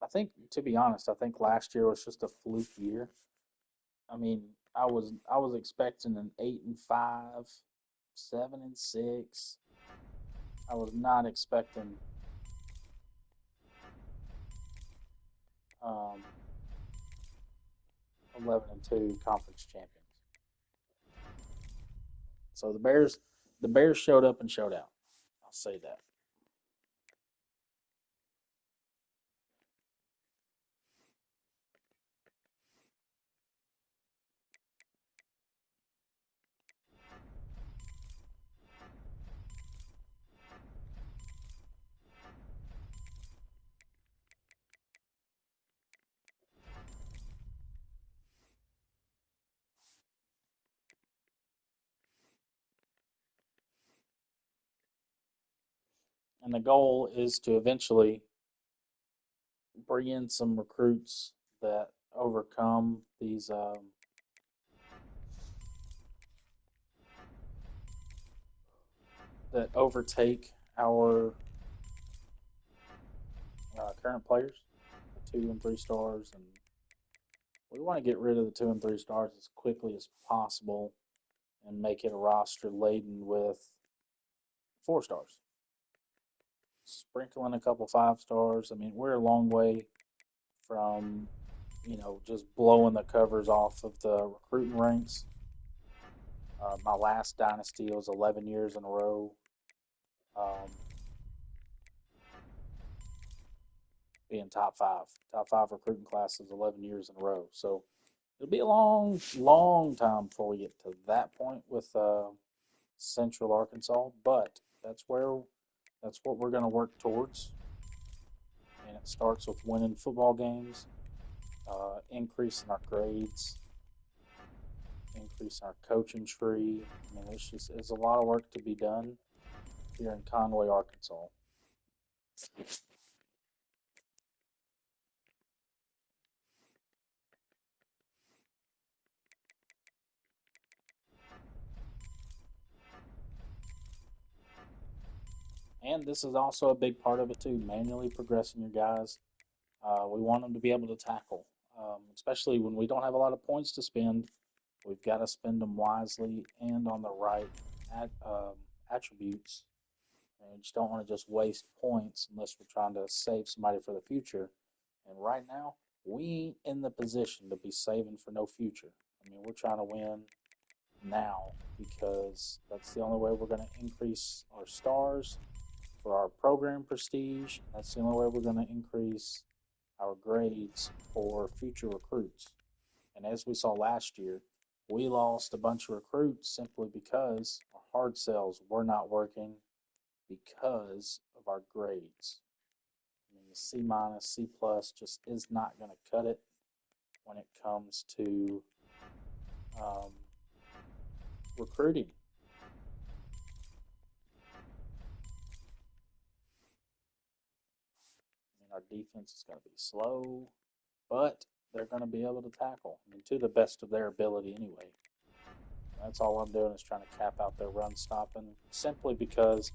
I think, to be honest, I think last year was just a fluke year. I mean, I was expecting an 8-5, 7-6. I was not expecting um, 11-2 conference champions. So the Bears showed up and showed out. I'll say that. And the goal is to eventually bring in some recruits that overcome these that overtake our current players, the 2 and 3 stars, and we want to get rid of the 2 and 3 stars as quickly as possible and make it a roster laden with 4 stars. Sprinkling a couple 5 stars. I mean, we're a long way from, just blowing the covers off of the recruiting ranks. My last dynasty was 11 years in a row. Um, Being top five recruiting classes 11 years in a row. So it'll be a long, long time before we get to that point with Central Arkansas, but that's what we're going to work towards, and it starts with winning football games, increasing our grades, increasing our coaching tree. I mean, it's a lot of work to be done here in Conway, Arkansas. And this is also a big part of it too, manually progressing your guys. We want them to be able to tackle, especially when we don't have a lot of points to spend. We've got to spend them wisely and on the right attributes. And you just don't want to just waste points unless we're trying to save somebody for the future. And right now, we ain't in the position to be saving for no future. I mean, we're trying to win now because that's the only way we're going to increase our stars for our program prestige. And that's the only way we're going to increase our grades for future recruits. And as we saw last year, we lost a bunch of recruits simply because our hard sells were not working because of our grades. I mean, the C minus, C plus just is not going to cut it when it comes to um, recruiting. I mean, our defense is going to be slow, but they're going to be able to tackle. I mean, to the best of their ability anyway. That's all I'm doing is trying to cap out their run stopping, simply because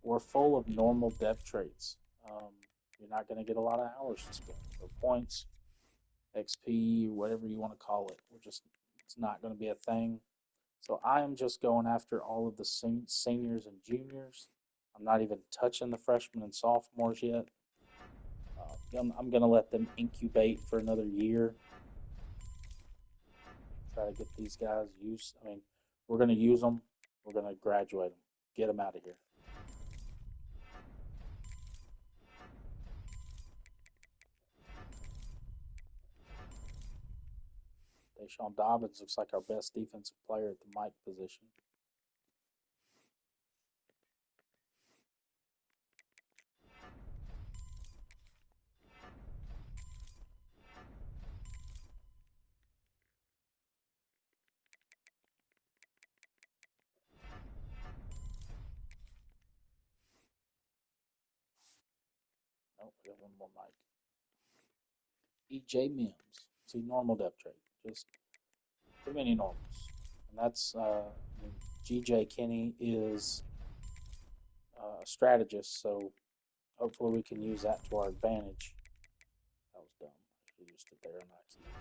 we're full of normal depth traits. Um, you're not going to get a lot of hours to spend, or points, XP, whatever you want to call it. It's not going to be a thing. So I am just going after all of the seniors and juniors. I'm not even touching the freshmen and sophomores yet. I'm going to let them incubate for another year. Try to get these guys used. I mean, we're going to use them. We're going to graduate them. Get them out of here. Deshaun Dobbins looks like our best defensive player at the Mike position. Nope, we got one more Mike. EJ Mims. See, normal depth trait. Just too many normals. And that's, GJ Kinney is a strategist, so hopefully we can use that to our advantage. That was dumb. I should have used it there on accident.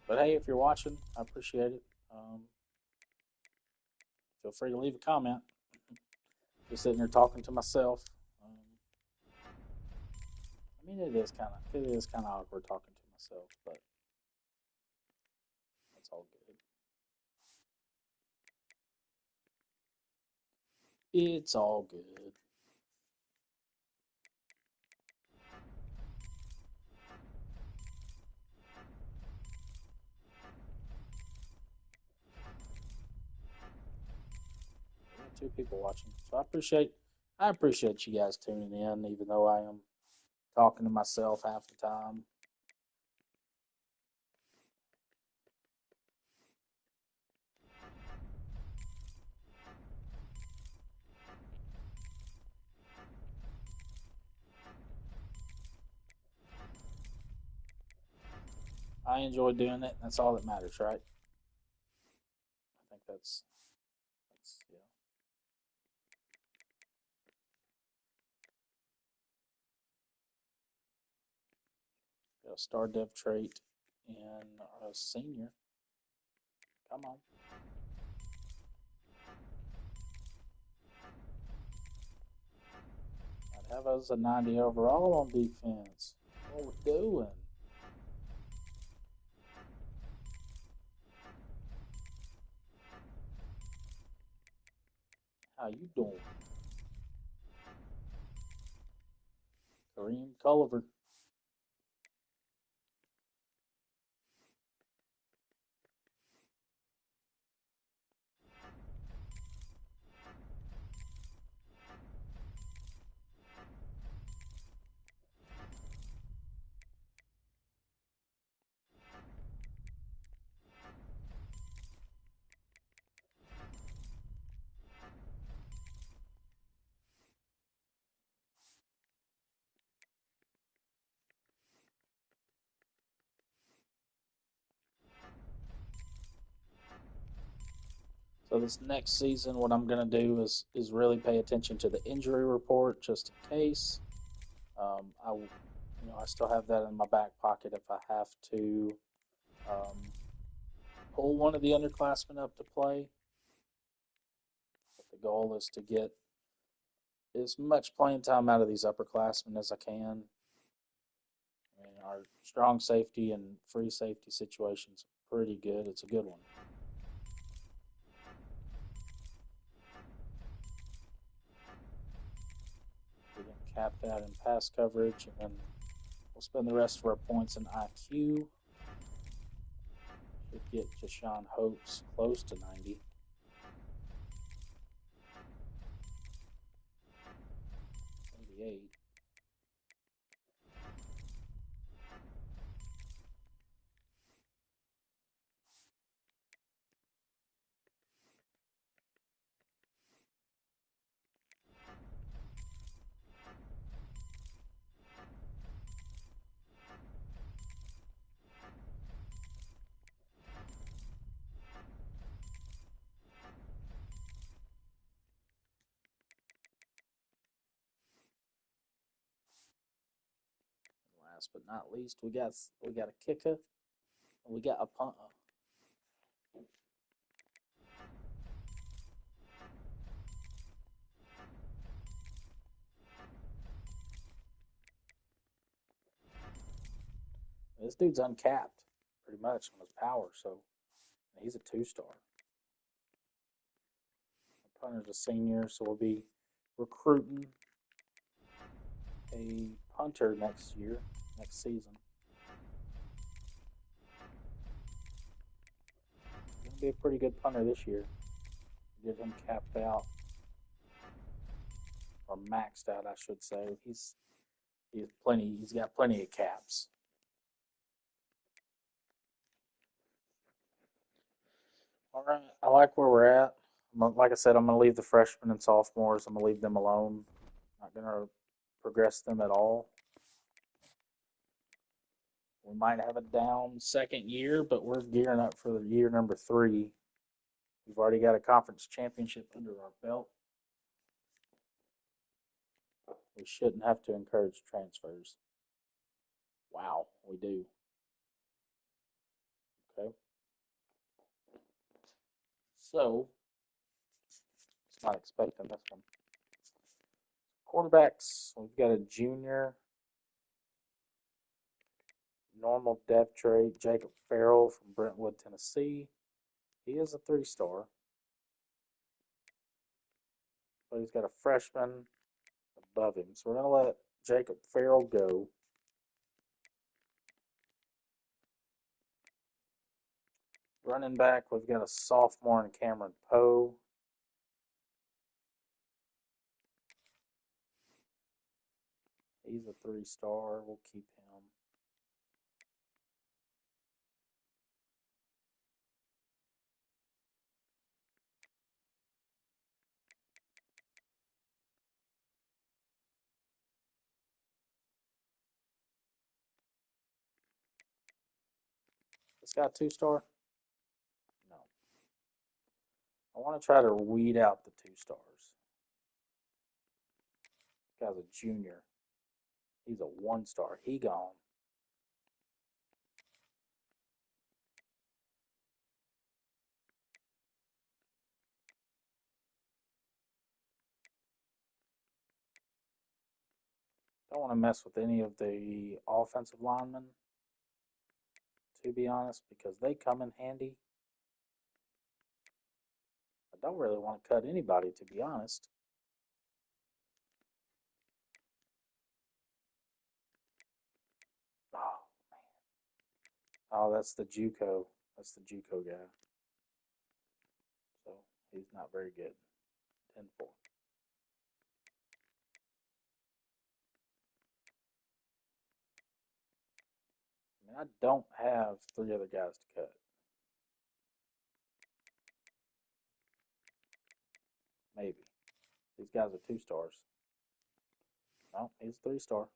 But hey, if you're watching, I appreciate it. Feel free to leave a comment. Just sitting here talking to myself. I mean, it is kind of awkward talking to myself, but that's all good. It's all good. We got two people watching, so I appreciate you guys tuning in, even though I am talking to myself half the time. I enjoy doing it. That's all that matters, right? I think that's yeah. Got a star dev trait and a senior. Come on. I'd have us a 90 overall on defense. What we're doing. How you doing? Kareem Culliver. So this next season, what I'm going to do is really pay attention to the injury report, just in case. I still have that in my back pocket if I have to pull one of the underclassmen up to play. The goal is to get as much playing time out of these upperclassmen as I can. I mean, our strong safety and free safety situation's pretty good. It's a good one. We can cap that in pass coverage, and then we'll spend the rest of our points in IQ. Should get Jashawn Hopes close to 90. 88. Last but not least, we got a kicker and we got a punter. This dude's uncapped pretty much on his power, so he's a 2-star. The punter's a senior, so we'll be recruiting a punter next season. He's going to be a pretty good punter this year. Get him capped out, or maxed out, I should say. He's got plenty of caps. All right, I like where we're at. Like I said, I'm going to leave the freshmen and sophomores. I'm going to leave them alone. Not going to progress them at all. We might have a down second year, but we're gearing up for the year number 3. We've already got a conference championship under our belt. We shouldn't have to encourage transfers. Wow, we do. Okay. So, not expecting this one. Quarterbacks, we've got a junior, normal depth trade, Jacob Farrell from Brentwood, Tennessee. He is a 3-star. But he's got a freshman above him. So we're going to let Jacob Farrell go. Running back, we've got a sophomore in Cameron Poe. He's a 3-star. We'll keep him. This guy 2-star? No. I want to try to weed out the 2-stars. This guy's a junior. He's a 1-star. He gone. Don't want to mess with any of the offensive linemen, to be honest, because they come in handy. I don't really want to cut anybody, to be honest. Oh, man. Oh, that's the JUCO. That's the JUCO guy. So he's not very good. 10-4. I mean, I don't have 3 other guys to cut. Maybe. These guys are 2-stars. No, he's a 3-star.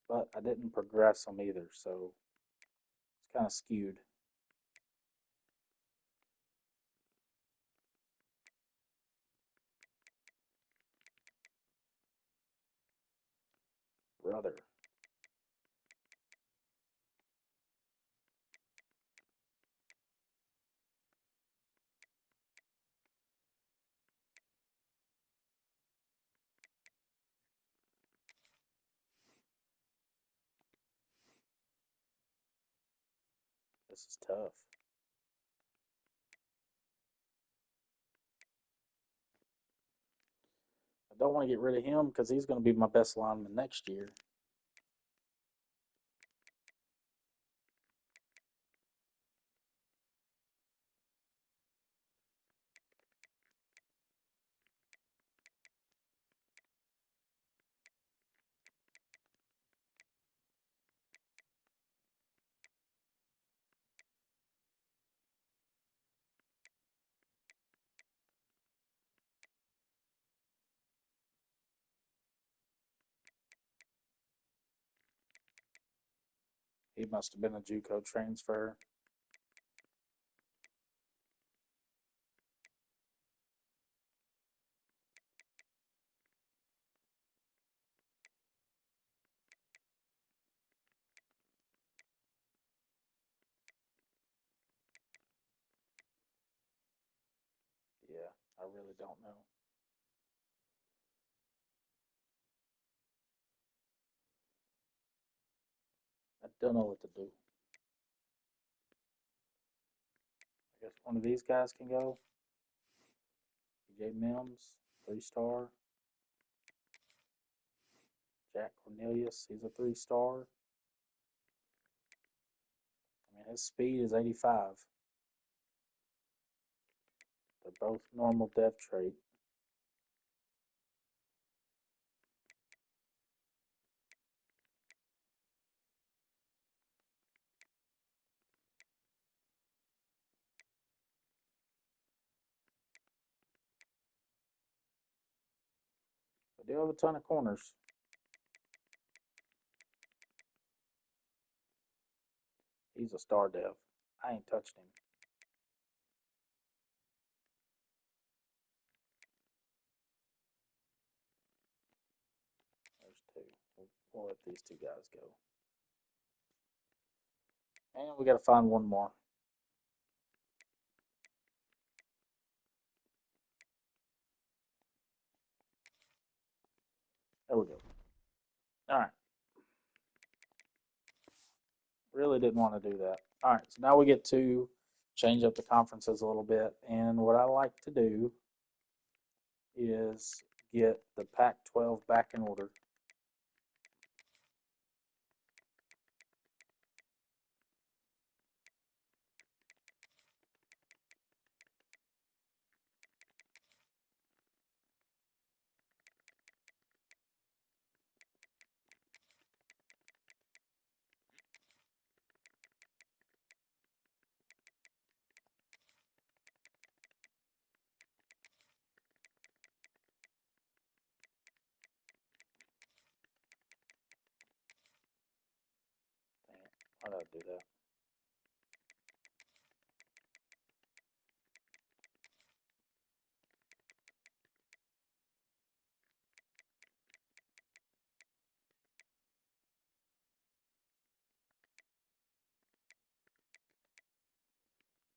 But I didn't progress them either, so it's kind of skewed. Brother. This is tough. I don't want to get rid of him because he's going to be my best lineman next year. He must have been a JUCO transfer. Yeah, I really don't know. I don't know what to do. I guess one of these guys can go. PJ Mims, 3-star. Jack Cornelius, he's a 3-star. I mean, his speed is 85. They're both normal depth trait. But they have a ton of corners. He's a star dev. I ain't touched him. There's two. We'll let these two guys go. And we got to find one more. There we go. All right. Really didn't want to do that. All right, so now we get to change up the conferences a little bit. And what I like to do is get the Pac-12 back in order. Dang it, why did I do that?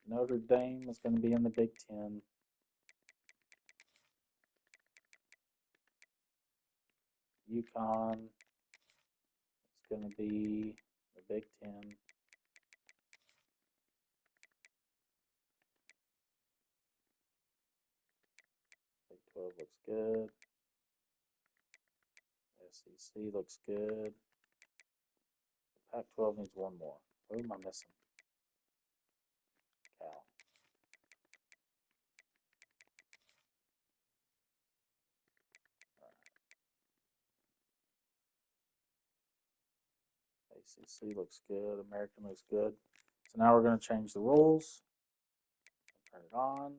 Notre Dame is going to be in the Big Ten. UConn is going to be the Big Ten. Big 12 looks good. SEC looks good. Pac-12 needs one more. Who am I missing? Cal. ACC looks good. American looks good. So now we're going to change the rules. Turn it on.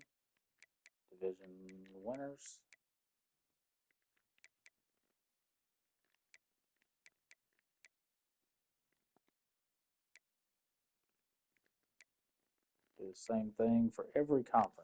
Division winners. Do the same thing for every conference.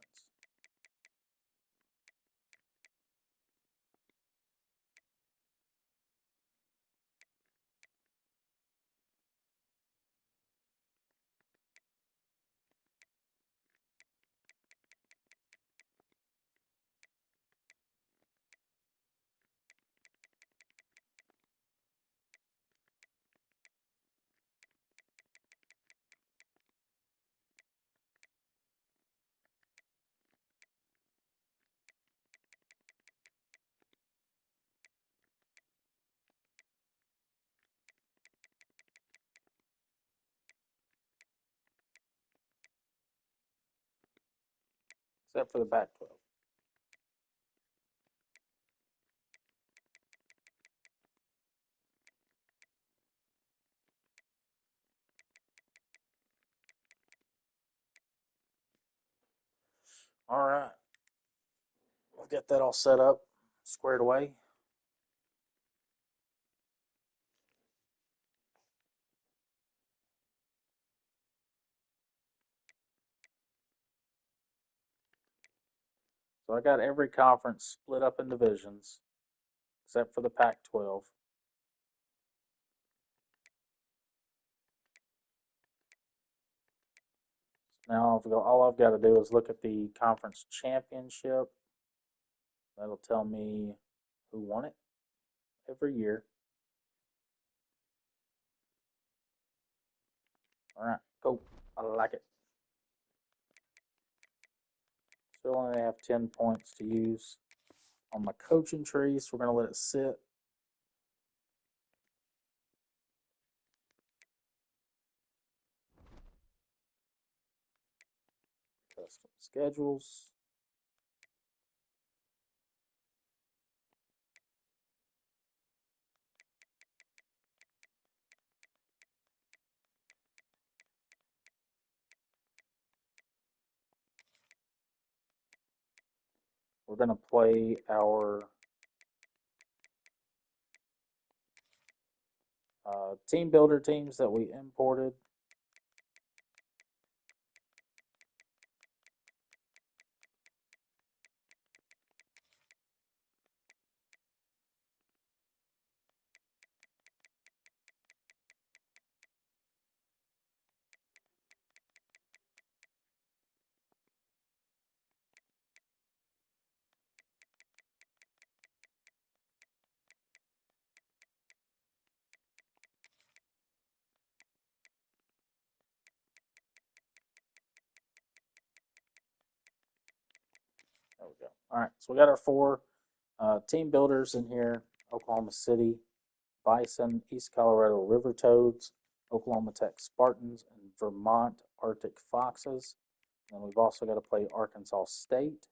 except for the Pac-12. All right. We'll get that all set up, squared away. So I got every conference split up in divisions, except for the Pac-12. Now all I've got to do is look at the conference championship. That'll tell me who won it every year. All right, cool. I like it. Still only have 10 points to use on my coaching tree, so we're going to let it sit. Custom schedules. We're going to play our team builder teams that we imported. There we go. All right, so we got our 4 team builders in here: Oklahoma City Bison, East Colorado River Toads, Oklahoma Tech Spartans, and Vermont Arctic Foxes. And we've also got to play Arkansas State,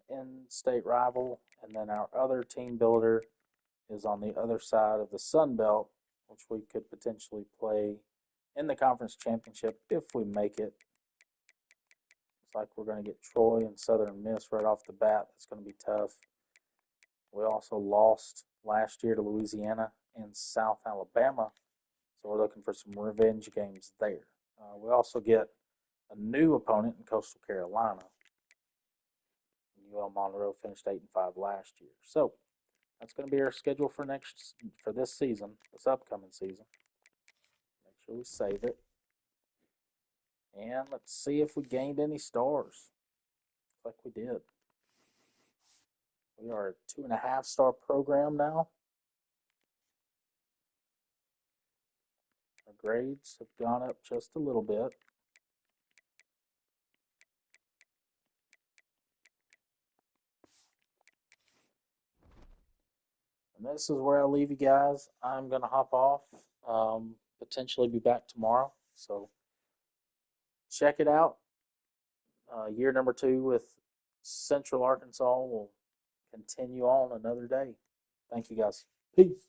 in-state rival. And then our other team builder is on the other side of the Sun Belt, which we could potentially play in the conference championship if we make it. Looks like we're going to get Troy and Southern Miss right off the bat. That's going to be tough. We also lost last year to Louisiana and South Alabama, so we're looking for some revenge games there. We also get a new opponent in Coastal Carolina. UL Monroe finished 8-5 last year. So that's going to be our schedule for this season, this upcoming season. Make sure we save it. And let's see if we gained any stars. Looks like we did. We are a 2.5-star program now. Our grades have gone up just a little bit. And this is where I'll leave you guys. I'm going to hop off, potentially be back tomorrow. So check it out. Year number 2 with Central Arkansas will continue on another day. Thank you guys. Peace.